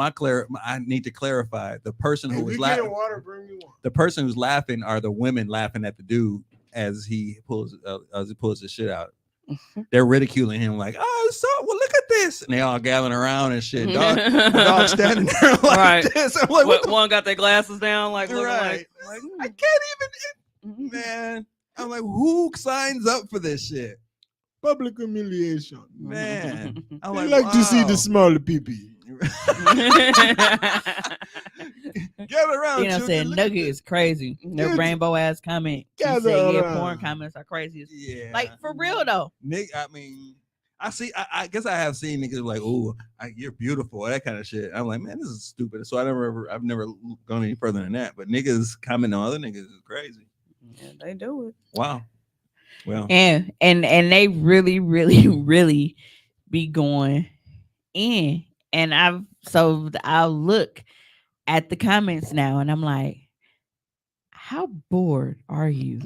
I need to clarify. The person who If was you get laughing, water, bring me one. the person who's laughing are the women laughing at the dude as he pulls the shit out. They're ridiculing him like, oh, so well, look at this, and they all gathering around and shit. Dog standing there like Right. this. I'm like, what the One got their glasses down, like looking right? like I can't even, man. I'm like, who signs up for this shit, Public humiliation. man? I'm I like to see the wow. smaller pee-pee. Gather around. You know what I'm children, saying? look at Nugget this. is crazy. Their Yes. rainbow ass comment. She Gather said, yeah, around. porn comments are crazy. Yeah, Like, for real though. Nick. I mean, I see. I guess I have seen niggas like, "Oh, you're beautiful," that kind of shit. I'm like, man, this is stupid. So I've never gone any further than that. But niggas comment on other niggas is crazy. Yeah, they do it. Wow. Well, And they really, really, really be going in. And I'll look at the comments now and I'm like, how bored are you?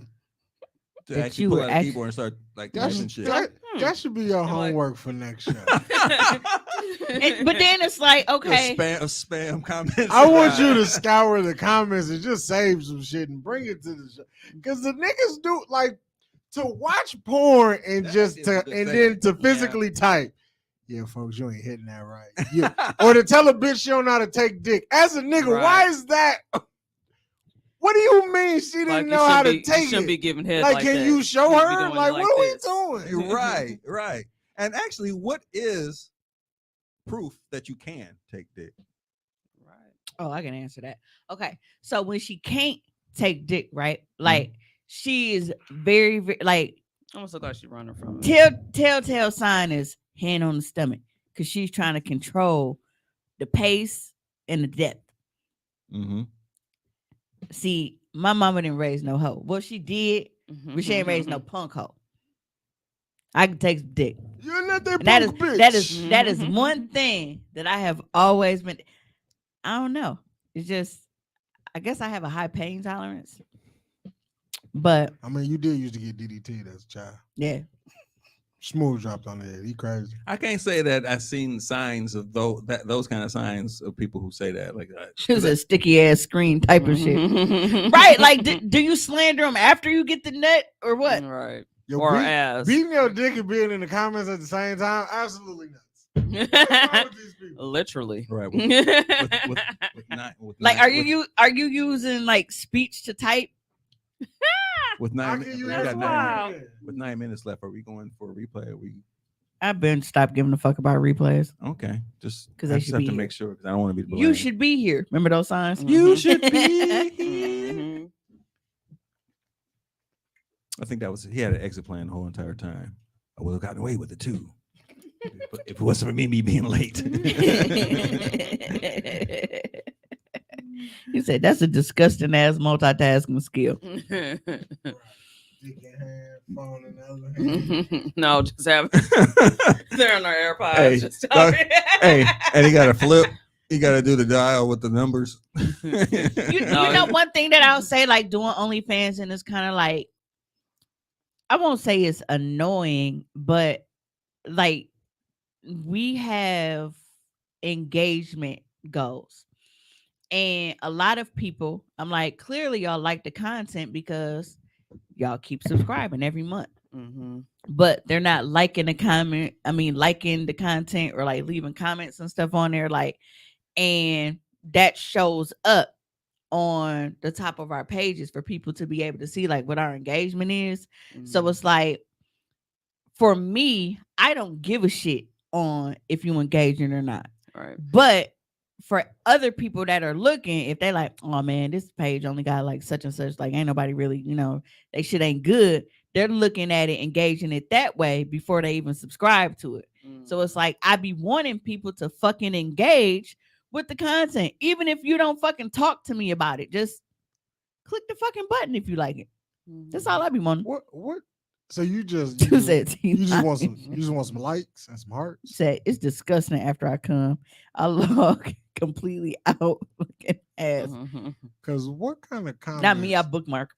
to that actually you pull were out a act- keyboard and start like That's, typing shit. that should be your like- homework for next show. But then it's like, okay, Spam comments. I want you to scour the comments and just save some shit and bring it to the show. Because the niggas do like to watch porn and That just is to what they're and saying. then to physically type. Yeah, folks, you ain't hitting that right. Yeah. Or to tell a bitch she don't know how to take dick. As a nigga, Right. why is that? What do you mean she didn't Like, you know how to shouldn't be- you take shouldn't it? be giving head Like, like can that. you show You should be her? doing it Like, like what are this. we doing? right. And actually, what is proof that you can take dick? Right. oh, I can answer that. Okay, so when she can't take dick, right? Like she is very, very like I'm so glad she's running from it. telltale sign is hand on the stomach because she's trying to control the pace and the depth. Mm-hmm. See, my mama didn't raise no hoe. Well, she did, but she ain't raised no Mm-hmm. punk hoe. I can take dick. You're not that And that is punk bitch. that is one thing that I have always been. I don't know. It's just I guess I have a high pain tolerance. But I mean, you did used to get DDT as a child. yeah. Smooth dropped on the head. He crazy. I can't say that I've seen signs of those kind of signs of people who say that. Like It was a sticky ass screen type of shit. Right. Like, do you slander them after you get the nut or what? Right. Yo, Or ass. beating your dick and being in the comments at the same time, absolutely nuts. What's wrong with these people? Literally. right. Like, are you using like speech to type? with How nine? can you We have got wow. with 9 minutes left. Are we going for a replay? Are we I've been stopped giving a fuck about replays. okay? Just 'Cause I they just should have be to here. make sure because I don't want to be the You blame. should be here. Remember those signs? You Mhm. should be here. Mhm. I think that was he had an exit plan the whole entire time. I would have gotten away with it too. If it wasn't for me being late. He said that's a disgusting ass multitasking skill. Dick in hand, phone in the other hand. No, just have they're on our AirPods. Hey, just hey, and he got to flip. He got to do the dial with the numbers. You No, know, one thing that I'll say, like doing OnlyFans, and it's kind of like, I won't say it's annoying, but like we have engagement goals. And a lot of people, I'm like, clearly y'all like the content because y'all keep subscribing every month. Mhm. But they're not liking the comment. I mean, liking the content or like leaving comments and stuff on there. Like, and that shows up on the top of our pages for people to be able to see like what our engagement is. So Mhm. it's like, for me, I don't give a shit on if you engaging or not. Right. But for other people that are looking, if they like, oh man, this page only got like such and such, like ain't nobody really, you know, they shit ain't good. They're looking at it, engaging it that way before they even subscribe to it. So it's like I be wanting people to fucking engage with the content, even if you don't fucking talk to me about it. Just click the fucking button if you like it. That's all I be wanting. What? So you just Said you just want some likes and some hearts. Said it's disgusting after I come. I log completely out looking ass. Mhm. Cause what kind of comments? Not me, I bookmark.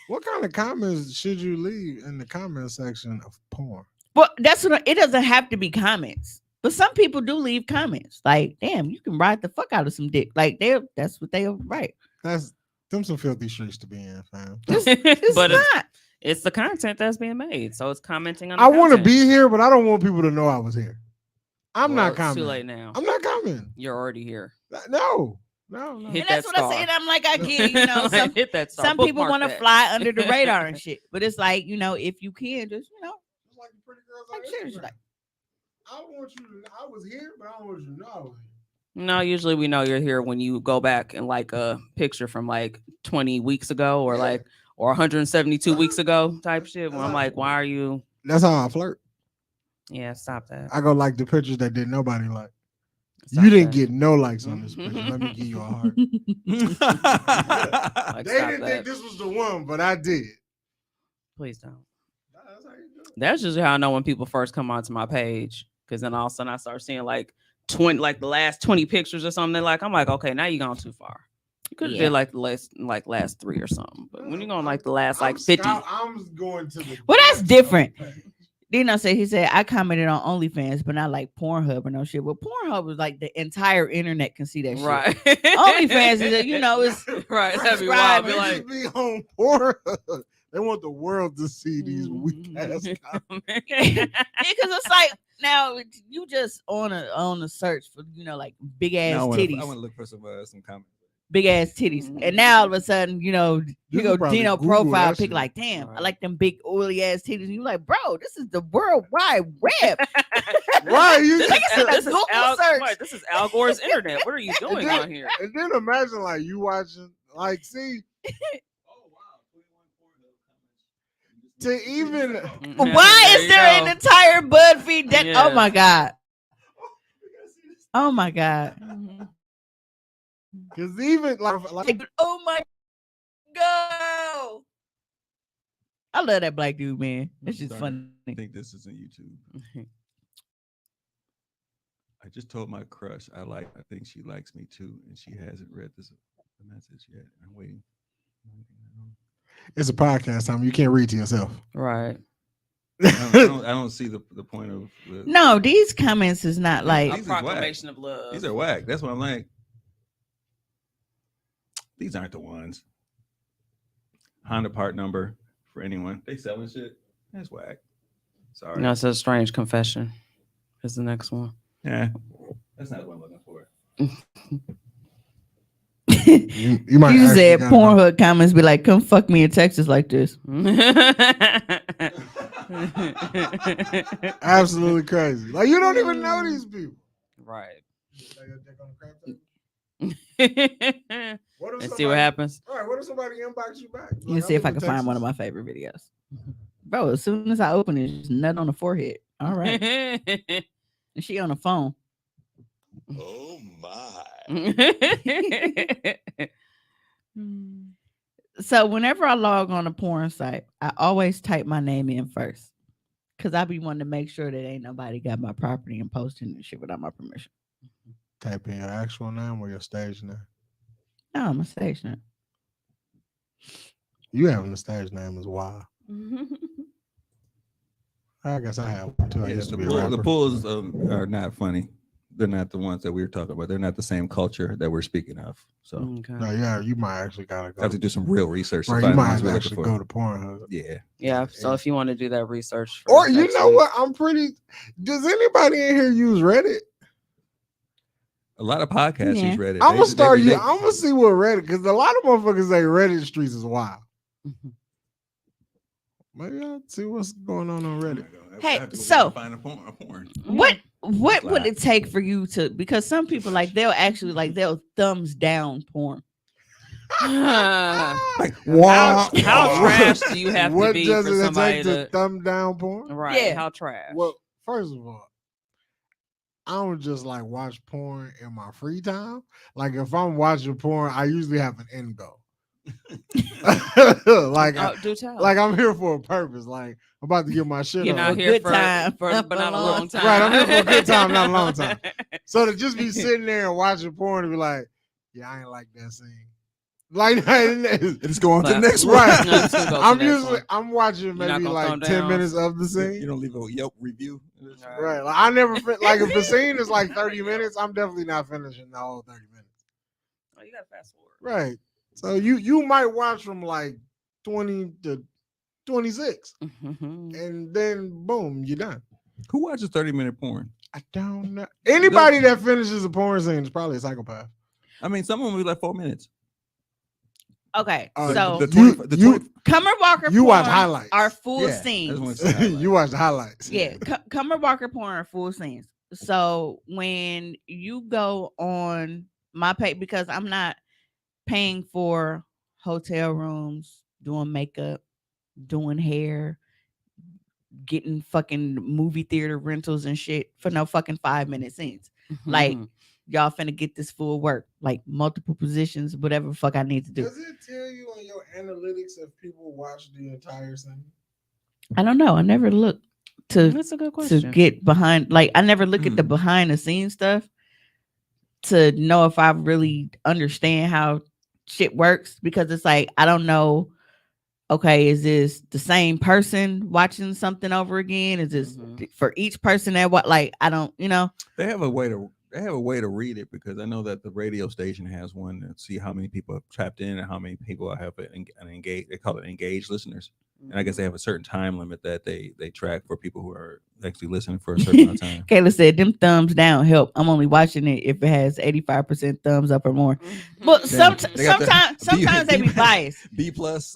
What kind of comments should you leave in the comment section of porn? Well, that's what it doesn't have to be comments. But some people do leave comments. Like, damn, you can ride the fuck out of some dick. Like that's what they'll write. That's them some filthy streets to be in, fam. It's But not. it's the content that's being made, so it's commenting on. The I want to content. be here, but I don't want people to know I was here. I'm Well, not it's coming. too late now. I'm not coming. You're already here. No. Hit And that's that what I star. said. I'm like, I get, you know, Like, hit that star. some people Bookmark want to that. fly under the radar and shit. But it's like, you know, if you can, just, you know, Just like the pretty girls like on seriously, Instagram. like, I don't want you to know I was here, but I don't want you to know I was here. No, usually we know you're here when you go back and like a picture from like 20 weeks ago or Yeah. like or 172 weeks ago type shit. When I'm like, why are you? That's how I flirt. Yeah, stop that. I go like the pictures that did nobody like. Stop You didn't that. get no likes on this picture. Let me give you a heart. Like, They stop didn't that. think this was the one, but I did. Please don't. That's how you do it. That's just how I know when people first come onto my page. Because then all of a sudden I start seeing like 20, like the last 20 pictures or something. Like I'm like, okay, now you gone too far. You could have Yeah. did like the last 3 or something. But when you going like the last I'm like 50, I'm going to the. Well, that's depths of different. the page. Dino said, he said, I commented on OnlyFans, but not like Pornhub or no shit. Well, Pornhub was like the entire internet can see that shit. right? OnlyFans is, you know, it's right. That'd be wild. Be They like, just be on Pornhub. They want the world to see these weak ass comments. because it's like now you just on a search for, you know, like big ass I titties. want to look for some comments. Big ass titties. And now all of a sudden, you know, You you can go probably Dino Google profile that pic shit. like, damn, I Right. like them big oily ass titties. And you like, bro, this is the World Wide Web. Right, you Like I said, this is Google Al, search. right, this is Al Gore's internet. What are you doing then- on here? And then imagine like you watching, like, see, to even Why is there an entire BuzzFeed that? Yeah. Oh my god. Oh my god. because even like Like, oh my god. I love that black dude, man. It's just Sorry. funny. I think this is on YouTube. I just told my crush I think she likes me too, and she hasn't read the message yet. I'm waiting. it's a podcast time, you can't read to yourself. Right. I don't see the point of No, these comments is not like A These is whack. proclamation of love. These are whack. That's what I'm like. These aren't the ones. Honda part number for anyone. They selling shit. That's whack. Sorry. No, it's a strange confession. Is the next one. Yeah. That's not what I'm looking for. You might you actually said gotta Pornhub comments be like, come fuck me in Texas like this. absolutely crazy. Like you don't even know these people. Right. What if And see what happens. All right, what if somebody inbox you back? You can see if I can find one of my favorite videos. Bro, as soon as I open it, it's nut on the forehead. All right. And she on the phone. Oh my. So whenever I log on a porn site, I always type my name in first. Cause I be wanting to make sure that ain't nobody got my property and posting and shit without my permission. Type in your actual name or your stage name. No, I'm a stage name. You having a stage name is wild. I guess I have one too. I Yeah, used to the, be a rapper. the pulls are not funny. They're not the ones that we were talking about. They're not the same culture that we're speaking of. So Okay. No, yeah, you might actually gotta I go. have to do some real research to Right, you find the might ones we're actually looking go for. to Pornhub. Yeah. Yeah. So if you want to do that research, for Or you next know week. what? I'm pretty. Does anybody in here use Reddit? A lot of podcasts Yeah. use Reddit. I'm gonna start you. They- I'm gonna see what Reddit because a lot of motherfuckers say Reddit streets is wild. Mhm. Maybe I'll see what's going on Reddit. Hey, I have to go so- find a porn. What would Slide. it take for you to? Because some people like they'll actually like they'll thumbs down porn. Like, How trash do you have to What be does for it somebody take to to? thumb down porn? Right. Yeah. How trash? Well, first of all, I don't just like watch porn in my free time. Like if I'm watching porn, I usually have an end goal. like, do tell. like I'm here for a purpose. Like I'm about to get my shit You're on. not a here good for, time, but not a long time. Right, I'm here for a good time, not a long time. So to just be sitting there and watching porn and be like, yeah, I ain't like that scene. Like Let's go on to the But- next one. right. No, let's go to the I'm next usually one. I'm watching You're not maybe gonna like thumb 10 down? minutes of the You scene. don't leave a Yelp review. Right. Like I never like if the scene is like 30 minutes, I'm definitely not finishing the whole 30 minutes. Oh, you gotta fast forward. Right. So you might watch from like 20 to 26 and then boom, you're done. Who watches 30-minute porn? I don't know. Anybody that finishes a porn scene is probably a psychopath. I mean, some of them will be like 4 minutes. Okay, Oh, so The You- 20, the you- 20 Cumber Walker You watch porn highlights. are full Yeah, I just wanna scenes. see highlights. You watch the highlights. Yeah, Cumber Walker porn are full scenes. So when you go on my page, because I'm not paying for hotel rooms, doing makeup, doing hair, getting fucking movie theater rentals and shit for no fucking 5-minute scenes. Like y'all finna get this full work, like multiple positions, whatever the fuck I need to do. Does it tell you on your analytics if people watch the entire scene? I don't know. I never looked to That's a good to question. get behind, like I never look at the behind the scenes stuff to know if I really understand how shit works, because it's like I don't know, okay, is this the same person watching something over again? Is this for each person that what, like I don't, They have a way to read it, because I know that the radio station has one to see how many people have tapped in and how many people have an engaged. They call it engaged listeners, and I guess they have a certain time limit that they track for people who are actually listening for a certain amount of time. Kayla said them thumbs down help. I'm only watching it if it has 85% thumbs up or more. But Damn, they got the sometimes they be biased. B+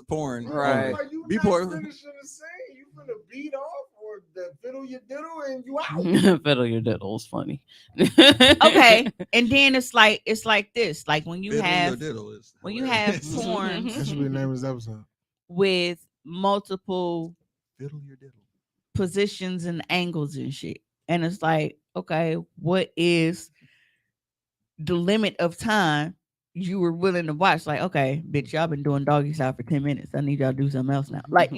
porn, Right. Like you Be not poor. finishing the scene. You finna beat off or the fiddle your diddle and you out. Fiddle your diddle is funny. Okay, and then it's like this, like when you Fiddle your have diddle is when you have hilarious. porn That should be the name of this episode. with multiple Fiddle your diddle. positions and angles and shit, and it's like, okay, what is the limit of time you were willing to watch? Like, okay, bitch, y'all been doing doggy style for 10 minutes. I need y'all to do something else now. Like,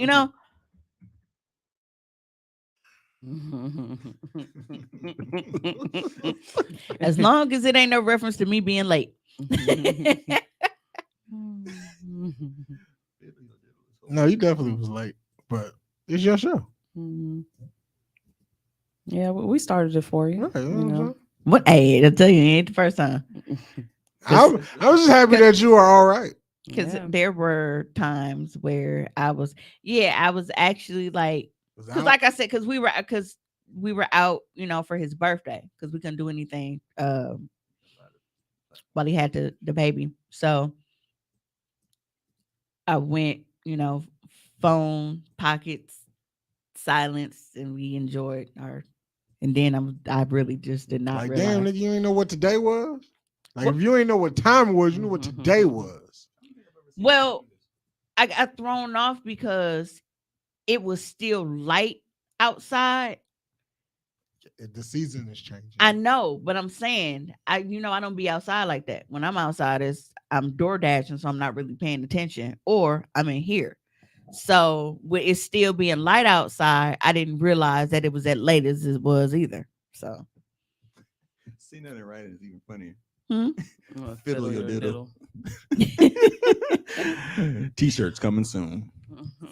as long as it ain't no reference to me being late. No, you definitely was late, but it's your show. Mhm. Yeah, we started it for you. Right, you know You what I'm know. saying? What? Hey, I tell you, it ain't the first time. I was just happy that you are all right. Because Yeah. there were times where I was actually like, Was because out. like I said, because we were out, you know, for his birthday, because we couldn't do anything while he had the baby. So I went, you know, phone pockets, silence, and we enjoyed our. And then I really just did not Like, realize. damn, nigga, you ain't know what today was? Like, What- if you ain't know what time it was, you knew what today was. Well, I got thrown off because it was still light outside. The season is changing. I know, but I'm saying I don't be outside like that. When I'm outside, I'm door dashing, so I'm not really paying attention, or I'm in here. So with it still being light outside, I didn't realize that it was as late as it was either. So See that in writing is even funnier. Fiddle your your diddle. T-shirts coming soon.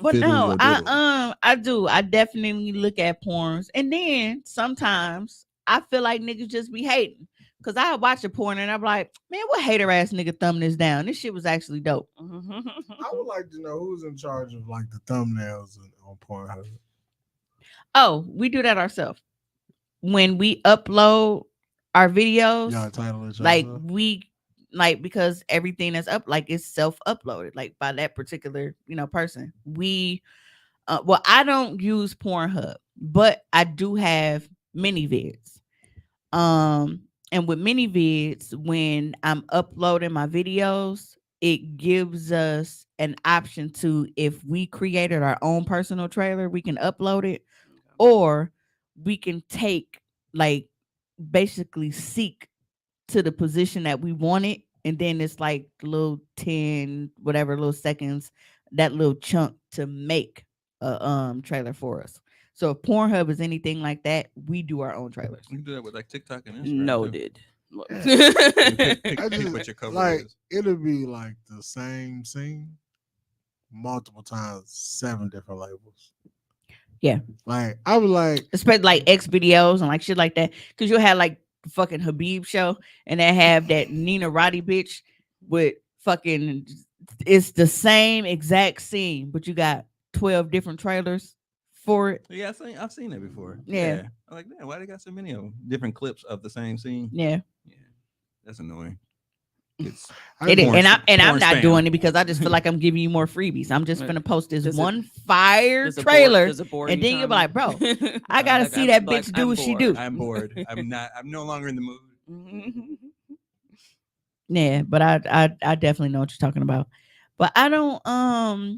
But Fiddle no, your diddle. I do. I definitely look at porns, and then sometimes I feel like niggas just be hating. Cause I watch a porn and I'm like, man, what hater ass nigga thumb this down? This shit was actually dope. I would like to know who's in charge of like the thumbnails on Pornhub. Oh, we do that ourselves. When we upload our videos, Y'all title it like yourself? we because everything that's up like it's self-uploaded, like by that particular, person. We well, I don't use Pornhub, but I do have mini vids. And with mini vids, when I'm uploading my videos, it gives us an option to, if we created our own personal trailer, we can upload it, or we can take, like, basically seek to the position that we want it, and then it's like little 10 whatever little seconds, that little chunk to make a trailer for us. So if Pornhub is anything like that, we do our own trailers. You can do that with like TikTok and Instagram. No, too. did. Pick I what just your cover like is. it'll be like the same scene multiple times, 7 different labels. Yeah. Like I was like, Especially like X videos and like shit like that, because you'll have like the fucking Habib show, and they have that Nina Roddy bitch with fucking, it's the exact scene, but you got 12 different trailers for it. Yeah, I've seen that before. Yeah. I'm like, man, why they got so many of them? Different clips of the same scene. Yeah. Yeah, that's annoying. It's It is. porn And I'm spam. not doing it because I just feel like I'm giving you more freebies. I'm just gonna post this Does it- one fire Does it trailer, does it bore and you, then you'll be Tommy? like, bro, I gotta see that bitch do what she do. I'm bored. I'm no longer in the mood. Yeah, but I definitely know what you're talking about. But I don't I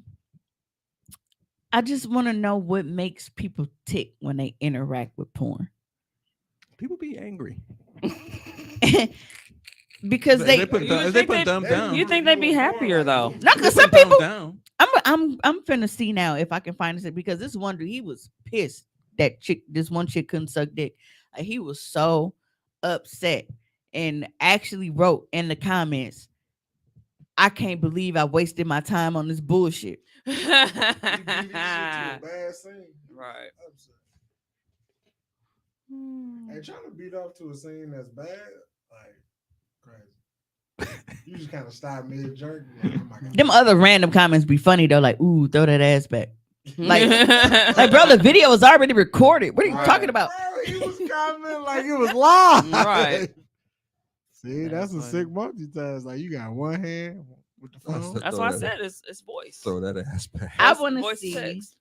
just want to know what makes people tick when they interact with porn. People be angry. Because If they they put You thumb- would if they think put they- thumbs down. You think they'd be happier though? no, If they because some put thumbs people down. I'm finna see now if I can find this, because this one dude, he was pissed that this one chick couldn't suck dick. He was so upset and actually wrote in the comments, I can't believe I wasted my time on this bullshit. you beat this shit to a bad scene. Right. Upset. And trying to beat off to a scene that's bad, like crazy. You just kind of stop mid jerk. Like, oh my God. Them other random comments be funny though, like, ooh, throw that ass back. Like, bro, the video was already recorded. What are you Right. talking about? Bro, he was commenting like it was live. Right. See, that's a That's sick multitask. Like you got one hand with the phone. That's why I said it's voice. Throw that ass back. I Voice- want to voice see. text.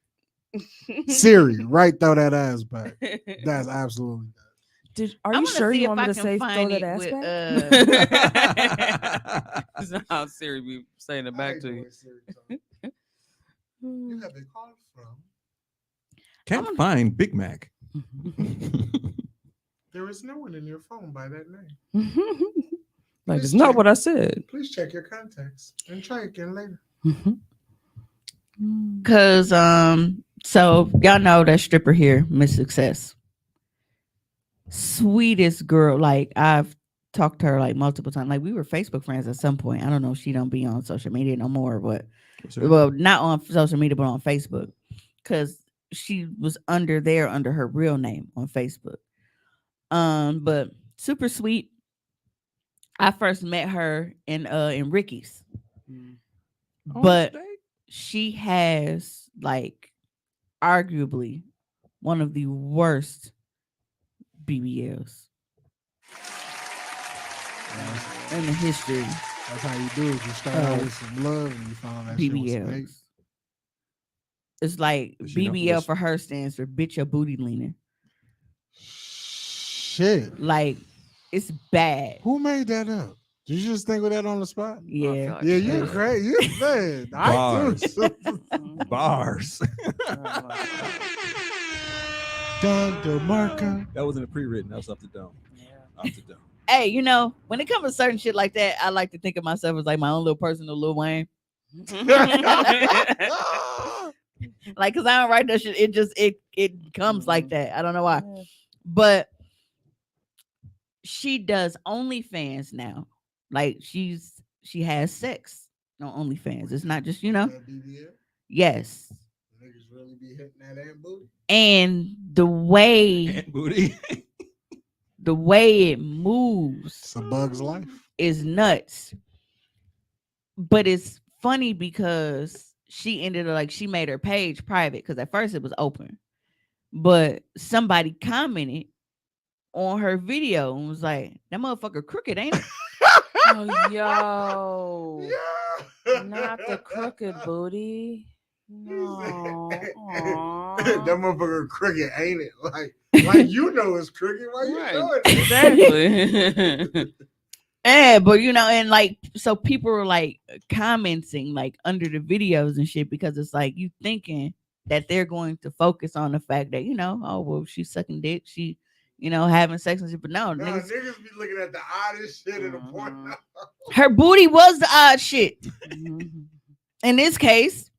Siri, right? Throw that ass back. That's absolutely. Are I you wanna sure see you if want me I to can say throw find that it ass with, back? That's not how Siri be saying it back to you. You have been called from. Can't find Big Mac. There is no one in your phone by that name. Like, it's not what I said. Please check your contacts and try again later. Cause so y'all know that stripper here, Miss Success. Sweetest girl. Like, I've talked to her like multiple times. Like, we were Facebook friends at some point. I don't know if she don't be on social media no more, but well, not on social media, but on Facebook. Cause she was under her real name on Facebook. But super sweet. I first met her in Ricky's, Mm. but she has like arguably one of the worst BBLs in the history. That's how you do it. You start out with some love and you find out that shit was some hate. BBLs. It's like Does she know- BBL does- for her stands for bitch your booty leaning. Shit. Like it's bad. Who made that up? Did you just think of that on the spot? Yeah. feel like Yeah, she you did. crazy. You man. I do. Bars. Don DeMarco. That wasn't a pre-written. That was off the dome. Yeah. Off the dome. Hey, you know, when it comes to certain shit like that, I like to think of myself as like my own little personal Lil Wayne. Like, cause I don't write that shit. It just it comes like that. I don't know why. But she does OnlyFans now. Like she has sex on OnlyFans. It's not just, you know. Yes. Niggas really be hitting that ant booty. And the way Ant booty. it moves It's a bug's life. is nuts. But it's funny because she ended up like she made her page private because at first it was open. But somebody commented on her video and was like, that motherfucker crooked, ain't it? Oh, yo. Yeah. Not the crooked booty. No. Aw. That motherfucker crooked, ain't it? Like you know it's crooked. Why you Right. know it? Exactly. Yeah, but you know, and like so people were like commenting like under the videos and shit because it's like you thinking that they're going to focus on the fact that, you know, oh well, she's sucking dick, she, you know, having sex and shit. But no, Nah, niggas, niggas be looking at the oddest shit in the porn. her booty was the odd shit. Mhm. In this case,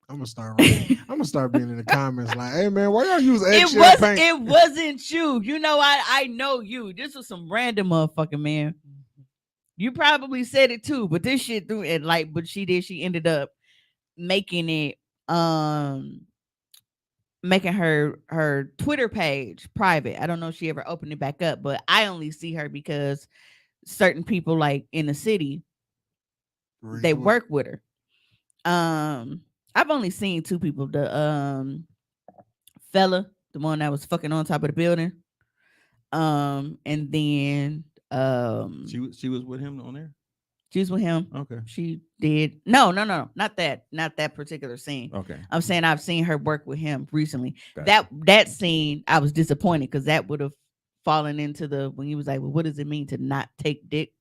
I'm gonna start being in the comments like, hey man, why y'all use eggshell paint? it wasn't you. You know, I know you. This was some random motherfucking man. You probably said it too, but this shit through it like, but she ended up making it making her Twitter page private. I don't know if she ever opened it back up, but I only see her because certain people like in the city they work with her. I've only seen two people. The fella, the one that was fucking on top of the building. And then She was with him on there. she was with him. Okay. She did not that particular scene. Okay. I'm saying I've seen her work with him recently. Gotcha. That scene I was disappointed because that would have fallen into the when he was like, well, what does it mean to not take dick?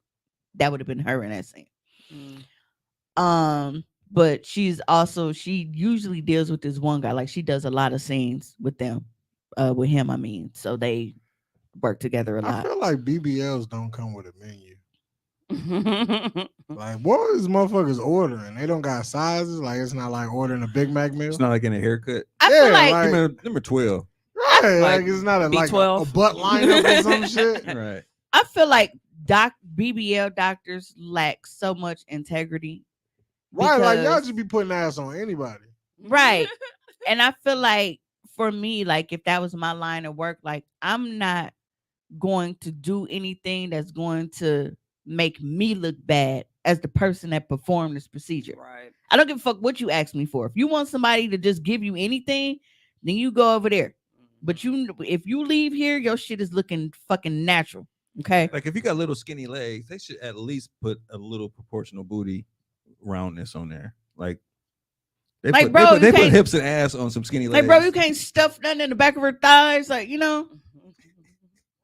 That would have been her in that scene. Mm. But she usually deals with this one guy. Like she does a lot of scenes with them, with him. I mean, so they work together a I lot. feel like BBLs don't come with a menu. Like, what is motherfuckers ordering? They don't got sizes. Like, it's not like ordering a Big Mac meal. It's not like in a haircut. I feel Yeah, like like- Give me number 12. Right, Like like it's not a B12. butt lineup or some shit. Right. I feel like BBL doctors lack so much integrity. Right, like y'all Because- just be putting ass on anybody. Right. And I feel like for me, like if that was my line of work, like I'm not going to do anything that's going to make me look bad as the person that performed this procedure. Right. I don't give a fuck what you ask me for. If you want somebody to just give you anything, then you go over there. But if you leave here, your shit is looking fucking natural. Okay. Like if you got little skinny legs, they should at least put a little proportional booty roundness on there. Like they Like, put, bro, they put, you they put can't- hips and ass on some skinny legs. Like, bro, you can't stuff nothing in the back of her thighs. Like, you know.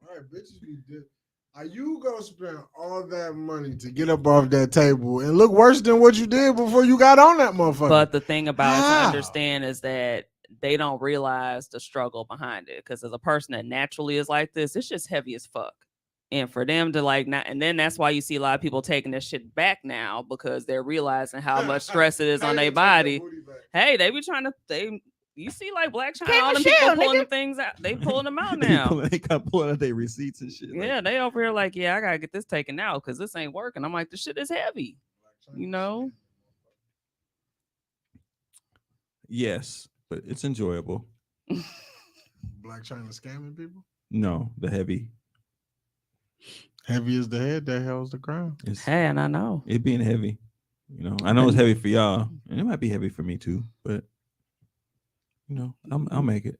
Right, bitches be dead. Are you gonna spend all that money to get up off that table and look worse than what you did before you got on that motherfucker? But the thing about it to How? understand is that they don't realize the struggle behind it. Because as a person that naturally is like this, it's just heavy as fuck. And for them to like not, and then that's why you see a lot of people taking this shit back now because they're realizing how much stress it is How on you their take that body. booty back? Hey, they be trying to you see like Black China, K all them Michelle, people pulling nigga. them things out. They pulling them out They now. pulling out their receipts and shit. Like, Yeah, they over here like, yeah, I gotta get this taken out because this ain't working. I'm like, this shit is heavy. You know? yes. but it's enjoyable. Black China scamming people. No, the heavy. Heavy is the head that holds the crown. It's Hey, and I know. it being heavy. You know, I know it's heavy for y'all, and it might be heavy for me too. But you know, I'll make it.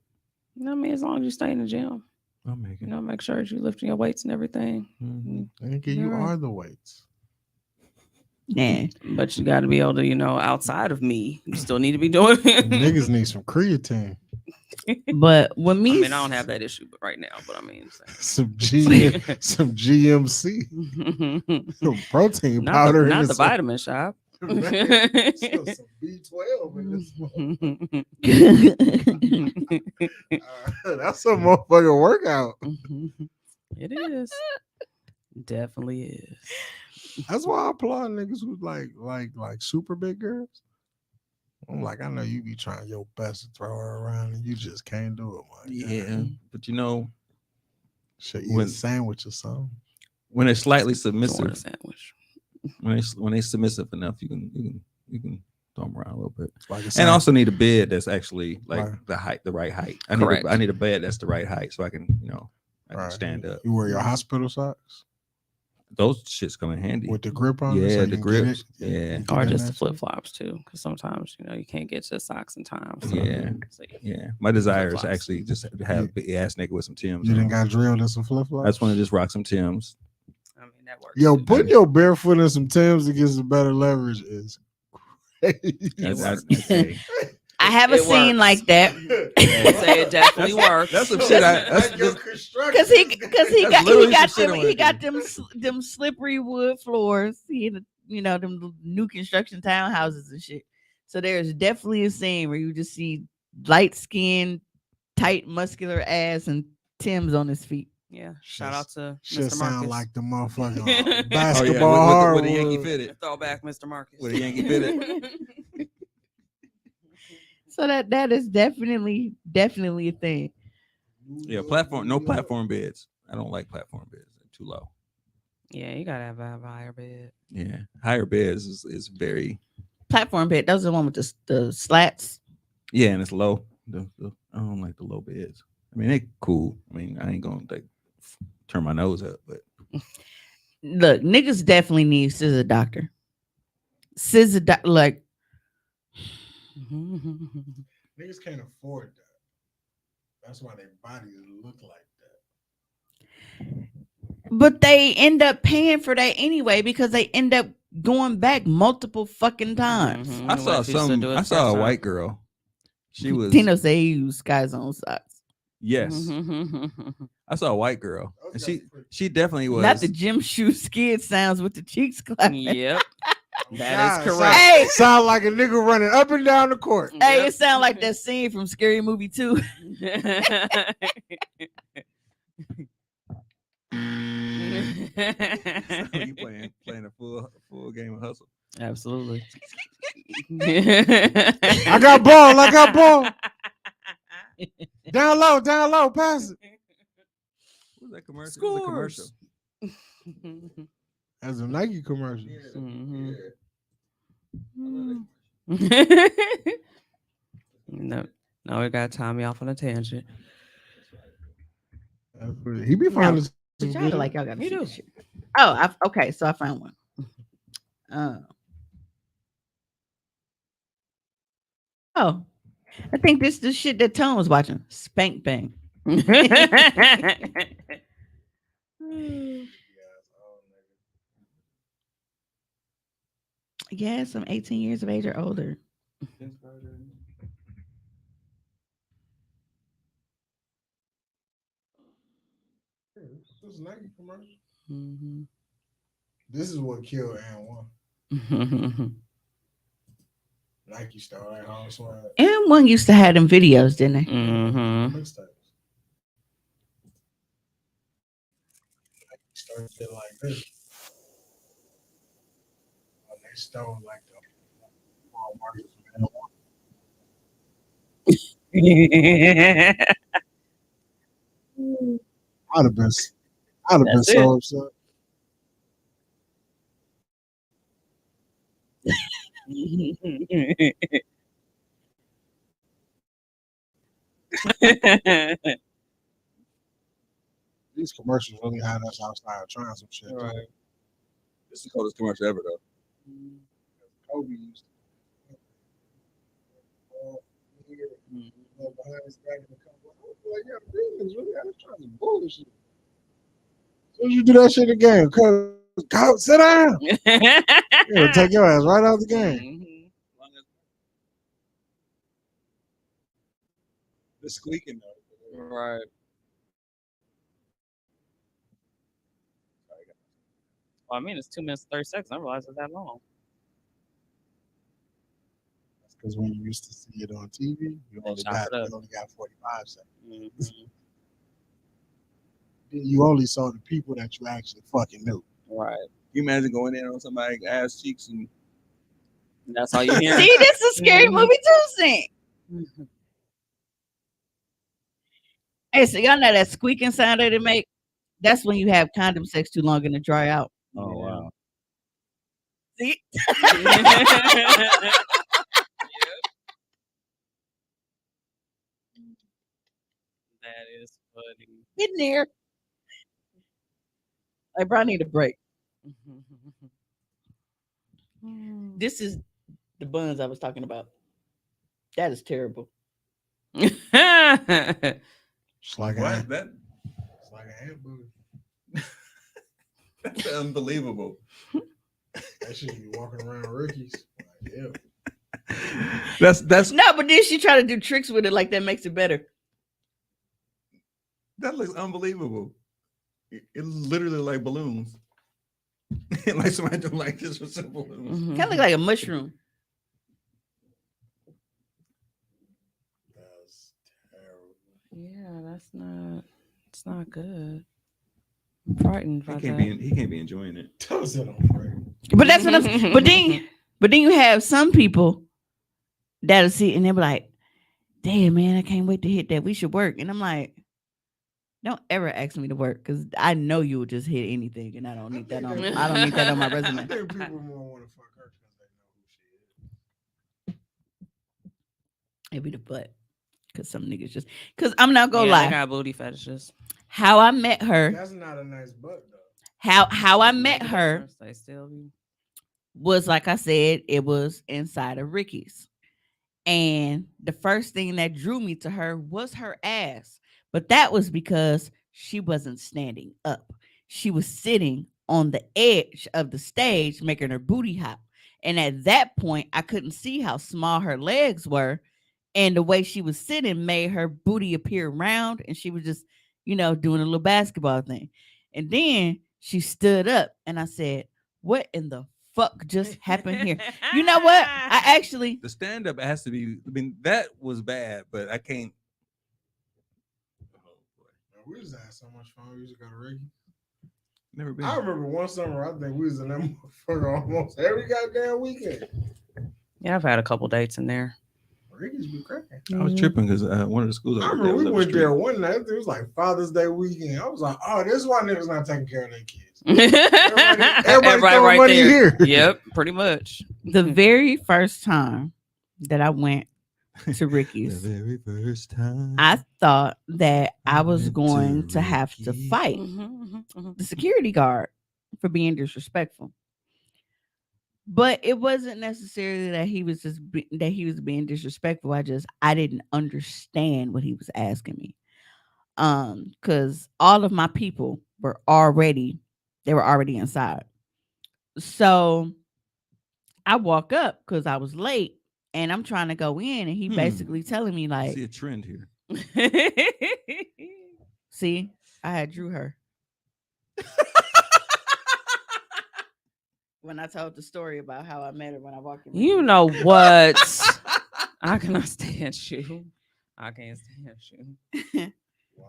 You know what I mean? As long as you stay in the gym, I'll make you it. know, make sure that you're lifting your weights and everything. Mhm. Nigga, You're you right. are the weights. Yeah. But you got to be able to, you know, outside of me, you still need to be doing it. Niggas need some creatine, But when I me, mean, I don't have that issue right now, but I mean, some GMC, some protein not powder, the, in not the this- vitamin shop. Man, still some B12 in this. That's a motherfucking workout. It is. Definitely is. That's why I applaud niggas who like super big girls. I'm like, I know you be trying your best to throw her around and you just can't do it. My Yeah, but you know, should eat when- a sandwich or something. when they're slightly Just order a submissive, sandwich. when they submissive enough, you can throw them around a little bit. Like a And sandwich. also need a bed that's actually like Right. the right height. Correct. I need a bed that's the right height so I can, you know, I can Right. stand up. You wear your hospital socks Those shits come in handy. with the grip on. it Yeah, so the you can get grips. it? Yeah. You get Or in just that the flip shit? flops too, because sometimes you know you can't get to the socks in time. So, Yeah. so Yeah, my desire is Flip-flops. actually just to have a big ass nigga with some Tims. You on. done got drilled in some flip flops. I just want to just rock some Tims. I mean that works. Yo, too. putting your bare foot in some Timbs to get some better leverage is crazy. Hey, I have a It scene works. like that. Say it definitely works. that's some shit. Cause he That's got literally he got some shit them I wanna he got do. them slippery wood floors. You know them new construction townhouses and shit. So there's definitely a scene where you just see light skin, tight muscular ass, and Tim's on his feet. Yeah. Shout out to Shit Mr. sound Marcus. like the motherfucking Oh yeah, basketball with the Yankee hardwood. fitted. Throwback, Mr. Marcus. With a Yankee fitted. So that is definitely a thing. Yeah, no platform beds. I don't like platform beds. They're too low. Yeah, you gotta have a higher bed. Yeah, higher beds is very Platform bed. Those are the one with the slats. yeah, and it's low. I don't like the low beds. I mean, they cool. I mean, I ain't gonna like turn my nose up, but Look, niggas definitely need scissor doctor. Like Niggas can't afford that. That's why their bodies look like that. but they end up paying for that anyway because they end up going back multiple fucking times. Mhm. I saw What you used to do it I the saw first a time. white girl. She was Tino say he used Sky Zone socks. yes. Mm-hmm. I saw a white girl, and Those she guys are pretty- she definitely was. Not the gym shoe skid sounds with the cheeks clapping. Yep. Oh, That God, is correct. Hey, Sound like a nigga running up and down the court. hey, Yep. it sounds like that scene from Scary Movie 2. you playing a full game of hustle. Absolutely. I got ball. Down low, pass it. What was that commercial? It was a commercial. That's a Nike commercial. Mhm. No, we got Tommy off on a tangent. He be finding some But y'all good- like y'all got Me to too. see this shit. Oh, okay. So I found one. Oh, I think this is the shit that Tone was watching. Spank Bang. Yes, I'm 18 years of age or older. This is Nike commercial. Mhm. This is what killed and one. Nike style that hard swag. And one used to have them videos, didn't they? Mhm. Mixtapes. Nike started shit like this. They stole like the Walmart and one. I'd have been That's so upset. These commercials really had us outside trying some shit. Right. It's the coldest commercial ever, though. Kobe used to behind his back in the car. Like, yeah, business really had us trying some bullshit. As soon as you do that shit again, go sit down. Yeah, take your ass right out the game. The squeaking, though. Right. Well, I mean, it's 2 minutes 30 seconds. I didn't realize it's that long. That's because when you used to see it on TV, you only got 45 seconds. Mm-hmm. You only saw the people that you actually fucking knew. Right. You imagine going in on somebody's ass cheeks and that's all you hear. See, this is a scary movie too, Sing. Hey, so y'all know that squeaking sound that it make? That's when you have condom sex too long and it dry out. oh wow. See? That is funny. Get in there. Like, bro, I need a break. This is the buns I was talking about. That is terrible. It's like What? It's like a hand booty. That's unbelievable. That shit be walking around Ricky's. Like, yeah. That's No, but then she try to do tricks with it like that makes it better. that looks unbelievable. It's literally like balloons. Like somebody doing like this with some balloons. Kind of look like a mushroom. That's terrible. Yeah, it's not good. I'm frightened by that. He can't be enjoying it. Toss it on Frank. But that's what I'm but then you have some people that'll see and they'll be like, damn man, I can't wait to hit that. We should work. And I'm like, don't ever ask me to work because I know you will just hit anything and I don't need that on my I resume. think people more want to fuck her because they know who she is. It'd be the butt. Cause some niggas just cause I'm not gonna They lie. got booty fetishes. How I met her, That's not a nice butt though. how I met her They still be. was like I said, it was inside of Ricky's. And the first thing that drew me to her was her ass. But that was because she wasn't standing up. She was sitting on the edge of the stage, making her booty hop. And at that point, I couldn't see how small her legs were. And the way she was sitting made her booty appear round. And she was just, doing a little basketball thing. And then she stood up and I said, what in the fuck just happened here? You know what? I actually The stand up has to be. I mean, that was bad, but I can't. Man, we just had so much fun. We used to go to Ricky. Never been. I remember one summer, I think we was in that motherfucker almost every goddamn weekend. Yeah, I've had a couple dates in there. Ricky's be cracking. I was tripping because one of the schools. I remember we went there one night. It was like Father's Day weekend. I was like, oh, this is why niggas not taking care of their kids. Everybody throwing money here. Yep, pretty much. the very first time that I went to The Ricky's, very first time. I thought that I was went going to to have to Ricky's. fight the security guard for being disrespectful. But it wasn't necessarily that he was that he was being disrespectful. I didn't understand what he was asking me. Because all of my people were already inside. So I walk up because I was late and I'm trying to go in, and he basically telling me I like, see a trend here. see, I had drew her. When I told the story about how I met her when I walked in. You know what? I cannot stand you. I can't stand you. Wow.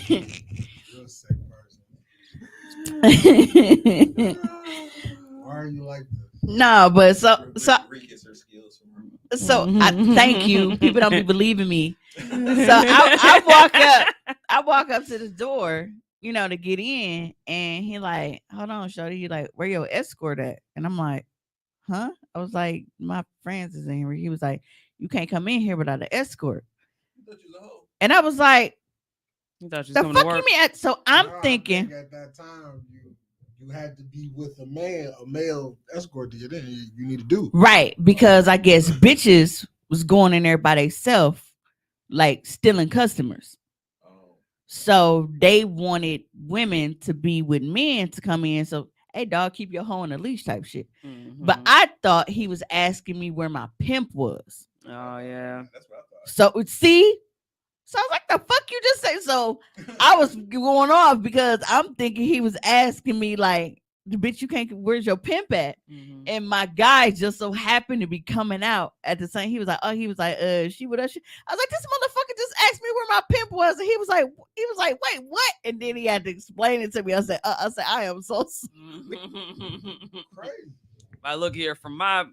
You're a sick person. Why are you like this? No, but so Rick gets her skills from her. I thank you. People don't be believing me. So I walk up to the door, to get in, and he like, hold on, shorty. He like, where your escort at? And I'm like, huh? I was like, my friends is in here. He was like, you can't come in here without an escort. And I was like, You thought you was the coming to fuck you work? mean? So I'm No, I thinking, think at that time you had to be with a male escort to get in. You need to do. right, because I guess bitches was going in there by themselves, like stealing customers. So they wanted women to be with men to come in. So, hey, dog, keep your hoe on a leash type shit. But Mhm. I thought he was asking me where my pimp was. Oh yeah. That's what I thought. So, see? So I was like, the fuck you just say? So I was going off because I'm thinking he was asking me, like, bitch, you can't, where's your pimp at? Mhm. And my guy just so happened to be coming out at the same. He was like, she with us. I was like, this motherfucker just asked me where my pimp was, and he was like, wait, what? And then he had to explain it to me. I said, I am so sorry. Crazy. I look here from my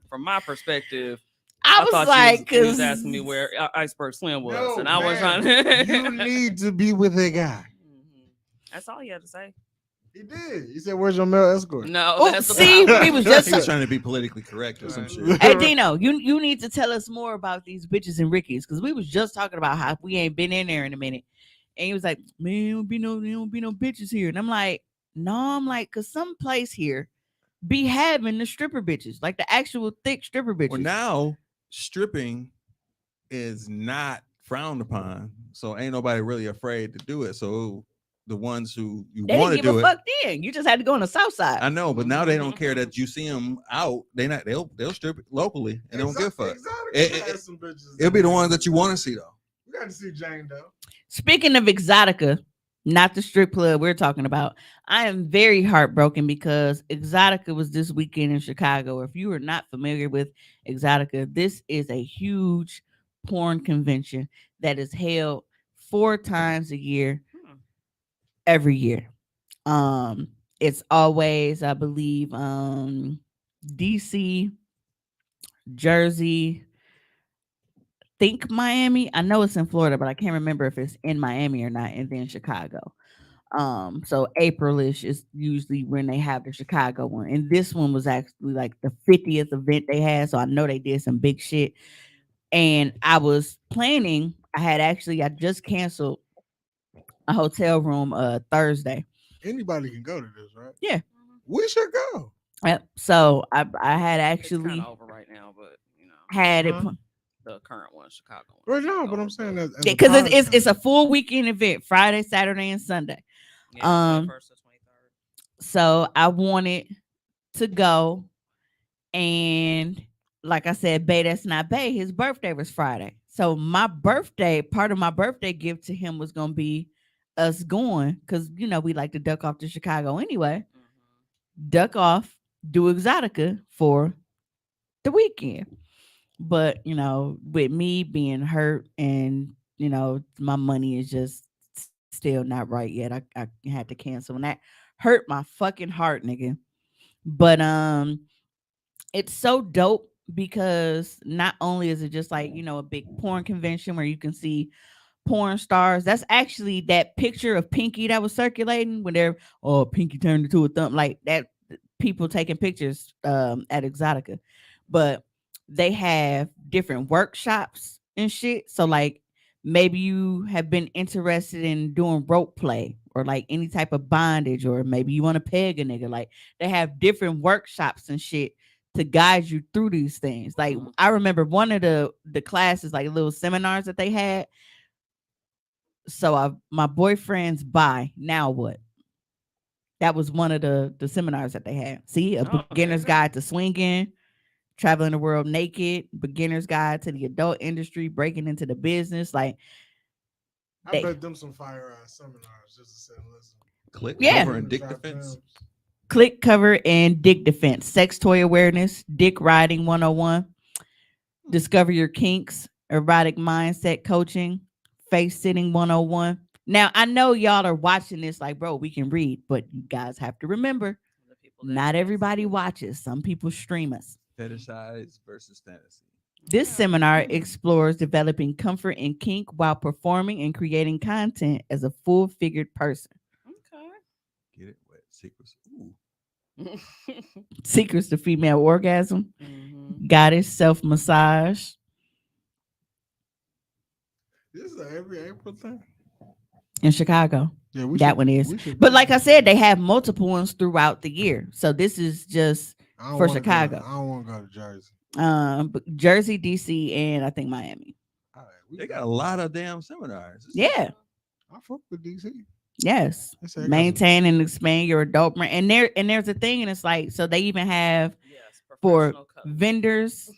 perspective. I I was thought like, he was asking me where Iceberg Slim was, No, and I was man, trying to. you need to be with a guy. Mhm. That's all he had to say. He did. He said, "Where's your male escort?" No, Oh, that's the see, problem. we was just He was trying to be politically correct or some shit. Hey Dino, you need to tell us more about these bitches and Rickies, because we was just talking about how we ain't been in there in a minute. And he was like, man, there don't be no bitches here. And I'm like, no, cause some place here be having the stripper bitches, like the actual thick stripper bitches. Well, now stripping is not frowned upon, so ain't nobody really afraid to do it. So the ones who you they want didn't to give do a it, fuck then. You just had to go on the south side. I know, but now they don't care that you see them out. They'll strip it locally and they don't give a fuck. It'll be the ones that you want to see though. We got to see Jane though. Speaking of Exotica, not the strip club we're talking about, I am very heartbroken because Exotica was this weekend in Chicago. If you are not familiar with Exotica, this is a huge porn convention that is held 4 times a year, every year. It's always, I believe, DC, Jersey, think Miami. I know it's in Florida, but I can't remember if it's in Miami or not, and then Chicago. So Aprilish is usually when they have the Chicago one, and this one was actually like the 50th event they had. So I know they did some big shit. And I was planning. I just canceled a hotel room Thursday. Anybody can go to this, right? Yeah. We should go. So I had It's kind actually of over right now, but you know, had it. Huh? the current one, Chicago. Well, One, no, is but I'm over, saying but- that Because it's a full weekend event, Friday, Saturday, and Sunday. yeah, 21st to 23rd. So I wanted to go, and like I said, Bay, that's not Bay. His birthday was Friday. So part of my birthday gift to him was gonna be us going, because we like to duck off to Chicago anyway. Duck off, do Exotica for the weekend. But with me being hurt and my money is just still not right yet. I had to cancel, and that hurt my fucking heart, nigga. But it's so dope because not only is it just like a big porn convention where you can see porn stars. That's actually that picture of Pinky that was circulating when Pinky turned into a thumb, like that. People taking pictures at Exotica, but they have different workshops and shit. So like maybe you have been interested in doing rope play or like any type of bondage, or maybe you want to peg a nigga. Like they have different workshops and shit to guide you through these things. Like I remember one of the classes, like little seminars that they had. So my boyfriend's bi. Now what? That was one of the seminars that they had. See, a beginner's guide to swinging, traveling the world naked, beginner's guide to the adult industry, breaking into the business. Like, I bet them some fire ass seminars just to say, listen. Click Yeah. over and dick defense. Click, cover, and dick defense, sex toy awareness, dick riding 101, discover your kinks, erotic mindset coaching, face sitting 101. Now, I know y'all are watching this like, bro, we can read, but you guys have to remember, not everybody watches. Some people stream us. Fetishize versus fantasy. This seminar explores developing comfort in kink while performing and creating content as a full-figured person. Okay. Get it wet. Secrets. Ooh. Secrets to female orgasm, goddess self-massage, This is an every April thing. in Chicago. Yeah, we That should- one is. we should But go. like I said, they have multiple ones throughout the year. So this is just I don't for wanna Chicago. I don't want to go to Jersey. but Jersey, DC, and I think Miami. All right, we They got a lot of damn seminars. Yeah. I fuck with DC. Yes. They say I got Maintain and expand your adult brand. And there's a thing, and it's like, so they even have Yes, for professional cut. vendors,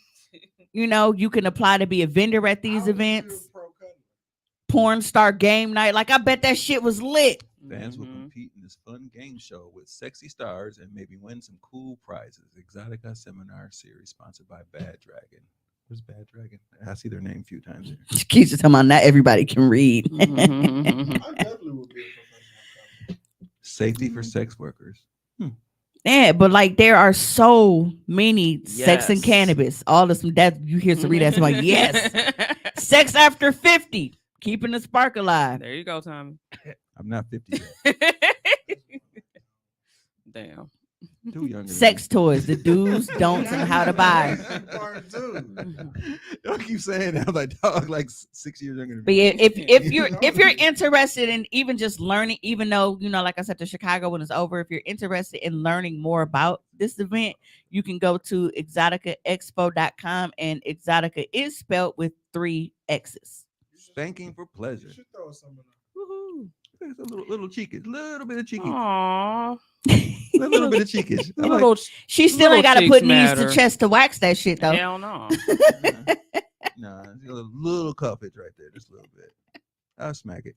you can apply to be a vendor at some- these I wanna be a events. pro cutler. Porn star game night. Like, I bet that shit was lit. Fans will Mhm. compete in this fun game show with sexy stars and maybe win some cool prizes. Exotica Seminar Series sponsored by Bad Dragon. Where's Bad Dragon? I see their name a few times here. Keeps talking about not everybody can read. Mhm. I definitely would be a professional cutler. Safety for sex workers. Yeah, but like there are so many sex and Yes. cannabis. All of some that you hear Sarita that's like, yes, sex after 50, keeping the spark alive. There you go, Tommy. I'm not 50 yet. Damn. Too young. Sex toys, the do's, don'ts, and how to buy. That part too. Don't keep saying that. I'm like, dog, like 6 years younger than But me. yeah, if you're interested in even just learning, even though like I said, the Chicago one is over. If you're interested in learning more about this event, you can go to exoticaexpo.com, and Exotica is spelled with 3 X's. Spanking for pleasure. You should throw some in there. Woohoo. It's a little cheeky, little bit of cheeky, Aww. a little bit of cheekish. I'm like, Little She still ain't Little got to put cheeks knees matter. to chest to wax that shit though. hell no. nah, a little cuffage right there, just a little bit. I'll smack it.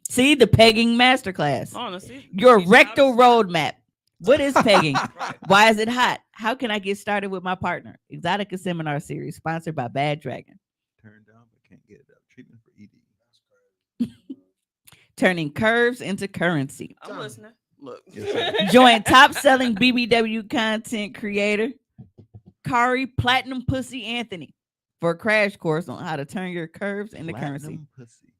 See the pegging masterclass. Honestly. Your teach rectal how to- roadmap. What is pegging? Right. Why is it hot? How can I get started with my partner? Exotica Seminar Series sponsored by Bad Dragon. Turned down, but can't get it up. Treatment for ED. Turning curves into currency. I'm listening. Look. Yes, sir. Join top selling BBW content creator Kari Platinum Pussy Anthony for a crash course on how to turn your curves into currency. Platinum pussy.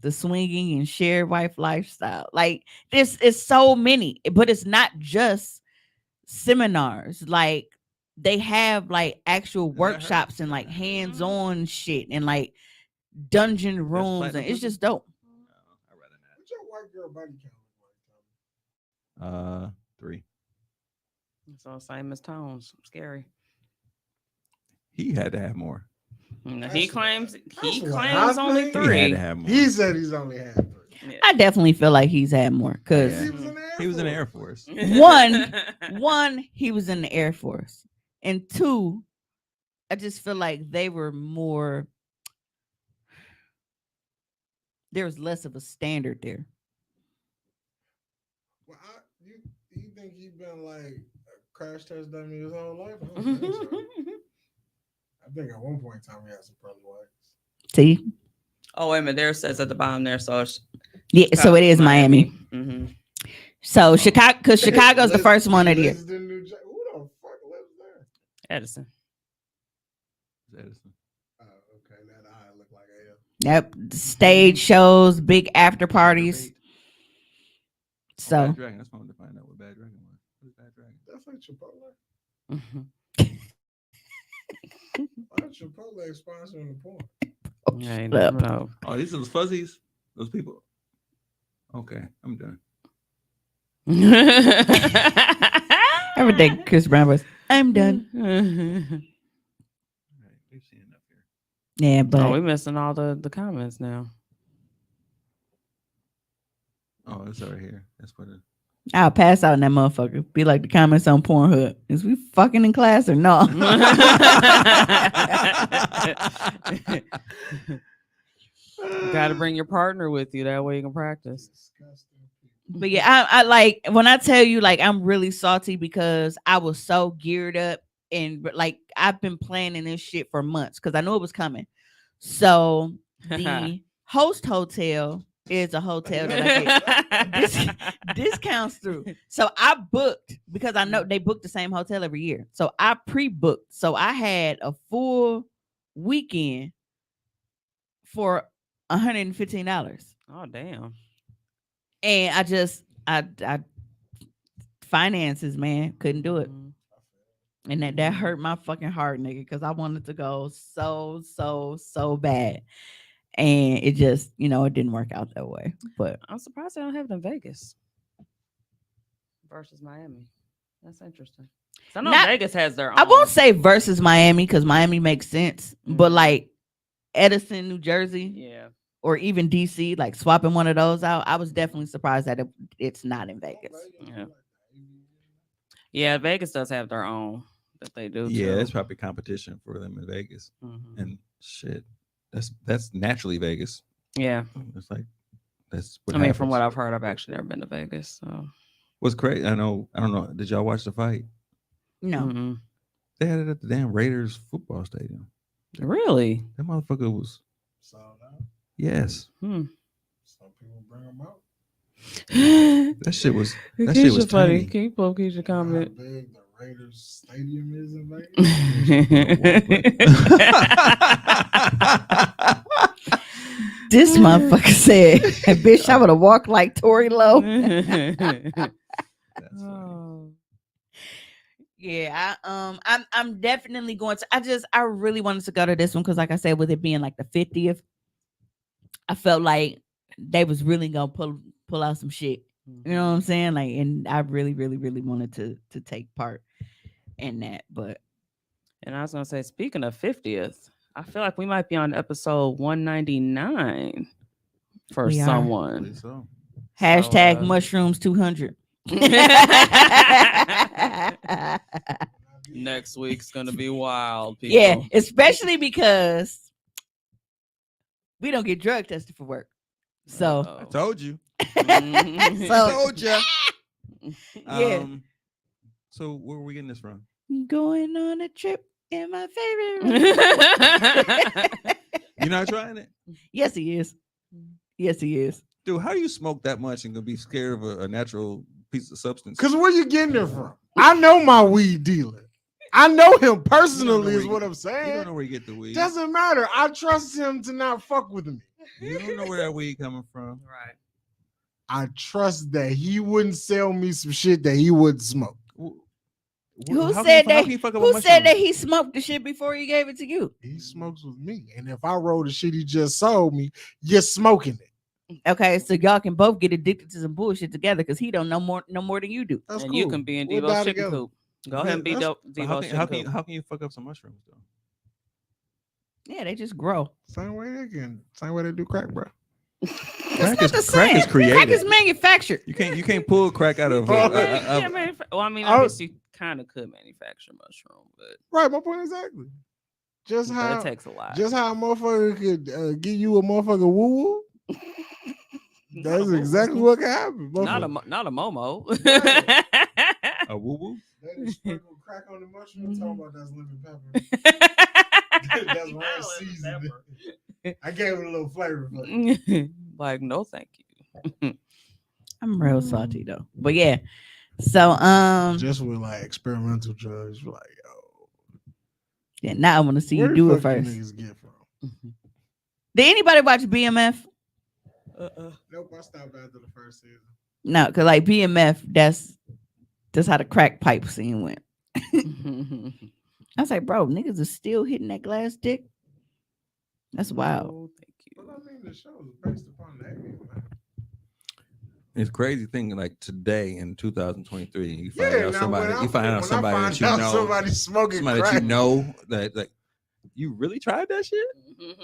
The swinging and shared wife lifestyle. Like this is so many, but it's not just seminars. Like they have like actual I heard workshops and that. like hands-on shit and like dungeon rooms, platinum and it's pussy? just dope. No, I'd rather What's your white girl body count look like, Tommy? not. 3. So same as Tones. Scary. He had to have more. He claims that's what I only think. He had 3. to have more. He said he's only had 3. Yeah. I definitely feel like he's had more because Yeah. He was in the Air He was in the Air Force. Force. one, he was in the Air Force, and 2, I just feel like they were more. There was less of a standard there. Well, you think he been like a crash test dummy his whole life? I don't think so. I think at one point in time he had some pearly whites. See, Oh, wait a minute. There it says at the bottom there. So it's yeah, so it is Miami. Mm-hmm. So Chicago, because Chicago's the first one of the year. Who the fuck lives there? Edison. Edison. Oh, okay. That eye look like a L. Yep, stage shows, big after parties. So Bad Dragon. That's what I wanted to find out what Bad Dragon was. What's Bad Dragon? That's like Chipotle. Mm-hmm. Why is Chipotle sponsoring the porn? Yeah, you shut never up. know. Oh, these are those fuzzies. Those people. Okay, I'm done. every day Chris Brown was, I'm done. All right, we've seen enough here. Yeah, but Oh, we're missing all the comments now. Oh, it's right here. That's what it. I'll pass out in that motherfucker. Be like the comments on Pornhub. Is we fucking in class or no? Got to bring your partner with you. That way you can practice. Disgusting people. But yeah, I like when I tell you like I'm really salty because I was so geared up and like I've been planning this shit for months because I knew it was coming. So the host hotel is a hotel that I get discounts through. So I booked because I know they book the same hotel every year. So I pre-booked. So I had a full weekend for $115. Oh, damn. And I finances, man, couldn't do it. Mhm. And that hurt my fucking heart, nigga, because I wanted to go so bad. And it just, it didn't work out that way. But I'm surprised they don't have it in Vegas versus Miami. That's interesting. So I know Not- Vegas has their own. I won't say versus Miami because Miami makes sense. But Mhm. like Edison, New Jersey, Yeah. or even DC, like swapping one of those out, I was definitely surprised that it's not in Vegas. Yeah. Yeah, Vegas does have their own that they do. Yeah, too. that's probably competition for them in Vegas. Mhm. And shit, that's naturally Vegas. Yeah. It's like that's. What I mean, happens. from what I've heard, I've actually never been to Vegas. So. What's crazy? I don't know. Did y'all watch the fight? No. Mhm. They had it at the damn Raiders football stadium. Really? That motherfucker was. Sold out. Yes, Hmm. Some people bring them out. that shit was. That Keisha shit was funny. tiny. Can you pull Keisha How comment? big the Raiders stadium is in Vegas? This motherfucker said, "Bitch, I would have walked like Tory Lowe." That's funny. Oh. Yeah, I'm definitely going to. I really wanted to go to this one because, like I said, with it being like the 50th, I felt like they was really gonna pull out some shit. You know what I'm saying? Like, and I really wanted to take part in that. But And I was gonna say, speaking of 50th, I feel like we might be on episode 199 for We are. I someone. believe so. hashtag So, mushrooms 200. Next week's gonna be wild, people. Yeah, especially because we don't get drug tested for work. So I told you. Mhm. So- told ya. Yeah. So where are we getting this from? going on a trip in my favorite. You're not trying it, Yes, he is. Yes, he is. dude. How do you smoke that much and gonna be scared of a natural piece of substance? Because where you getting it from? I know my weed dealer. I know him personally, is where what you- I'm You saying. don't know where you get the weed. Doesn't matter. I trust him to not fuck with me. You don't know where that weed coming from. Right. I trust that he wouldn't sell me some shit that he wouldn't smoke. Who How said can you- how that? can you fuck up a Who said mushroom? that he smoked the shit before he gave it to you? He smokes with me. And if I roll the shit he just sold me, you're smoking it. Okay, so y'all can both get addicted to some bullshit together because he don't know more than you do. That's And cool. you can be in We'll Devo's die chicken together. coop. Go ahead and be That's- But how Devo's can, how, chicken can, coop. how can you fuck up some mushrooms though? Yeah, they just grow. Same way they do crack, bro. Crack It's is not the crack is same. created. Crack is manufactured. You can't pull crack out of. Yeah, well, I mean, I- obviously, you kind of could manufacture mushroom, but Right, my point exactly. Just how it takes a lot. a motherfucker could give you a motherfucker woo woo. That's exactly what can happen. not a Motherfucker. not a Momo. A woo woo. They just sprinkle crack on the mushroom. Talking about that's lemon pepper. That's right seasoning. I gave it a little flavor. But Like, no, thank you. I'm real salty though. But yeah. So just with like experimental drugs, like yo, yeah, now I want to see where you the do it fuck you first. niggas get from? Did anybody watch BMF? Nope, I stopped after the first season. No, because like BMF, that's how the crack pipe scene went. I was like, bro, niggas are still hitting that glass dick. That's wild. No, thank you. Well, I mean, the show is based upon that. Man. It's crazy thing like today in 2023, you find Yeah, out now somebody, when I you find out when I somebody find that you out know, somebody smoking somebody crack. that you know that like you really tried that shit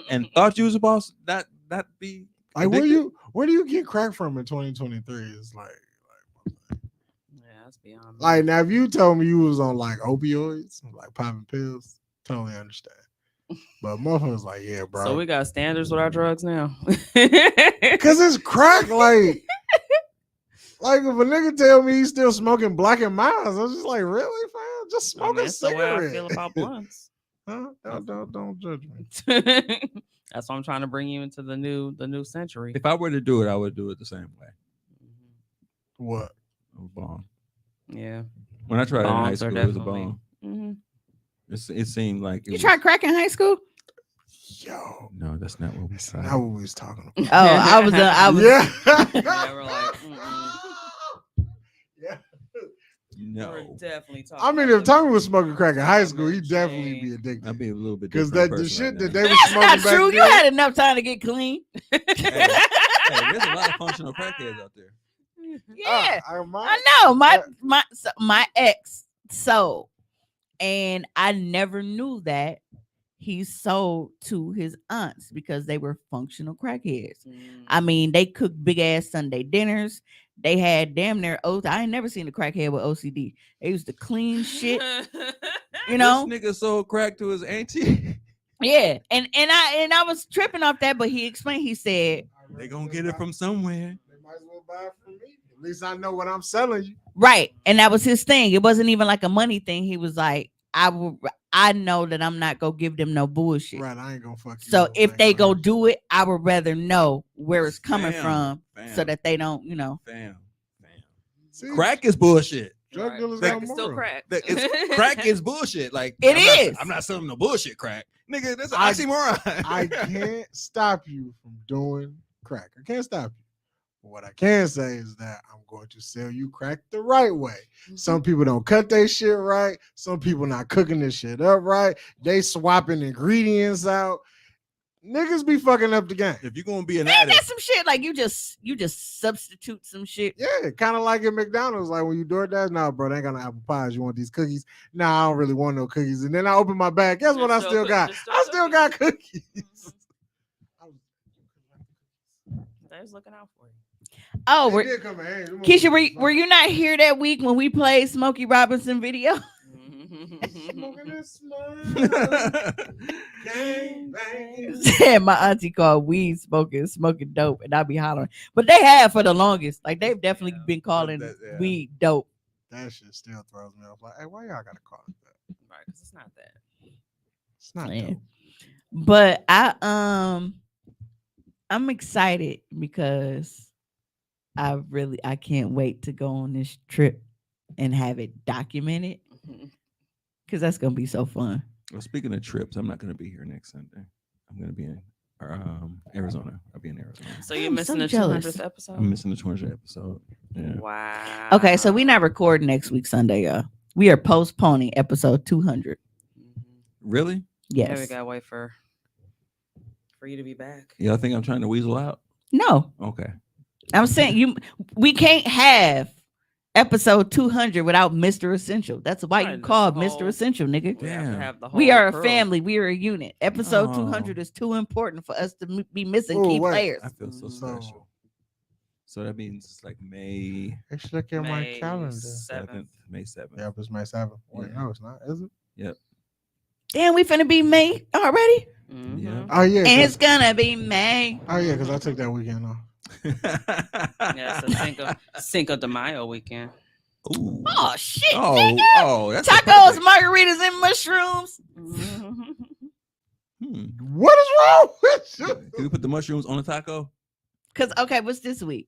and thought you was supposed to not be Like addicted? where do you get crack from in 2023? It's like Yeah, that's beyond me. like now if you told me you was on like opioids, like popping pills, totally understand. But motherfuckers like, yeah, bro. So we got standards with our drugs now. Cause it's crack, like if a nigga tell me he's still smoking Black and Miles, I'm just like, really, fam? Just I mean, smoke a that's the way I cigarette. feel about blunts. Huh? Don't judge me. That's why I'm trying to bring you into the new century. If I were to do it, I would do it the same way. What? A bomb. Yeah. When I tried it in high Bongs are school, it was a definitely- bomb. Mhm. It seemed like it You was, tried crack in high school? Yo, No, that's not what we that's tried. not what we was talking about. Oh, I was Yeah. Yeah, we're like, mm-mm. Yeah. No, definitely talking. I mean, about if Tommy was smoking crack in high school, he'd Summer definitely be Jane. addicted. I'd be a little bit Because different that the person shit right that now. they was That's smoking not back true. You then. had enough time to get clean. Hey, there's a lot of functional crackheads out there. Yeah, I I know. My ex sold, and I never knew that he sold to his aunts because they were functional crackheads. I mean, they cooked big ass Sunday dinners. They had damn near I ain't never seen a crackhead with OCD. They used to clean shit, you know. This nigga sold crack to his auntie. Yeah, and I was tripping off that, but he explained. He said, They gonna get it from somewhere. They might as well buy it from me. At least I know what I'm selling you. right, and that was his thing. It wasn't even like a money thing. He was like, I know that I'm not gonna give them no bullshit. Right, I ain't gonna fuck you. So up. I if ain't they gonna go do it, I would rather know where it's coming Fam, from, so that they don't, Fam. See, Crack is bullshit. drug Right. dealers Crack got It's still moral. crack. Crack is bullshit. Like It I'm is. I'm not selling no bullshit crack, nigga. That's an I- oxymoron. I can't stop you from doing crack. I can't stop you. But what I can say is that I'm going to sell you crack the right way. Some people don't cut their shit right. Some people not cooking this shit up right. They swapping ingredients out. Niggas be fucking up the game. If you're gonna be an Ain't that addict, some shit like you just substitute some shit? Yeah, kind of like at McDonald's. Like when you DoorDash, nah, bro, they ain't got no apple pies. You want these cookies? Nah, I don't really want no cookies. And then I open my bag. Guess what? I still got? I still got cookies. They was looking out for you. Oh, They did come in handy. Them Keisha, motherfuckers were you not here that week when we played Smokey Robinson video? smoking this smoke. Gang bang. Said my auntie called weed smoking dope, and I be hollering. But they have for the longest. Like they've definitely Yeah. been calling yeah. weed dope. That shit still throws me off. Like, hey, why y'all gotta call it that? Right, because it's not that. It's not Yeah. dope. But I'm excited because I can't wait to go on this trip and have it documented because that's gonna be so fun. Well, speaking of trips, I'm not gonna be here next Sunday. I'm gonna be in Arizona. I'll be in Arizona. So you're I'm missing so the jealous. 200th episode? I'm missing the 200th episode. Yeah. Wow. Okay, so we not recording next week Sunday, y'all. We are postponing episode 200. Really? Yeah, we Yes. gotta wait for you to be back. Y'all think I'm trying to weasel out? No, Okay. I'm saying we can't have episode 200 without Mr. Essential. That's why Right, you that's call the Mr. whole- Essential, nigga. We have to Damn. have the whole We are a crew. family. We are a unit. Episode Oh. 200 is too important for us to be missing Oh, key wait. players. I feel so Mhm. special. So that means it's like May Let's look at my May calendar. 7th. May 7th. Yep, it's May 7th. Wait, Yeah. no, it's not. Is it? Damn, we finna be May already? Mhm. Yeah. Oh yeah. And 'cause- it's gonna be May. Oh yeah, because I took that weekend off. Yeah, it's a Cinco de Mayo weekend. Ooh. Oh shit. Oh, that's Tacos, perfect. margaritas, and mushrooms. What is wrong with you? Can we put the mushrooms on the taco? Cause okay, what's this week?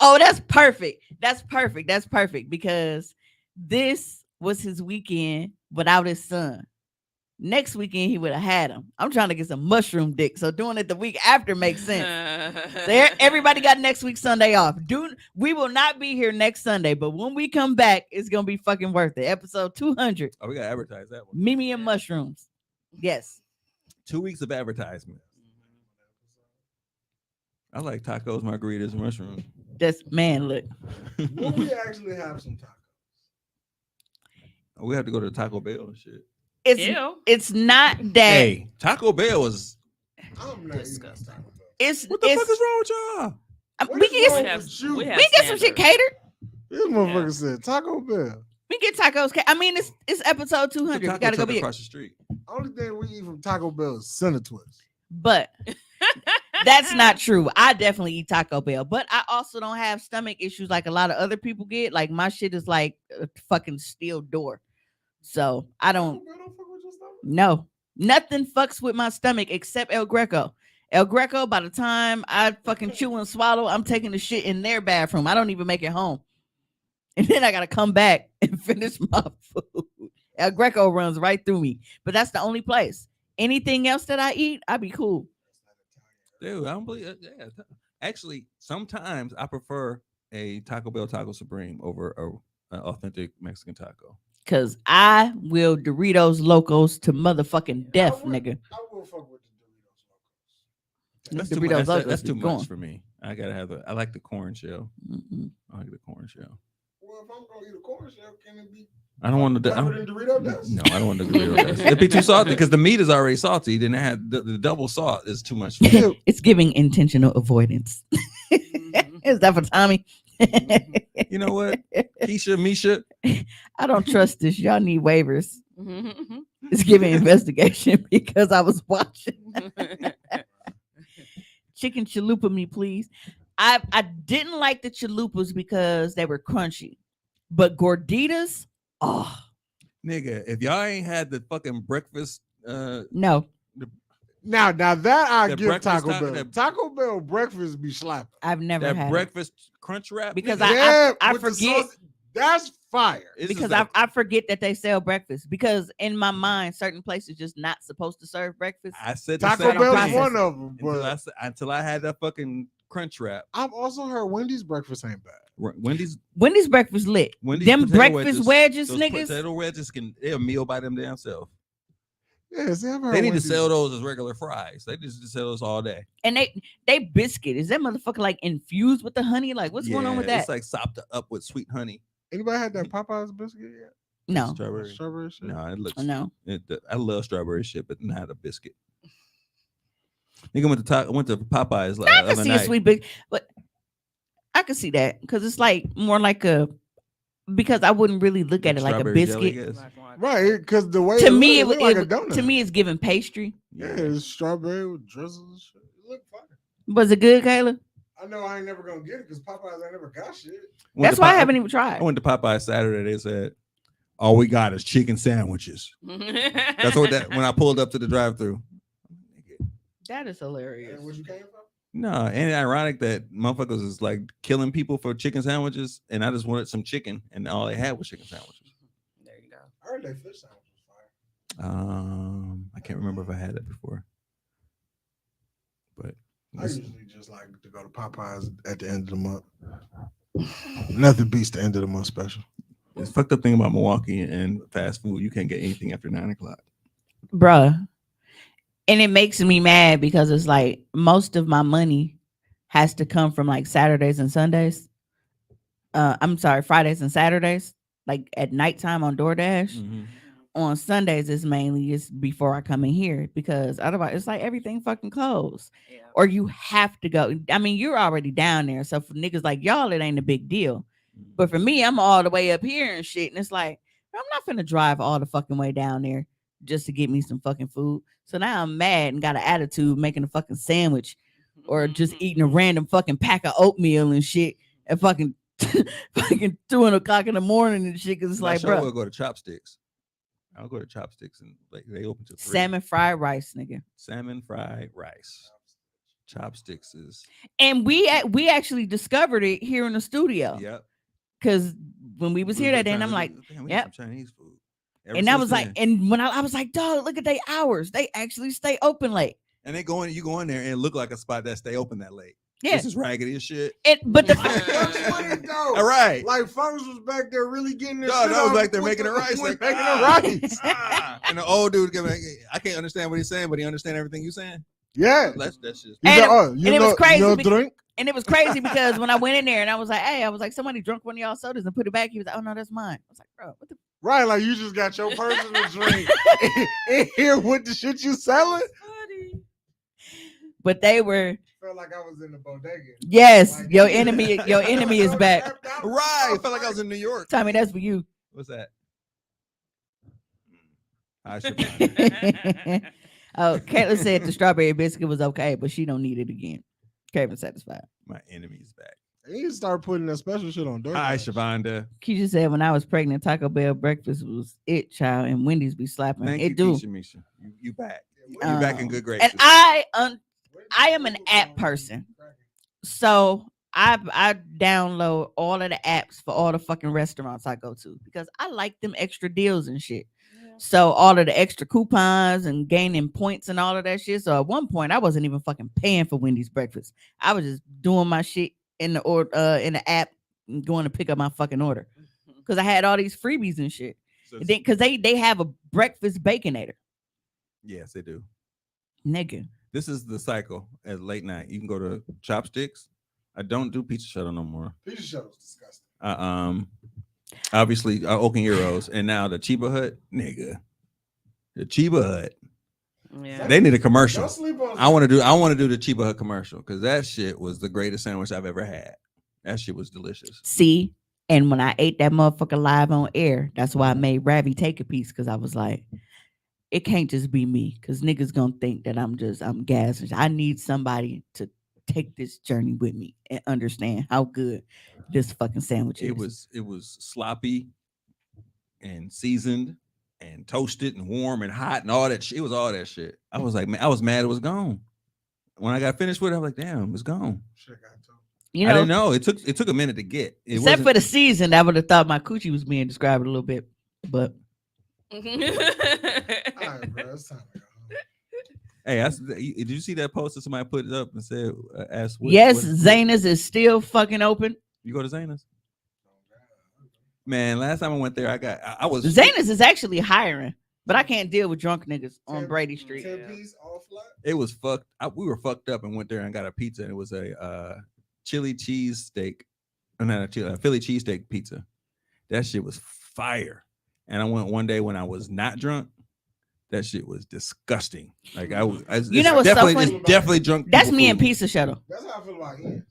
Oh, that's perfect. That's perfect. That's perfect because this was his weekend without his son. Next weekend he would have had him. I'm trying to get some mushroom dick, so doing it the week after makes sense. So everybody got next week Sunday off. We will not be here next Sunday, but when we come back, it's gonna be fucking worth it. Episode 200, Oh, we gotta advertise that one. Mimi and mushrooms. Yes. 2 weeks of advertisement. I like tacos, margaritas, and mushrooms. That's man, look. Will we actually have some tacos? We have to go to Taco Bell and shit. Ew. It's not that Hey, Taco Bell is. I'm not Disgusting. eating Taco Bell. it's What the fuck is wrong with y'all? What we is can wrong get have- with you? we have- we can get some shit standards. catered. This motherfucker said Taco Bell. We can get tacos. I mean, it's episode 200. We Taco gotta go truck be. across the street. Only thing we eat from Taco Bell is Center Twist. But that's not true. I definitely eat Taco Bell, but I also don't have stomach issues like a lot of other people get. Like my shit is like a fucking steel door. So I don't Taco Bell don't fuck with your stomach? know. Nothing fucks with my stomach except El Greco. El Greco, by the time I fucking chew and swallow, I'm taking the shit in their bathroom. I don't even make it home. And then I gotta come back and finish my food. El Greco runs right through me. But that's the only place. Anything else that I eat, I be cool. Dude, I don't believe it. Yeah. Actually, sometimes I prefer a Taco Bell Taco Supreme over an authentic Mexican taco. Cause I will Doritos Locos to motherfucking death, nigga. I will fuck with the Doritos Locos. That's The too, Doritos Locos that's be too going. much for me. I gotta have I like the corn shell. Mm-mm. I like the corn shell. Well, if I'm gonna eat a corn shell, can it be I don't want to. covered in Dorito dust? No, I don't want the Dorito dust. It'd be too salty because the meat is already salty. Then it had the double salt is too much for me. It's giving intentional avoidance. Is that for Tommy? You know what, Keisha, Misha? I don't trust this. Y'all need waivers. It's giving investigation because I was watching. Chicken chalupa me, please. I didn't like the chalupas because they were crunchy, but gorditas, oh Nigga, if y'all ain't had the fucking breakfast, no. Now that I The give breakfast Taco taco- Bell. that- Taco Bell breakfast be slapping. I've never that had it. breakfast crunch wrap, Because nigga, I with the forget sauce, that's fire. it's because just like- I forget that they sell breakfast because in my mind certain places just not supposed to serve breakfast. I said the Taco same Bell's thing one of them, until I had that fucking crunch wrap. I've also heard Wendy's breakfast ain't bad. Wendy's breakfast lit. Wendy's Them potato breakfast wedges, those niggas. Potato wedges they'll meal by them damn self. Yeah, see, I've heard They need to Wendy's. sell those as regular fries. They just sell those all day. And they biscuit. Is that motherfucker like infused with the honey? Like what's going on with that? It's like sopped up with sweet honey. Anybody had that Popeyes biscuit yet? No. Strawberry. Strawberry shit. No, it looks. No. I love strawberry shit, but not a biscuit. Nigga went to Popeyes I the can other see night. a sweet big, but I can see that because it's like more like a because I wouldn't really look at it like a Strawberry jelly, biscuit. I guess. Right, because the way To me, it look like a donut. to me it's giving pastry. yeah, it's strawberry with drizzle and shit. It look fire. Was it good, Kayla? I know I ain't never gonna get it because Popeyes ain't never got shit. Went That's to why I Pop- haven't even tried. I went to Popeyes Saturday. They said, "All we got is chicken sandwiches." That's what that when I pulled up to the drive-through. That is hilarious. And where you came from? No, ain't it ironic that motherfuckers is like killing people for chicken sandwiches, and I just wanted some chicken, and all they had was chicken sandwiches. There you go. I heard they fish sandwich was fire. I can't remember if I had that before, but I usually just like to go to Popeyes at the end of the month. Nothing beats the end of the month special. it's fucked up thing about Milwaukee and fast food. You can't get anything after 9:00. Bruh. And it makes me mad because it's like most of my money has to come from like Saturdays and Sundays. I'm sorry, Fridays and Saturdays, like at nighttime on DoorDash. On Sundays, it's mainly just before I come in here because otherwise it's like everything fucking closed. Yeah. Or you have to go. I mean, you're already down there. So for niggas like y'all, it ain't a big deal. But for me, I'm all the way up here and shit. And it's like, I'm not finna drive all the fucking way down there just to get me some fucking food. So now I'm mad and got an attitude making a fucking sandwich or just eating a random fucking pack of oatmeal and shit at fucking fucking 2:00 in the morning and shit. Cause it's like, bro, bro, we'll go to Chopsticks. I'll go to Chopsticks and like they open to 3. salmon fried rice, nigga. Salmon fried rice. Chopsticks is And we actually discovered it here in the studio. yep. Cause when we was here that day, and I'm like, damn, we yep. need some Chinese food. Ever and I since was like, then. and when I was like, dog, look at they hours. They actually stay open late. And you go in there and it look like a spot that stay open that late. Yeah. This is raggedy as shit. But the That's what it though. All right. Like folks was back there really getting their No, shit that was off like they're with making it rice. Like, making ah. it rice. And the old dude giving, I can't understand what he's saying, but he understand everything you're saying. Yeah. That's just You And know, it- and it was crazy You know, because- drink. and it was crazy because when I went in there and I was like, hey, I was like, somebody drunk one of y'all sodas and put it back. He was like, oh no, that's mine. I was like, bro, what the Right, like you just got your personal drink in here with the shit you selling. funny? But they were, Felt like I was in the bodega. yes, Like- your enemy is back. Right. I felt like I was in New York. Tommy, that's for you. What's that? I should buy Oh, Caitlin said the strawberry biscuit was okay, but she don't need it again. Kevin satisfied. my enemy's back. You need to start putting that special shit on DoorDash. Hi, Shavonda. Keisha said when I was pregnant, Taco Bell breakfast was it, child, and Wendy's be slapping. Thank it you, do. Keisha Misha. You back. You back in good graces. And I am an app person. So I download all of the apps for all the fucking restaurants I go to because I like them extra deals and shit. So all of the extra coupons and gaining points and all of that shit. So at one point I wasn't even fucking paying for Wendy's breakfast. I was just doing my shit in the app and going to pick up my fucking order. because I had all these freebies and shit. So Because they have a breakfast baconator, yes, they do. nigga. This is the cycle at late night. You can go to Chopsticks. I don't do Pizza Shuttle no more. Pizza Shuttle's disgusting. Obviously Oak and Heroes, and now the Chiba Hut, nigga. The Chiba Hut. Yeah. They need a commercial. Don't sleep on. I want to do the Chiba Hut commercial because that shit was the greatest sandwich I've ever had. That shit was delicious. See, and when I ate that motherfucker live on air, that's why I made Ravi take a piece because I was like, it can't just be me because niggas gonna think that I'm gassing. I need somebody to take this journey with me and understand how good this fucking sandwich is. It was sloppy and seasoned and toasted and warm and hot and all that shit. It was all that shit. I was like, man, I was mad it was gone. When I got finished with it, I was like, damn, it's gone. Shit got told. You I know, didn't know. It took a minute to get. It except wasn't- for the season, I would have thought my coochie was being described a little bit, but All right, bro. It's time to go home. Hey, did you see that post that somebody put up and said, asked yes, Zanas is still fucking open. You go to Zana's? Man, last time I went there, I was Zanas is actually hiring, but I can't deal with drunk niggas on 10 Brady Street. 10-piece all flat. It was fucked. We were fucked up and went there and got a pizza. And it was a chili cheese steak, not a Philly cheesesteak pizza. That shit was fire. And I went one day when I was not drunk. That shit was disgusting. Like You know what's so funny? It's definitely drunk. That's people me and food. Pizza Shuttle. That's how I feel about Ian's.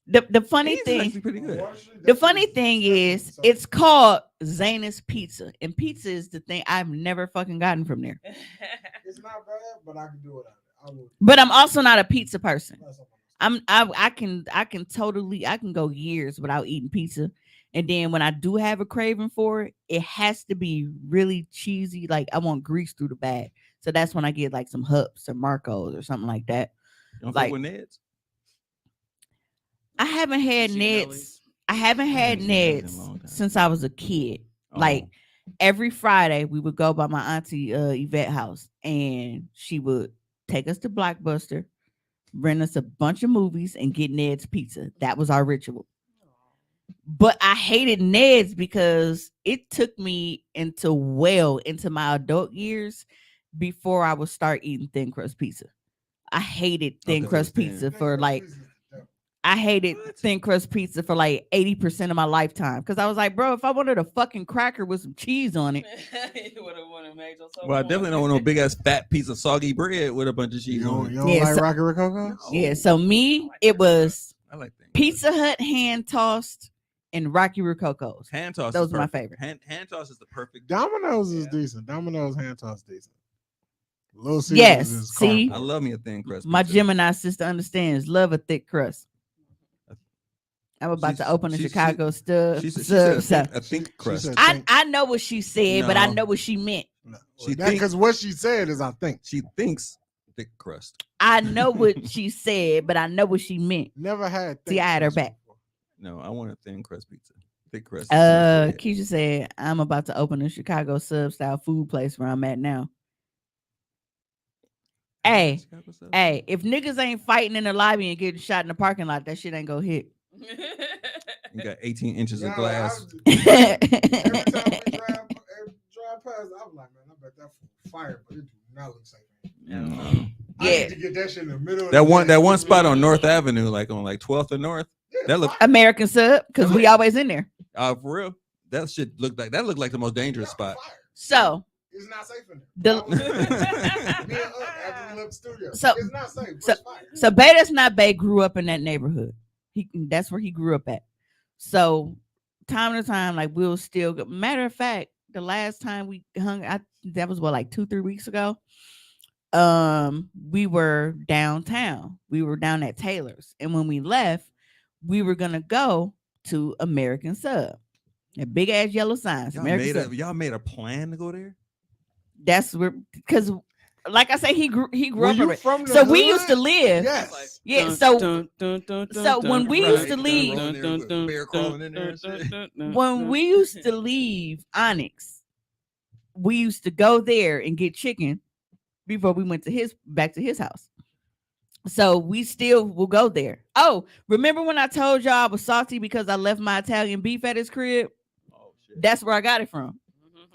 The funny These is thing, actually pretty good. the funny thing is, it's called Zanis Pizza, and pizza is the thing I've never fucking gotten from there. It's not bad, but I can do it. I would. But I'm also not a pizza person. That's all I'm I can go years without eating pizza, and then when I do have a craving for it, it has to be really cheesy. Like I want grease through the bag, so that's when I get like some Hups or Marcos or something like that. You don't Like- fuck with Ned's? I haven't had Chicken Neds. I haven't had haven't seen Ned's in a Neds long time. since I was a kid. Like every Friday, we would go by my auntie Yvette house, and she would take us to Blockbuster, rent us a bunch of movies, and get Ned's pizza. That was our ritual. But I hated Ned's because it took me into my adult years before I would start eating thin crust pizza. I hated thin 'cause it was crust thin. pizza saying. for like I hated What? thin crust pizza for like 80% of my lifetime because I was like, bro, if I wanted a fucking cracker with some cheese on it, You would have wanted made yourself Well, I one. definitely don't want no big ass fat piece of soggy bread with a bunch of You cheese on don't, it. you don't Yeah, like so- Rocky Rococo? yeah. So me, it was I like things. Pizza Hut hand tossed and Rocky Rococo's. Hand toss. Those is are my perfect. favorite. Hand toss is the perfect. Domino's is decent. Domino's hand toss decent. Little Caesars Yes, is see? I love me a thin crust. My pizza. Gemini sister understands. Love a thick crust. I'm about She's- to open a she- Chicago sub. She said sub. a thin She crust. said- I know what she said, but I No. know what she meant. She Because what she said is, I think. She thinks thick crust. I know what she said, but I know what she meant. Never had. See, I had her crust back. before. No, I want a thin crust pizza. Thick crust. is my shit. Keisha said, I'm about to open a Chicago sub style food place where I'm at now. Hey, Chicago sub? Hey, if niggas ain't fighting in the lobby and getting shot in the parking lot, that shit ain't gonna hit. You got 18 inches of Nah, glass. every time we drive past, I'm like, man, I bet that food fire, but it do not look safe. Mm. I Yeah. need to get that shit in the middle. Of That the one day. spot on North Avenue, like on like 12th and North. Yeah, that look- fire. American sub, because we always in there. For real. That shit looked like the most dangerous Yeah, spot. fire. So It's not safe in The- there. Me and after we left the studio. So- It's not safe. so- it's fire. so Betas Not Bay grew up in that neighborhood. That's where he grew up at. So time to time, like we'll still go. Matter of fact, the last time we hung, that was like 2-3 weeks ago. We were downtown. We were down at Taylor's, and when we left, we were gonna go to American Sub. A big ass yellow signs. American Sub. Y'all made a plan to go there? That's where, because like I say, he grew Were up you around. from the So we hood? used to live. Yes. Yeah, so when we used to leave- bear crawling in there and shit. When we used to leave Onyx, we used to go there and get chicken before we went to back to his house. So we still will go there. Oh, remember when I told y'all I was salty because I left my Italian beef at his crib? That's where I got it from.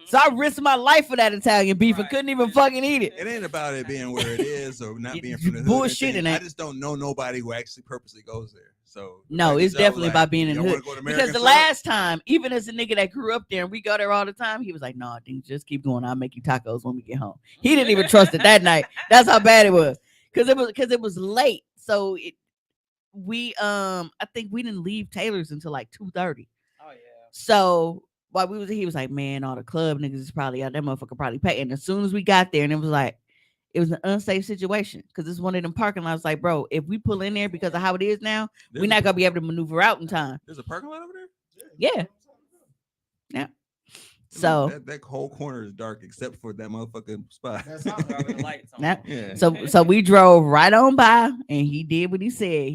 So I risked my life for that Italian beef and Right. couldn't even fucking eat it. It ain't about it being where it is or not being You from the hood. or bullshitting anything. it. I just don't know nobody who actually purposely goes there. So the No, fact that it's y'all definitely like, about being in the y'all wanna hood. go to Because American the Syrup? last time, even as a nigga that grew up there and we go there all the time, he was like, "No, I just keep going. I'll make you tacos when we get home." He didn't even trust it that night. That's how bad it was. Because it was late. So I think we didn't leave Taylor's until like 2:30. Oh yeah. So while we was, he was like, "Man, all the club niggas is probably out. That motherfucker probably pay." And as soon as we got there, and it was an unsafe situation because it's one of them parking lots. Like, bro, if we pull in there because of how it is now, There's we're a- not gonna be able to maneuver out in time. There's a parking lot over there. Yeah. So that whole corner is dark except for that motherfucking spot. That's all. Probably the lights on. Now- Yeah. so we drove right on by, and he did what he said.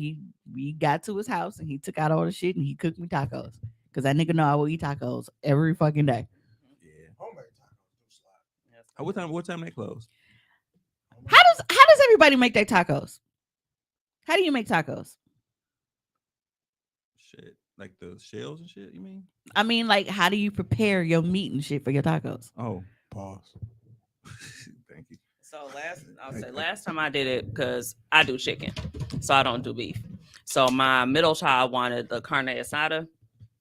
We got to his house, and he took out all the shit, and he cooked me tacos. Cause that nigga know I will eat tacos every fucking day. Yeah. Homemade tacos do slap. What time they close? How does everybody make their tacos? How do you make tacos? Shit. Like the shells and shit, you mean? I mean, like, how do you prepare your meat and shit for your tacos? Oh. Pause. Thank you. So last time I did it, because I do chicken, so I don't do beef. So my middle child wanted the carne asada,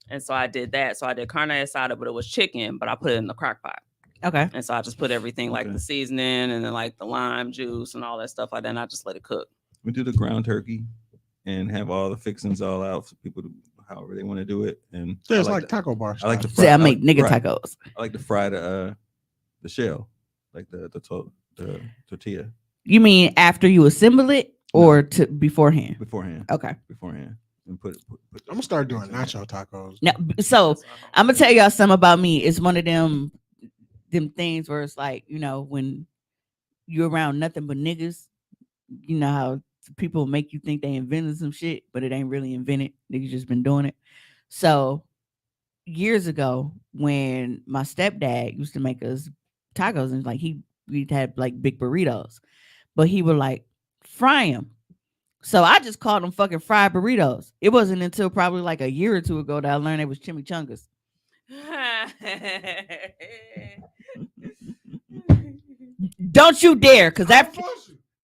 and so I did that. So I did carne asada, but it was chicken, but I put it in the crock pot. Okay. And so I just put everything like Okay. the seasoning and then like the lime juice and all that stuff like that. And I just let it cook. We do the ground turkey and have all the fixings all out for people to however they want to do it. And Yeah, I it's like the- taco bar. I like the See, I make like- nigga right. tacos. I like to fry the shell, like the tortilla You mean after you assemble it or to beforehand? beforehand, Okay. and put. I'm gonna start doing nacho tacos. Now, so I'm gonna tell y'all something about me. It's one of them things where it's like, you know, when you're around nothing but niggas, you know how people make you think they invented some shit, but it ain't really invented. Niggas just been doing it. So years ago, when my stepdad used to make us tacos, and like we'd have like big burritos, but he would like fry them. So I just called them fucking fried burritos. It wasn't until probably like a year or two ago that I learned it was chimichangas. Don't you dare, because after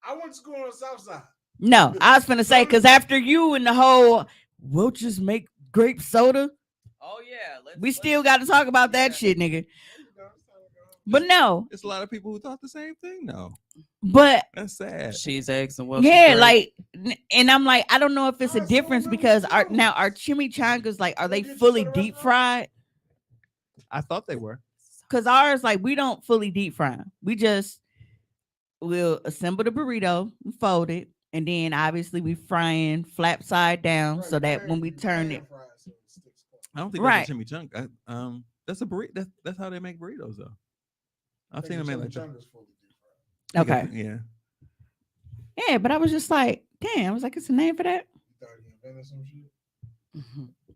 I went to school on the south side. no, I was finna say because after you and the whole we'll just make grape soda, Oh yeah, we still got to talk about that shit, nigga. But no, It's a lot of people who thought the same thing. No, but that's sad. cheese, eggs, and Welsh. yeah, like, and I'm like, I don't know if it's a difference because our chimichangas, like, are they fully deep fried? I thought they were. Because ours, like, we don't fully deep fry 'em. We'll assemble the burrito, fold it, and then obviously we frying flap side down so that when we turn it, I don't think Right. that's a chimichanga. That's a burrito. That's how they make burritos, though. I've seen them make like that. okay, Yeah. yeah. But I was just like, damn, I was like, it's a name for that.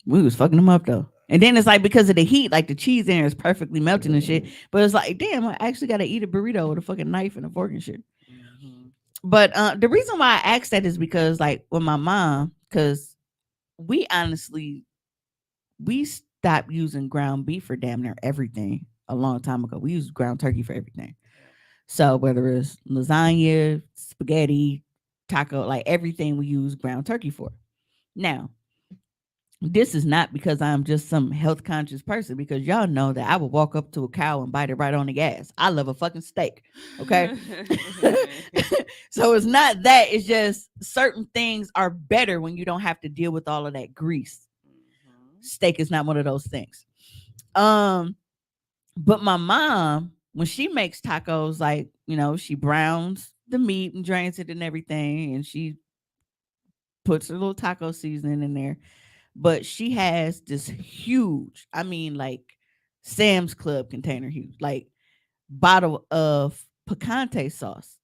We was fucking them up though. And then it's like because of the heat, like the cheese in there is perfectly melting and shit. But it's like, damn, I actually gotta eat a burrito with a fucking knife and a fork and shit. But the reason why I asked that is because like with my mom, because we stopped using ground beef for damn near everything a long time ago. We used ground turkey for everything. So whether it's lasagna, spaghetti, taco, like everything we use ground turkey for. Now, this is not because I'm just some health conscious person, because y'all know that I would walk up to a cow and bite it right on the gas. I love a fucking steak. Okay. So it's not that, it's just certain things are better when you don't have to deal with all of that grease. Steak is not one of those things. But my mom, when she makes tacos, like, you know, she browns the meat and drains it and everything, and she puts a little taco seasoning in there. But she has this huge, I mean, like Sam's Club container huge, like bottle of picante sauce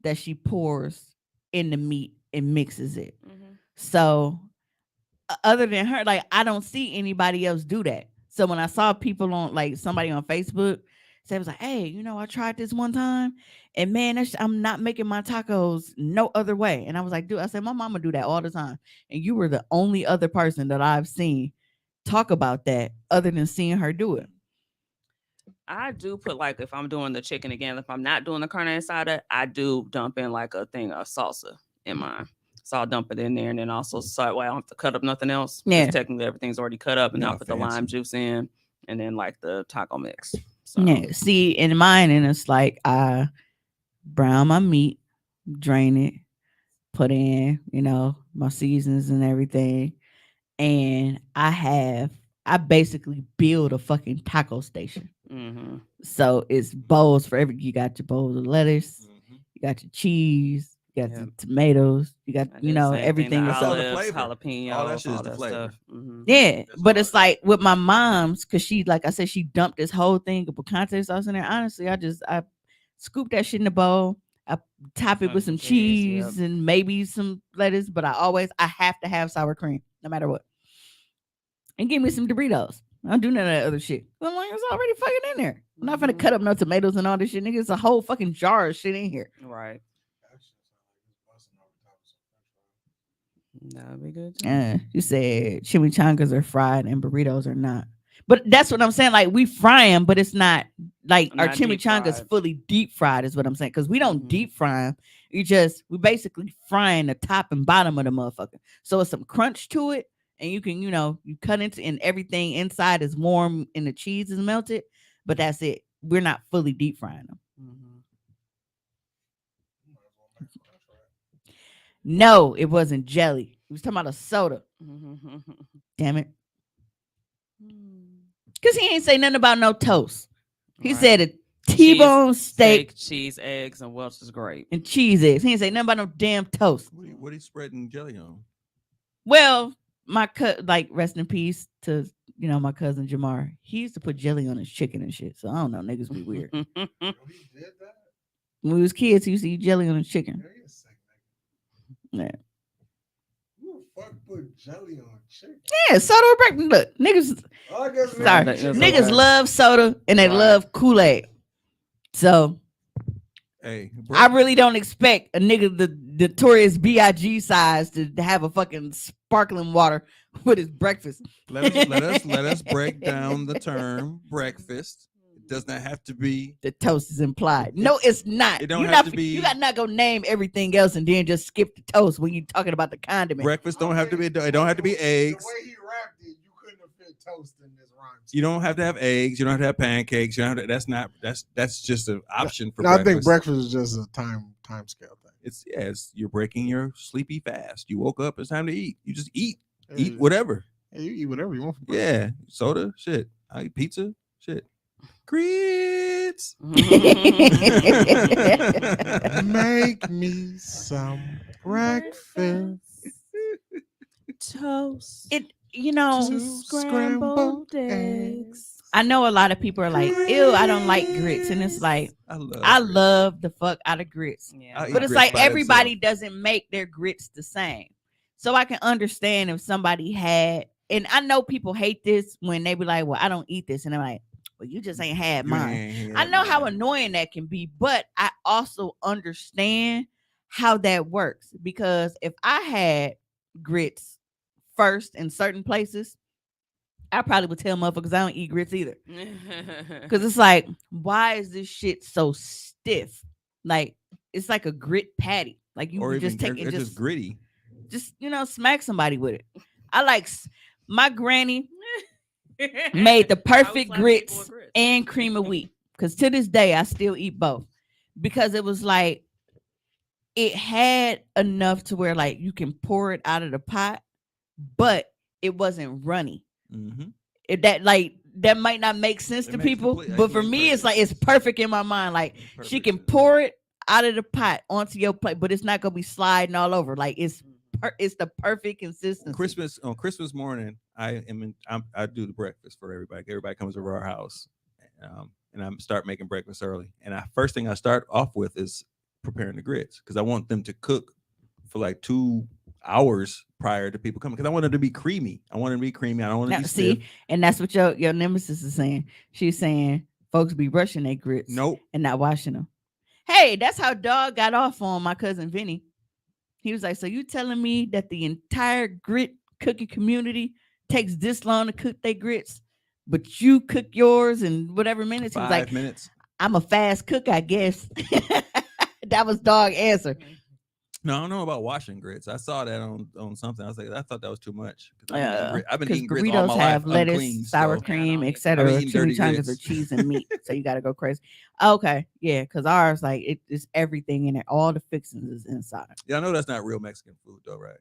that she pours in the meat and mixes it. So other than her, like, I don't see anybody else do that. So when I saw people on, like, somebody on Facebook say, was like, hey, you know, I tried this one time and man, I'm not making my tacos no other way. And I was like, dude, I said, my mama do that all the time. And you were the only other person that I've seen talk about that other than seeing her do it. I do put like if I'm doing the chicken again, if I'm not doing the carne asada, I do dump in like a thing of salsa in mine. So I'll dump it in there and then also salt. Well, I don't have to cut up nothing else. Yeah. Because technically everything's already cut up, and Yeah, I'll put the lime fancy. juice in and then like the taco mix. So Yeah. See, in mine, and it's like I brown my meat, drain it, put in, my seasons and everything. And I basically build a fucking taco station. mhm. So it's bowls for every. You got your bowls of lettuce, Mhm. you got your cheese, you got Yep. your tomatoes, you got I did the same thing, everything. the It's all the olives, flavor. jalapenos, All that shit is all the that flavor. stuff. Mhm. Yeah, That's but all it's it like is. with my mom's, because she, like I said, she dumped this whole thing of picante sauce in there. Honestly, I scoop that shit in the bowl. I top it Some with some cheese, cheese and maybe some lettuce, but I have to have sour cream no matter what. And give me some Doritos. I don't do none of that other shit. I'm like, it's already fucking in there. I'm not gonna Mhm. cut up no tomatoes and all this shit, nigga. It's a whole fucking jar of shit in here. Right. That'd be good too. You said chimichangas are fried and burritos are not. But that's what I'm saying. Like we fry them, but it's not like our Not deep chimichangas fried. fully deep fried is what I'm saying. Because we don't Mhm. deep fry them. We basically frying the top and bottom of the motherfucker. So it's some crunch to it, and you can you cut into, and everything inside is warm and the cheese is melted. But that's it. We're not fully deep frying them. Mhm. No, it wasn't jelly. We was talking about a soda. Mhm. Damn it. Because he ain't say nothing about no toast. He Right. said a T-bone steak cheese, eggs, and Welch's grape. and cheese eggs. He ain't say nothing about no damn toast. What are you spreading jelly on? Well, like rest in peace to my cousin Jamar. He used to put jelly on his chicken and shit. So I don't know, niggas be weird. When we was kids, he used to eat jelly on his chicken. Yeah. Who the fuck put jelly on chicken? Yeah, soda or breakfast. Look, niggas. I guess Sorry, that's niggas okay. love soda and they Right. love Kool-Aid. So Hey, I really don't expect a nigga the notorious B.I.G. size to have a fucking sparkling water with his breakfast. let us break down the term breakfast. It does not have to be. The toast is implied. No, it's not. It don't You have not to be- You got not go name everything else and then just skip the toast when you talking about the condiment. Breakfast don't have to be. It don't have to be eggs. The way he rapped it, you couldn't have fit toast in this rhyme. You don't have to have eggs. You don't have to have pancakes. You don't have to, that's just an option for No, I breakfast. think breakfast is just a time scale thing. It's you're breaking your sleepy fast. You woke up. It's time to eat. You just eat Hey, whatever. you eat whatever you want for breakfast. Yeah, soda, shit. I eat pizza, shit. Grits. Make me some breakfast. Toast. Two scrambled eggs. I know a lot of people are like, ew, I don't like grits. And it's like, I grits. love the fuck out of grits. Yeah. I'll eat But it's grits like by everybody doesn't make their grits the same. So I can understand if somebody had, and I know people hate this when they be like, well, I don't eat this. And I'm like, well, you just ain't had mine. I know how annoying that can be, but I also understand how that works. Because if I had grits first in certain places, I probably would tell motherfuckers I don't eat grits either. Because it's like, why is this shit so stiff? Like, it's like a grit patty. Like you or would even just take it, it's just gritty. just smack somebody with it. I like my granny made the perfect grits and cream of wheat. Because to this day, I still eat both. Because it was like, it had enough to where like you can pour it out of the pot, but it wasn't runny. Mm-hmm. That might not make sense to makes people, complete- but for it's me, it's perfect. like it's perfect in my mind. Like she can pour it out of the pot onto your plate, but it's not gonna be sliding all over. Like it's the perfect consistency. On Christmas morning, I do the breakfast for everybody. Everybody comes over our house, and I start making breakfast early. And first thing I start off with is preparing the grits because I want them to cook for like 2 hours prior to people coming because I want them to be creamy. I want them to be creamy. I don't want to Now, be stiff. and that's what your nemesis is saying. She's saying folks be brushing their grits Nope. and not washing them. Hey, that's how dog got off on my cousin Vinny. He was like, so you telling me that the entire grit cookie community takes this long to cook their grits, but you cook yours in whatever minutes. He was like, 5 minutes. I'm a fast cook, I guess. That was dog answer. No, I don't know about washing grits. I saw that on something. I was like, I thought that was too much. I've been eating grits all burritos my have life, lettuce, unclean, sour so- cream, Yeah, I don't etc. I've been eating dirty Chimichangas grits. or cheese and meat, so you got to go crazy. Okay, yeah, because ours like it's everything in it. All the fixings is inside. Yeah, I know that's not real Mexican food though, right?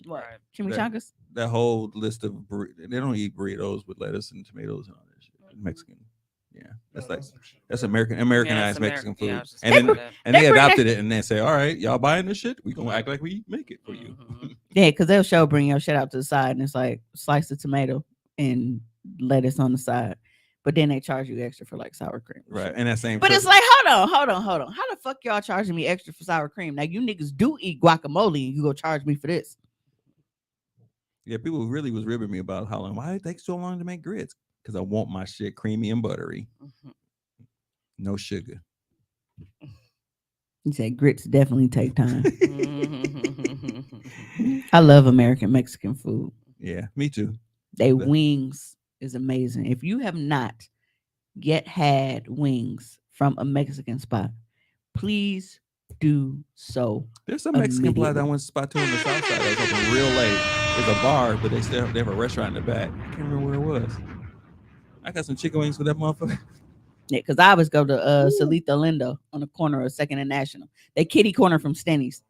What? Right. Chimichangas? That whole list of they don't eat burritos with lettuce and tomatoes and all that shit. Mexican, yeah, that's like that's Americanized Mexican food, Yeah, I was just and thinking then that. and they They bring adopted it and they say, all right, y'all buying this shit? We gonna act like we make it for you. Mhm. Yeah, because they'll show bring your shit out to the side, and it's like slice of tomato and lettuce on the side, but then they charge you extra for like sour cream, and Right, shit. and that same. But trip- it's like, hold on. How the fuck y'all charging me extra for sour cream? Now you niggas do eat guacamole, and you go charge me for this? yeah, people really was ribbing me about how long. Why it takes so long to make grits? Because I want my shit creamy and buttery, Mhm. no sugar. He said grits definitely take time. Mhm. I love American Mexican food. Yeah, me too. They The- wings is amazing. If you have not yet had wings from a Mexican spot, please do so. There's some Mexican place Immediately. I went to spot to on the south side that was open real late. It's a bar, but they have a restaurant in the back. I can't remember where it was. I got some chicken wings with that motherfucker. Yeah, because I always go to Salita Lindo on the corner of Second and National. They kitty corner from Stenny's.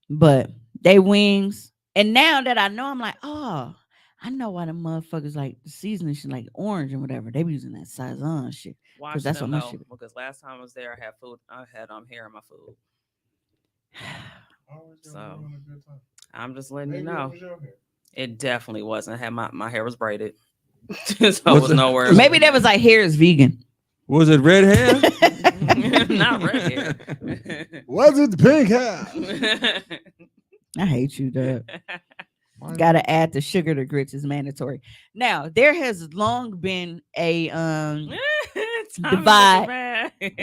But they wings. And now that I know, I'm like, oh, I know why the motherfuckers like the seasoning shit like orange and whatever. They be using that Saison shit. Watch that's them what my though, shit- because last time I was there, I had food. I had hair in my food. So I'm just letting you know. It definitely wasn't. I had my hair was braided, so it Was was it- nowhere. Maybe that was like hair is vegan. Was it red hair? Not red hair. Was it the pink hair? I hate you, Doug. Gotta add the sugar to grits is mandatory. Now, there has long been a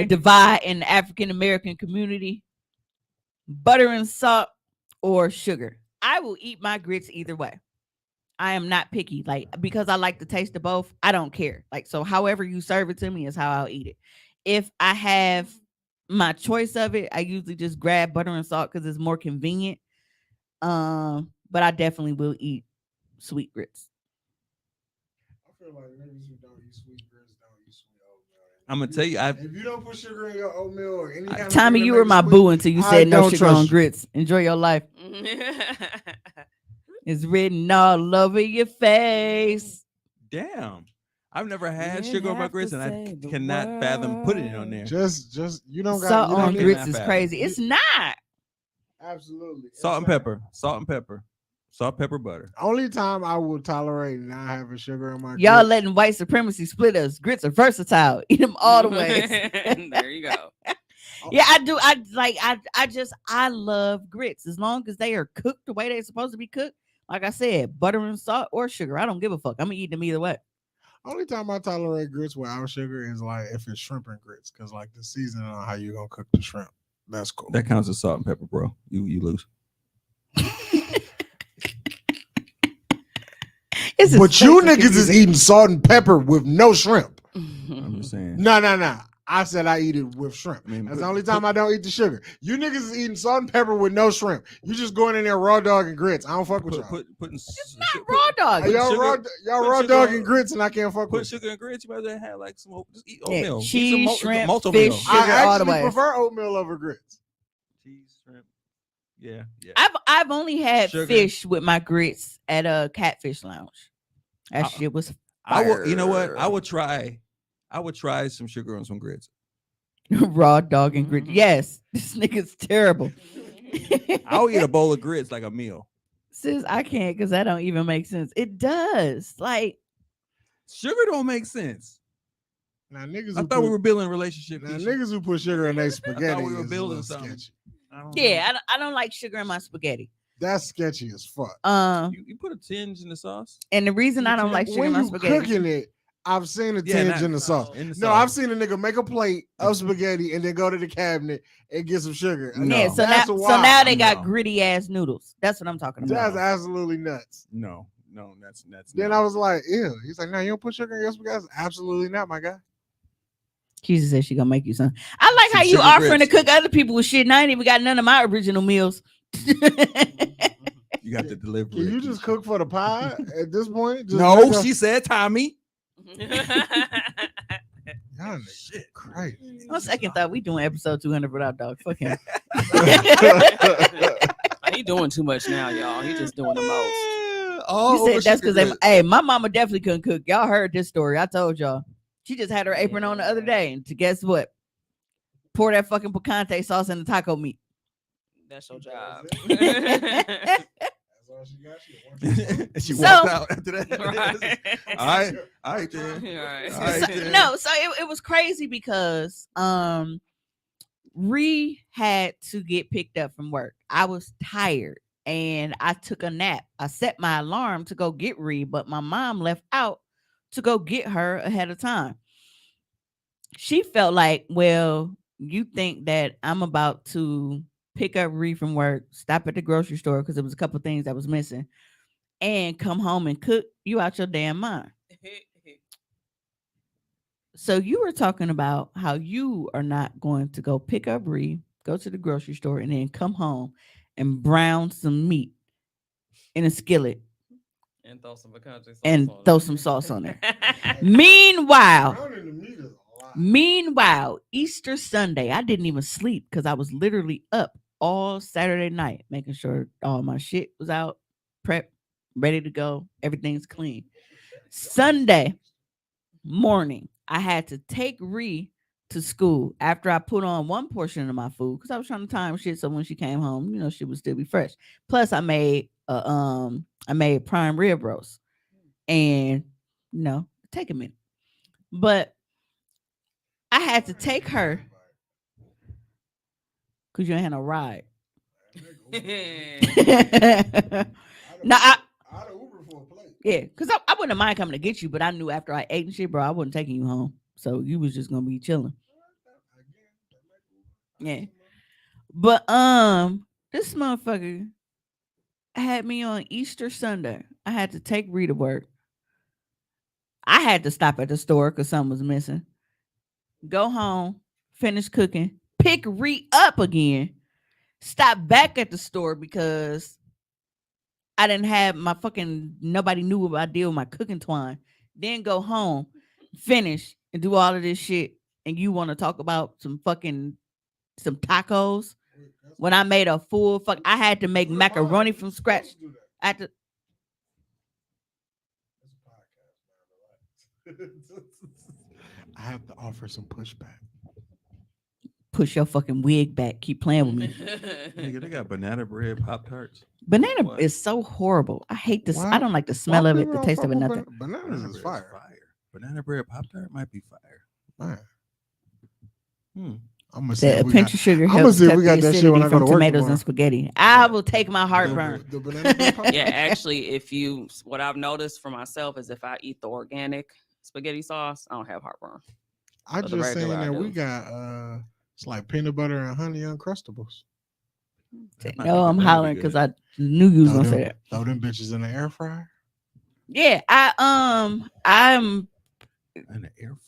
divide in the African American community. Butter and salt or sugar. I will eat my grits either way. I am not picky, like because I like the taste of both. I don't care. Like so, however you serve it to me is how I'll eat it. If I have my choice of it, I usually just grab butter and salt because it's more convenient. But I definitely will eat sweet grits. I feel like niggas who don't eat sweet grits don't eat sweet oatmeal. I'm gonna tell you, If you don't put sugar in your oatmeal or any kind of Tommy, sugar you to were make it my sweet, boo until you I said no don't sugar trust on you. grits. Enjoy your life. It's written all over your face. damn, I've never had You sugar on my have grits, to and say I the cannot fathom putting it on there. Just you don't got Salt you on don't need grits cannot is fathom. crazy. It's not. absolutely Salt and It's pepper, salt, pepper, butter. Only time I will tolerate not having sugar in my Y'all grits. letting white supremacy split us. Grits are versatile. Eat them all the ways. There you go. Yeah, I do. I love grits as long as they are cooked the way they're supposed to be cooked. Like I said, butter and salt or sugar. I don't give a fuck. I'm gonna eat them either way. Only time I tolerate grits without sugar is like if it's shrimp and grits, because like the seasoning on how you gonna cook the shrimp. That's cool. That counts as salt and pepper, bro. You lose. It's But you especially niggas is eating salt and pepper with no shrimp. I'm just saying. No. I said I eat it with shrimp. I mean, That's put- the only time I don't eat the sugar. You niggas is eating salt and pepper with no shrimp. You just going in there raw dog and grits. I don't fuck with y'all. It's not raw dog. Y'all sugar- raw put raw sugar dog on- and grits, and I can't fuck Put with. sugar and grits. You might as well have like some. Just eat Yeah, oatmeal. Eat cheese, some shrimp, malt fish, oatmeal. sugar. I all the actually way. prefer oatmeal over grits. Cheese, shrimp. Yeah. I've only had Sugar. fish with my grits at a Catfish Lounge. That shit was I will. You know what? I fire. would try. I would try some sugar on some grits. raw dog and grits. Yes, this nigga's terrible. I'll eat a bowl of grits like a meal. Sis, I can't because that don't even make sense. It does. Like Sugar don't make sense. Now niggas, I who thought we put- were building relationship. now Keisha. niggas who put sugar in their spaghetti we were is building a little something. sketchy. I don't know. yeah, I don't like sugar in my spaghetti. That's sketchy as fuck. You put a tinge in the sauce. And the reason I don't like sugar when in my you spaghetti. cooking it, I've seen a Yeah, tinge not- in the sauce. in the No, sauce. I've seen a nigga make a plate of spaghetti and then go to the cabinet and get some sugar. No. Yeah, so That's now, wild. now they got No. gritty ass noodles. That's what I'm talking about. That's absolutely nuts. No, that's Then no. I was like, ew. He's like, no, you don't put sugar in your spaghetti? Absolutely not, my guy. She just said she gonna make you some. I like Some how you sugar offering to grits. cook other people with shit, and I ain't even got none of my original meals. You got to deliver. Can you just cook for the pie at this point? Just No, make a- she said Tommy. Y'all niggas crazy. On second thought, we doing episode 200 without dog. Fuck him. He doing too much now, y'all. He just doing the most. Oh, You said that's because hey, my mama definitely couldn't cook. Y'all heard this story. I told y'all. She just had her apron on the other day, and to guess what? Pour that fucking picante sauce in the taco meat. That's your job. She So- walked out after that. Right. All right, all right, then. Right. All right, So- then. no, so it was crazy because Ree had to get picked up from work. I was tired and I took a nap. I set my alarm to go get Ree, but my mom left out to go get her ahead of time. She felt like, well, you think that I'm about to pick up Ree from work, stop at the grocery store because there was a couple things that was missing, and come home and cook. You out your damn mind. So you were talking about how you are not going to go pick up Ree, go to the grocery store, and then come home and brown some meat in a skillet And throw some picante sauce and on throw it. some sauce on there. Brown Meanwhile, in the meat is a lot. meanwhile, Easter Sunday, I didn't even sleep because I was literally up all Saturday night, making sure all my shit was out, prep, ready to go. Everything's clean. Sunday morning, I had to take Ree to school after I put on one portion of my food because I was trying to time shit so when she came home, she would still be fresh. Plus, I made prime rib roast, and take a minute, but I had to take her because you ain't had no ride. No, I'd have Uber for a plate. yeah, because I wouldn't mind coming to get you, but I knew after I ate and shit, bro, I wasn't taking you home. So you was just gonna be chilling. Yeah. But this motherfucker had me on Easter Sunday. I had to take Ree to work. I had to stop at the store because something was missing. Go home, finish cooking, pick Ree up again, stop back at the store because I didn't have my fucking nobody knew what I did with my cooking twine. Then go home, finish, and do all of this shit. And you want to talk about some tacos? When I made a full fuck, I had to make macaroni from scratch. I had to, I have to offer some pushback. push your fucking wig back. Keep playing with me. Nigga, they got banana bread Pop Tarts. Banana What? is so horrible. I hate this. Why- I don't like the smell Why of it, people the don't taste of fuck it, with nothing. Bananas is fire. Banana bread Pop Tart might be fire. Man. Hmm. I'm gonna see The if we pinch got, of sugar I'ma helps see if cut we the got that shit acidity when I go from to work tomatoes tomorrow. and spaghetti. I will take my heartburn. the banana bread pop- Yeah, actually, what I've noticed for myself is if I eat the organic spaghetti sauce, I don't have heartburn. I But the just saying regular I that we do. got it's like peanut butter and honey uncrustables. That might No, be I'm good. That might hollering be because good. I knew you was Throw gonna say them, that. throw them bitches in the air fryer. Yeah, I'm in the air fryer.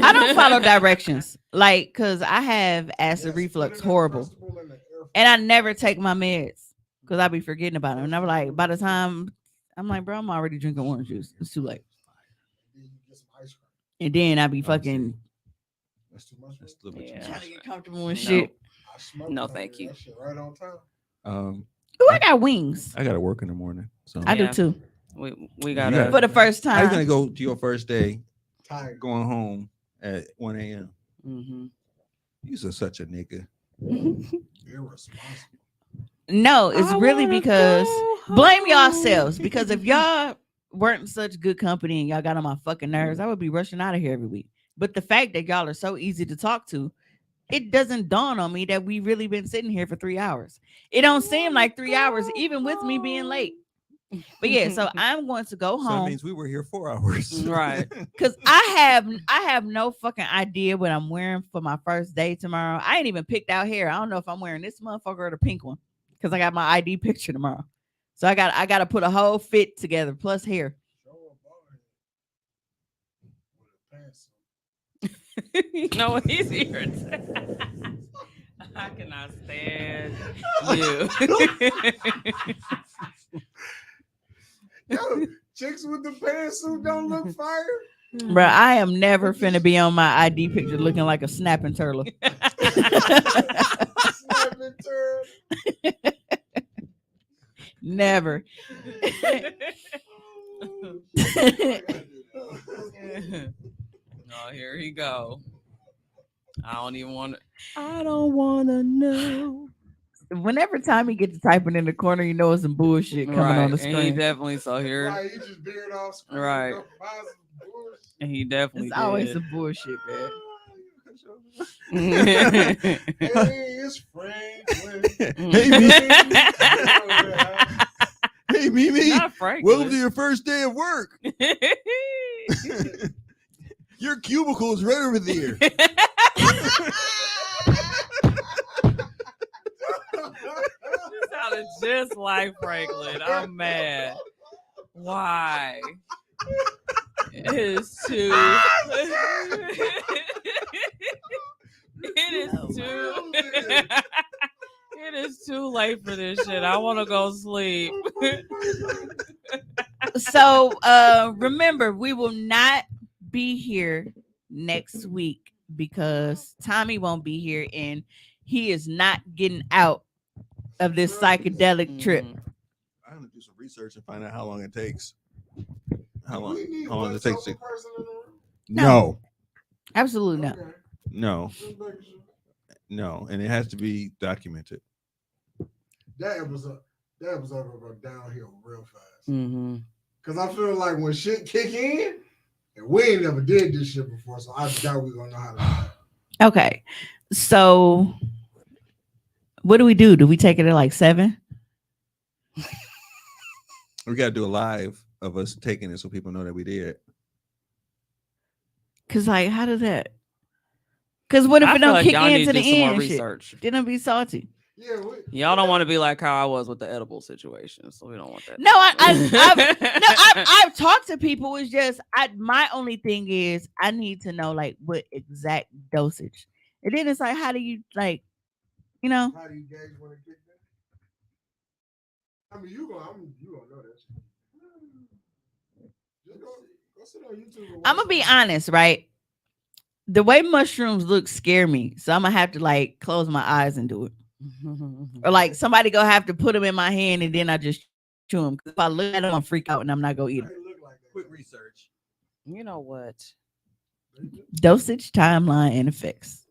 I don't follow directions. Like, cause I have acid Yes, reflux, put an horrible. Uncrustable in the air fryer. And I never take my meds because I be forgetting about them. And I'm like, by the time I'm like, bro, I'm already drinking orange juice. It's too late. Then you get some ice cream. And then I be see. fucking That's too much. That's a little bit Yeah. too trying much. to get comfortable and No. shit. I smoked No, that thank shit. you. That shit right on time. Ooh, I got wings. I gotta work in the morning. So I do Yeah. too. We You gotta. gotta- For the first how you gonna time. go to your first day Tired. going home at 1 a.m.? Mhm. You're such a nigga. Irresponsible. No, it's I really wanna because go blame home. yourselves. Because if y'all weren't such good company and y'all got on my fucking nerves, I would be rushing out of here every week. But the fact that y'all are so easy to talk to, it doesn't dawn on me that we really been sitting here for 3 hours. It don't seem like 3 hours, even with me being late. But yeah, so I'm going to go So that home means we were here 4 hours. Right. because I have no fucking idea what I'm wearing for my first day tomorrow. I ain't even picked out hair. I don't know if I'm wearing this motherfucker or the pink one because I got my ID picture tomorrow. So I got to put a whole fit together plus hair. You know what he's here. I cannot stand you. Yo, chicks with the pantsuit don't look fire. Bruh, I am never finna be on my ID picture looking like a snapping turtle. Snapping turtle. Never. Oh, here he go. I don't want to know. Whenever Tommy gets to typing in the corner, you know it's some bullshit coming on the And he screen. definitely saw here. Right, he just veered off screen. Right. Go buy some bullshit. And he definitely It's always did. some bullshit, man. Hey, it's Franklin. Hey, Hey, Mimi. Not Franklin. Welcome to your first day of work. Your cubicle is right over there. You sounded just like Franklin. I'm mad. Why? It is too. It is too. It is too late for this shit. I want to go sleep. So remember, we will not be here next week because Tommy won't be here and he is not getting out of this psychedelic trip. I'm gonna do some research and find out how long it takes. How We long? need How long one does it take to? sober person in the room? No, Absolutely not. Okay, no, just making sure. no, and it has to be documented. That episode gonna go downhill real fast. Mm-hmm. Cause I feel like when shit kick in, and we ain't never did this shit before, so I doubt we gonna know how to do that. Okay. So what do we do? Do we take it at like 7? We gotta do a live of us taking it so people know that we did. Cause like how does that? Cause what if it don't kick in to the end? And shit? Research. Then it'll be salty. Yeah, Y'all don't want to be like how I was with the edible situation, so we don't want that. No, I've talked to people. It's just my only thing is I need to know like what exact dosage. And then it's like, how do you like, you know? How do you gauge when it kicked in? I mean, you gonna know that shit. Just go sit on YouTube. And I'm gonna be honest, right? The way mushrooms look scare me, so I'm gonna have to like close my eyes and do it. Or like somebody gonna have to put them in my hand and then I just chew them. If I look at them, I'm freak out and I'm not gonna eat them. They look like that. Quick research. You know what? Dosage, timeline, and effects.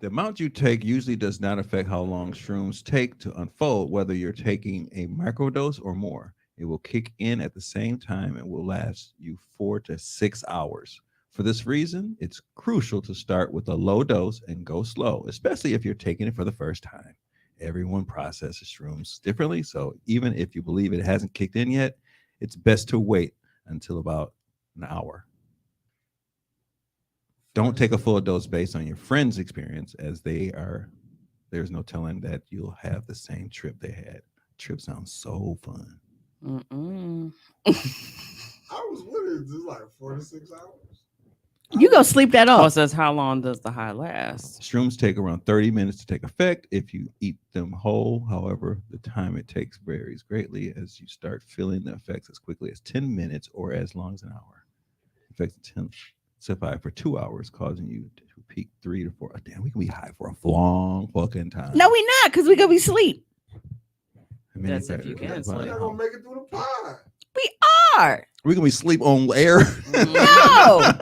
The amount you take usually does not affect how long shrooms take to unfold, whether you're taking a microdose or more. It will kick in at the same time and will last you 4 to 6 hours. For this reason, it's crucial to start with a low dose and go slow, especially if you're taking it for the first time. Everyone processes shrooms differently, so even if you believe it hasn't kicked in yet, it's best to wait until about an hour. Don't take a full dose based on your friend's experience, as there's no telling that you'll have the same trip they had. Trip sounds so fun. Mm-mm. I was with it. It's like 4 to 6 hours. You go sleep that Oh, it off. says how long does the high last? Shrooms take around 30 minutes to take effect if you eat them whole. However, the time it takes varies greatly as you start feeling the effects as quickly as 10 minutes or as long as an hour. Effects intensify for 2 hours, causing you to peak 3 to 4. Oh, damn, we can be high for a long fucking time. No, we not, because we gonna be asleep. That's if you can We're sleep. not gonna make it through the pod. We are. We're gonna be sleep on air. No.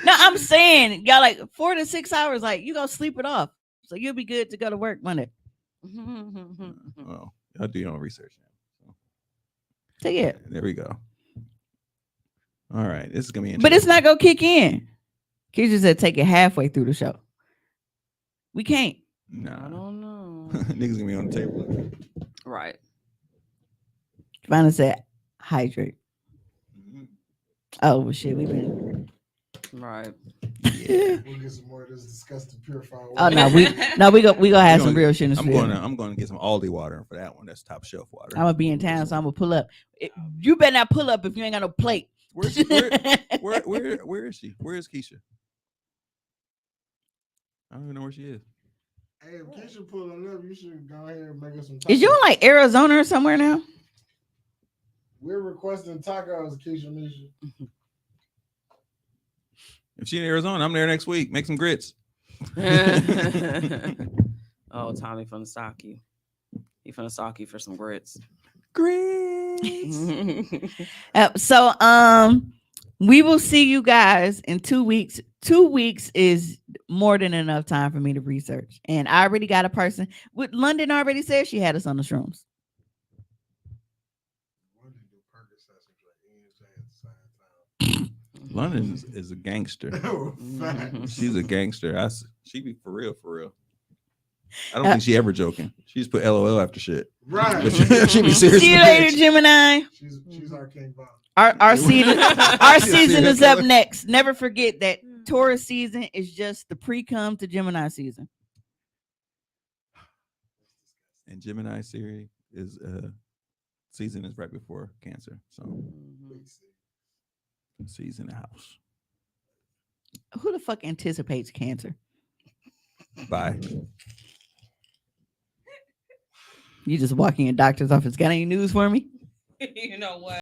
No, I'm saying y'all like 4 to 6 hours, like you gonna sleep it off. So you'll be good to go to work Monday. Well, I'll do your own research now. So yeah. There we go. All right. This is gonna be interesting. But it's not gonna kick in. Keisha said take it halfway through the show. We can't. I Nah, don't know. niggas gonna be on the table. Right. Vanna said, hydrate. Mhm. Oh well, shit, we've been. Right. Yeah. We'll get some more of this disgusting purified Oh water. no, we gonna have some gonna- real shit in the I'm studio. gonna get some Aldi water for that one. That's top shelf water. I'm gonna be in town, so I'm gonna pull up. You better not pull up if you ain't got no plate. Where is she? Where is she? Where is Keisha? I don't even know where she is. Hey, if Keisha pulling up, you should go ahead and make us some tacos. Is you in like Arizona or somewhere now? We're requesting tacos, Keisha Misha. If she in Arizona, I'm there next week. Make some grits. Oh, Tommy finna stalk you. He finna stalk you for some grits. Grits. So we will see you guys in 2 weeks. 2 weeks is more than enough time for me to research. And I already got a person. With London already said she had us on the shrooms. London is a gangster. She's a gangster. She be for real, for real. I don't think she ever joking. She just put LOL after shit. Right. But she be serious. See you later, Gemini. She's our king Bob. Our season, our season serial is up killer. next. Never forget that Taurus season is just the pre-cum to Gemini season. And Gemini series is season is right before Cancer. So C's in the house. Who the fuck anticipates Cancer? Bye. You just walking in doctor's office. Got any news for me? You know what?